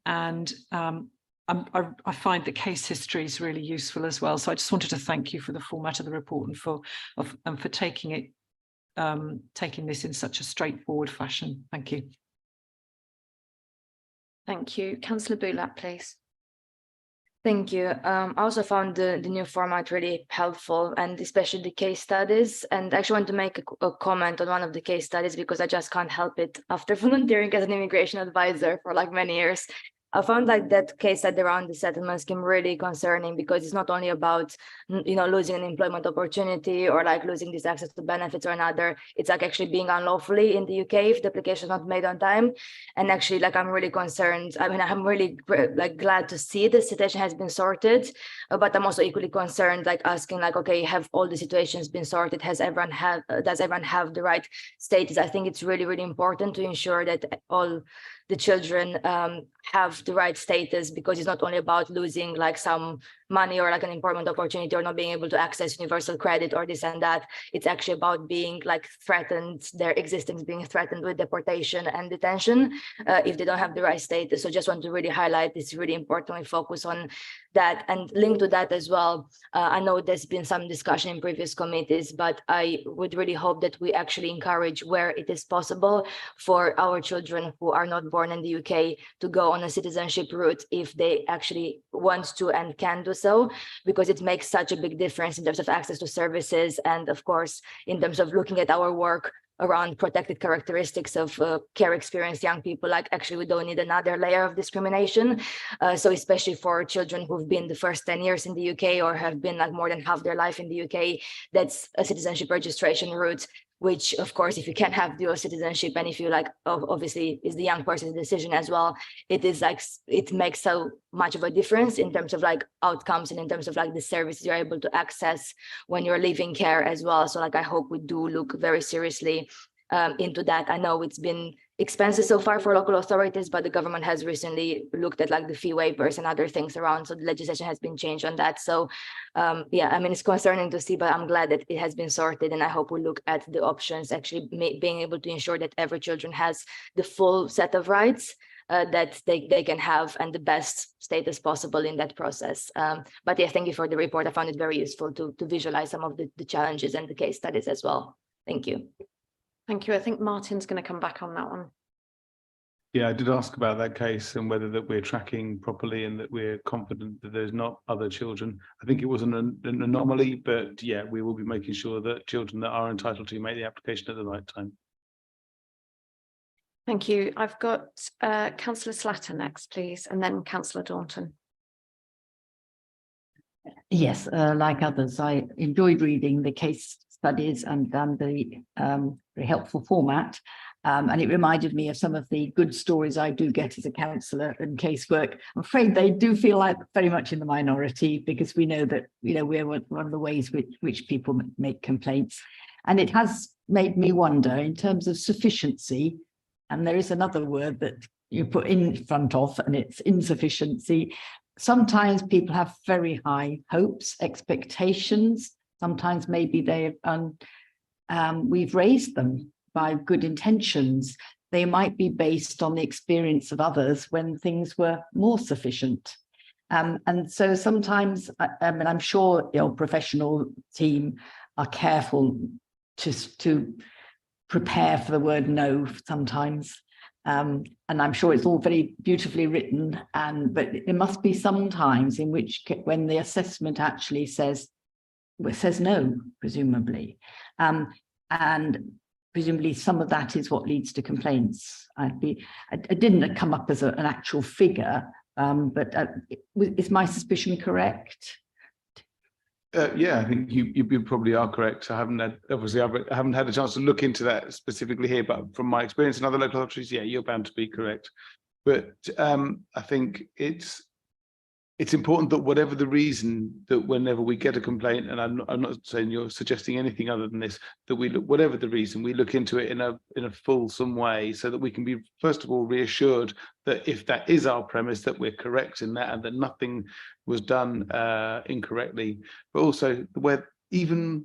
and I find the case history is really useful as well. So I just wanted to thank you for the format of the report and for taking it. Taking this in such a straightforward fashion. Thank you. Thank you. Councillor Boulat, please. Thank you. I also found the new format really helpful, and especially the case studies. And I actually want to make a comment on one of the case studies because I just can't help it after volunteering as an immigration advisor for like many years. I found like that case study around the settlement scheme really concerning because it's not only about, you know, losing an employment opportunity or like losing this access to benefits or another. It's like actually being unlawfully in the UK if the application is not made on time. And actually, like, I'm really concerned. I mean, I'm really like glad to see the situation has been sorted, but I'm also equally concerned, like asking like, okay, have all the situations been sorted? Does everyone have the right status? I think it's really, really important to ensure that all the children have the right status, because it's not only about losing like some money or like an employment opportunity or not being able to access universal credit or this and that. It's actually about being like threatened, their existence being threatened with deportation and detention if they don't have the right status. So just want to really highlight this, really important we focus on that. And linked to that as well, I know there's been some discussion in previous committees, but I would really hope that we actually encourage where it is possible for our children who are not born in the UK to go on a citizenship route if they actually want to and can do so, because it makes such a big difference in terms of access to services and of course in terms of looking at our work around protected characteristics of care experienced young people. Like actually we don't need another layer of discrimination. So especially for children who've been the first 10 years in the UK or have been like more than half their life in the UK, that's a citizenship registration route, which of course, if you can't have dual citizenship and if you like, obviously is the young person's decision as well, it is like, it makes so much of a difference in terms of like outcomes and in terms of like the services you're able to access when you're leaving care as well. So like, I hope we do look very seriously into that. I know it's been expensive so far for local authorities, but the government has recently looked at like the fee waivers and other things around. So the legislation has been changed on that. So yeah, I mean, it's concerning to see, but I'm glad that it has been sorted. And I hope we look at the options, actually being able to ensure that every children has the full set of rights that they can have and the best status possible in that process. But yeah, thank you for the report. I found it very useful to visualize some of the challenges and the case studies as well. Thank you. Thank you. I think Martin's going to come back on that one. Yeah, I did ask about that case and whether that we're tracking properly and that we're confident that there's not other children. I think it was an anomaly, but yeah, we will be making sure that children that are entitled to make the application at the right time. Thank you. I've got Councillor Slatter next, please, and then Councillor Daunton. Yes, like others, I enjoyed reading the case studies and the very helpful format. And it reminded me of some of the good stories I do get as a counsellor and casework. I'm afraid they do feel like very much in the minority, because we know that, you know, we're one of the ways which people make complaints. And it has made me wonder in terms of sufficiency, and there is another word that you put in front of, and it's insufficiency. Sometimes people have very high hopes, expectations. Sometimes maybe we've raised them by good intentions. They might be based on the experience of others when things were more sufficient. And so sometimes, I mean, I'm sure your professional team are careful to prepare for the word no sometimes. And I'm sure it's all very beautifully written, but there must be some times in which when the assessment actually says no, presumably. And presumably some of that is what leads to complaints. I didn't come up as an actual figure, but is my suspicion correct? Yeah, I think you probably are correct. I haven't had a chance to look into that specifically here, but from my experience in other local authorities, yeah, you're bound to be correct. But I think it's important that whatever the reason, that whenever we get a complaint, and I'm not saying you're suggesting anything other than this, that we look, whatever the reason, we look into it in a fulsome way, so that we can be, first of all, reassured that if that is our premise, that we're correct in that, and that nothing was done incorrectly. But also, even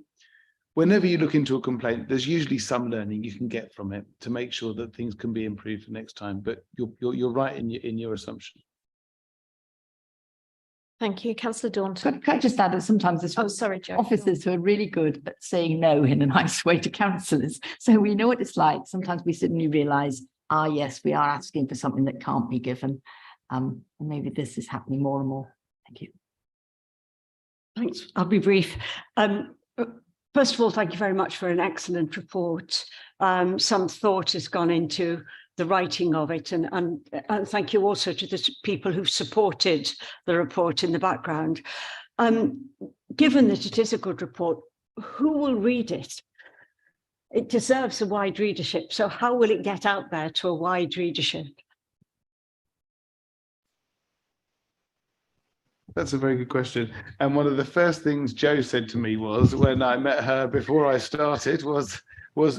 whenever you look into a complaint, there's usually some learning you can get from it to make sure that things can be improved for next time. But you're right in your assumption. Thank you. Councillor Daunton. Can I just add that sometimes there's officers who are really good at saying no in a nice way to councillors. So we know what it's like. Sometimes we suddenly realise, yes, we are asking for something that can't be given. And maybe this is happening more and more. Thank you. Thanks. I'll be brief. First of all, thank you very much for an excellent report. Some thought has gone into the writing of it, and thank you also to the people who've supported the report in the background. Given that it is a good report, who will read it? It deserves a wide readership. So how will it get out there to a wide readership? That's a very good question. And one of the first things Jo said to me was, when I met her before I started, was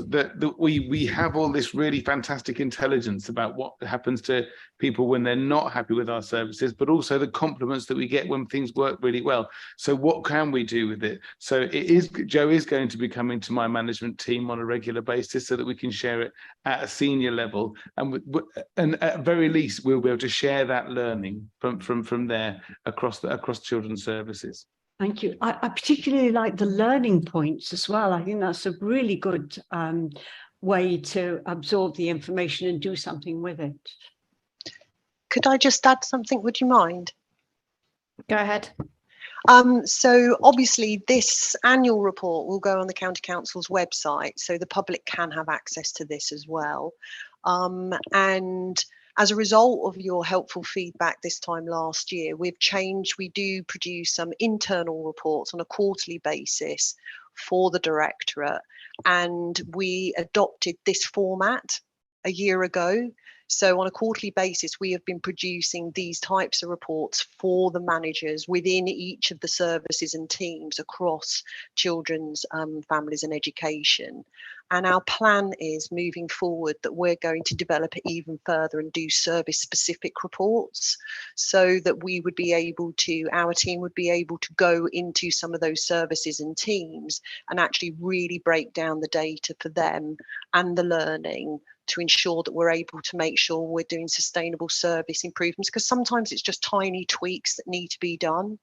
that we have all this really fantastic intelligence about what happens to people when they're not happy with our services, but also the compliments that we get when things work really well. So what can we do with it? So Jo is going to be coming to my management team on a regular basis so that we can share it at a senior level, and at very least we'll be able to share that learning from there across children's services. Thank you. I particularly like the learning points as well. I think that's a really good way to absorb the information and do something with it. Could I just add something? Would you mind? Go ahead. So obviously this annual report will go on the County Council's website, so the public can have access to this as well. And as a result of your helpful feedback this time last year, we've changed. We do produce some internal reports on a quarterly basis for the Directorate, and we adopted this format a year ago. So on a quarterly basis, we have been producing these types of reports for the managers within each of the services and teams across children's, families and education. And our plan is moving forward that we're going to develop it even further and do service specific reports, so that we would be able to, our team would be able to go into some of those services and teams and actually really break down the data for them and the learning, to ensure that we're able to make sure we're doing sustainable service improvements, because sometimes it's just tiny tweaks that need to be done.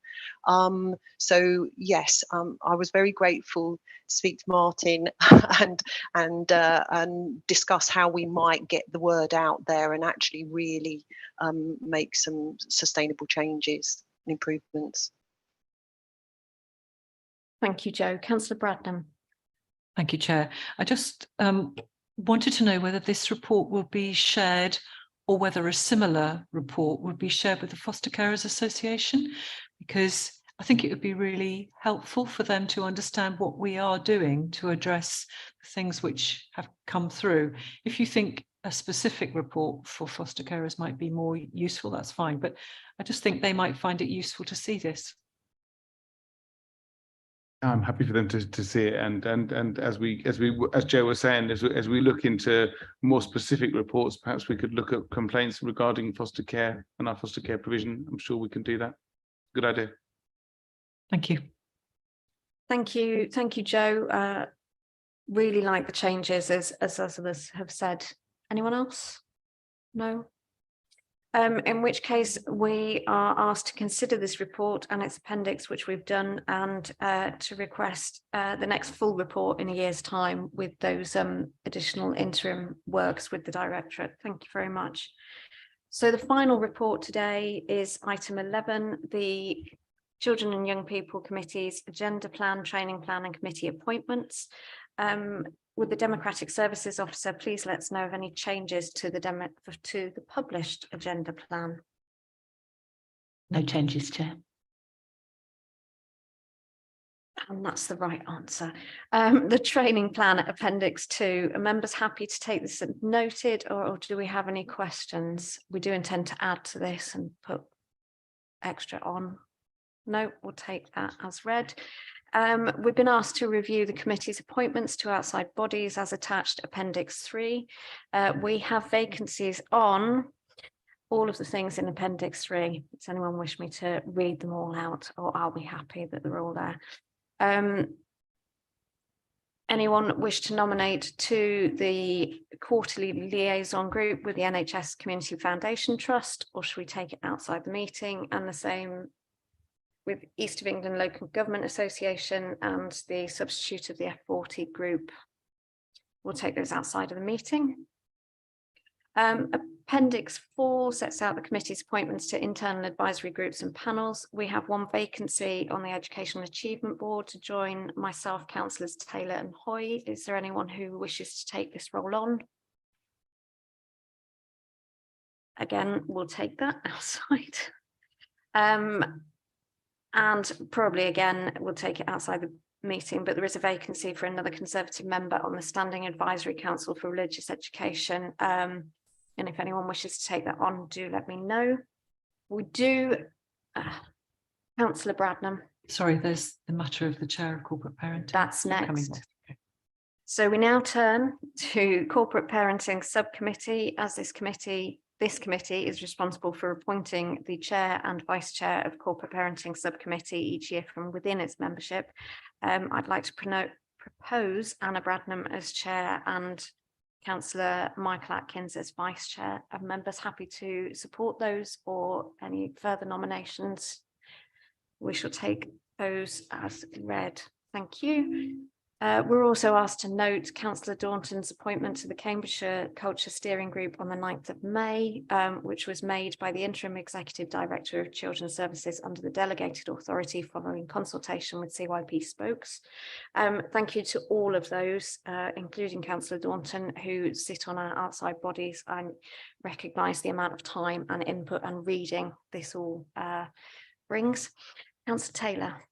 So yes, I was very grateful to speak to Martin and discuss how we might get the word out there and actually really make some sustainable changes and improvements. Thank you, Jo. Councillor Bradnam. Thank you, Chair. I just wanted to know whether this report will be shared, or whether a similar report would be shared with the Foster Carers Association, because I think it would be really helpful for them to understand what we are doing to address the things which have come through. If you think a specific report for foster carers might be more useful, that's fine, but I just think they might find it useful to see this. I'm happy for them to see it, and as Jo was saying, as we look into more specific reports, perhaps we could look at complaints regarding foster care and our foster care provision. I'm sure we can do that. Good idea. Thank you. Thank you, Jo. Really like the changes, as others have said. Anyone else? No. In which case we are asked to consider this report and its appendix, which we've done, and to request the next full report in a year's time with those additional interim works with the Directorate. Thank you very much. So the final report today is item 11, the Children and Young People Committee's Agenda Plan, Training Plan and Committee appointments. Would the Democratic Services Officer please let us know of any changes to the published agenda plan? No changes, Chair. And that's the right answer. The training plan appendix 2, are members happy to take this as noted, or do we have any questions? We do intend to add to this and put extra on. No, we'll take that as read. We've been asked to review the committee's appointments to outside bodies as attached appendix 3. We have vacancies on all of the things in appendix 3. Does anyone wish me to read them all out, or are we happy that they're all there? Anyone wish to nominate to the quarterly liaison group with the NHS Community Foundation Trust, or should we take it outside the meeting? And the same with East of England Local Government Association and the substitute of the F40 group. We'll take those outside of the meeting. Appendix 4 sets out the committee's appointments to internal advisory groups and panels. We have one vacancy on the Educational Achievement Board to join myself, Councillors Taylor and Hoy. Is there anyone who wishes to take this role on? Again, we'll take that outside. And probably again, we'll take it outside the meeting, but there is a vacancy for another Conservative member on the Standing Advisory Council for Religious Education. And if anyone wishes to take that on, do let me know. We do, Councillor Bradnam. Sorry, there's the matter of the Chair of Corporate Parenting. That's next. So we now turn to Corporate Parenting Subcommittee, as this committee is responsible for appointing the Chair and Vice Chair of Corporate Parenting Subcommittee each year from within its membership. I'd like to propose Anna Bradnam as Chair and Councillor Michael Atkins as Vice Chair. Are members happy to support those, or any further nominations? We shall take those as read. Thank you. We're also asked to note Councillor Daunton's appointment to the Cambridgeshire Culture Steering Group on the 9th of May, which was made by the Interim Executive Director of Children's Services under the Delegated Authority following consultation with CYP spokes. Thank you to all of those, including Councillor Daunton, who sit on our outside bodies. I recognise the amount of time and input and reading this all brings. Councillor Taylor.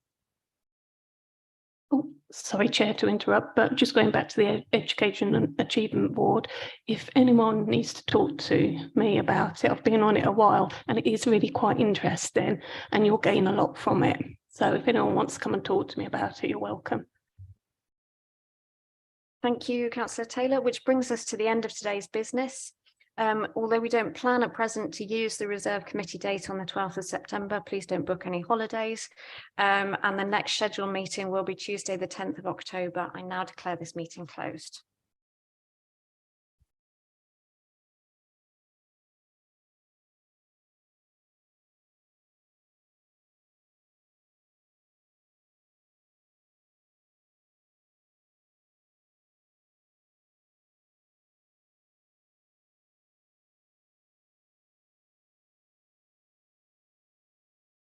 Oh, sorry, Chair, to interrupt, but just going back to the Education and Achievement Board, if anyone needs to talk to me about it, I've been on it a while and it is really quite interesting and you'll gain a lot from it. So if anyone wants to come and talk to me about it, you're welcome. Thank you, Councillor Taylor, which brings us to the end of today's business. Although we don't plan at present to use the reserve committee date on the 12th of September, please don't book any holidays. And the next scheduled meeting will be Tuesday, the 10th of October. I now declare this meeting closed.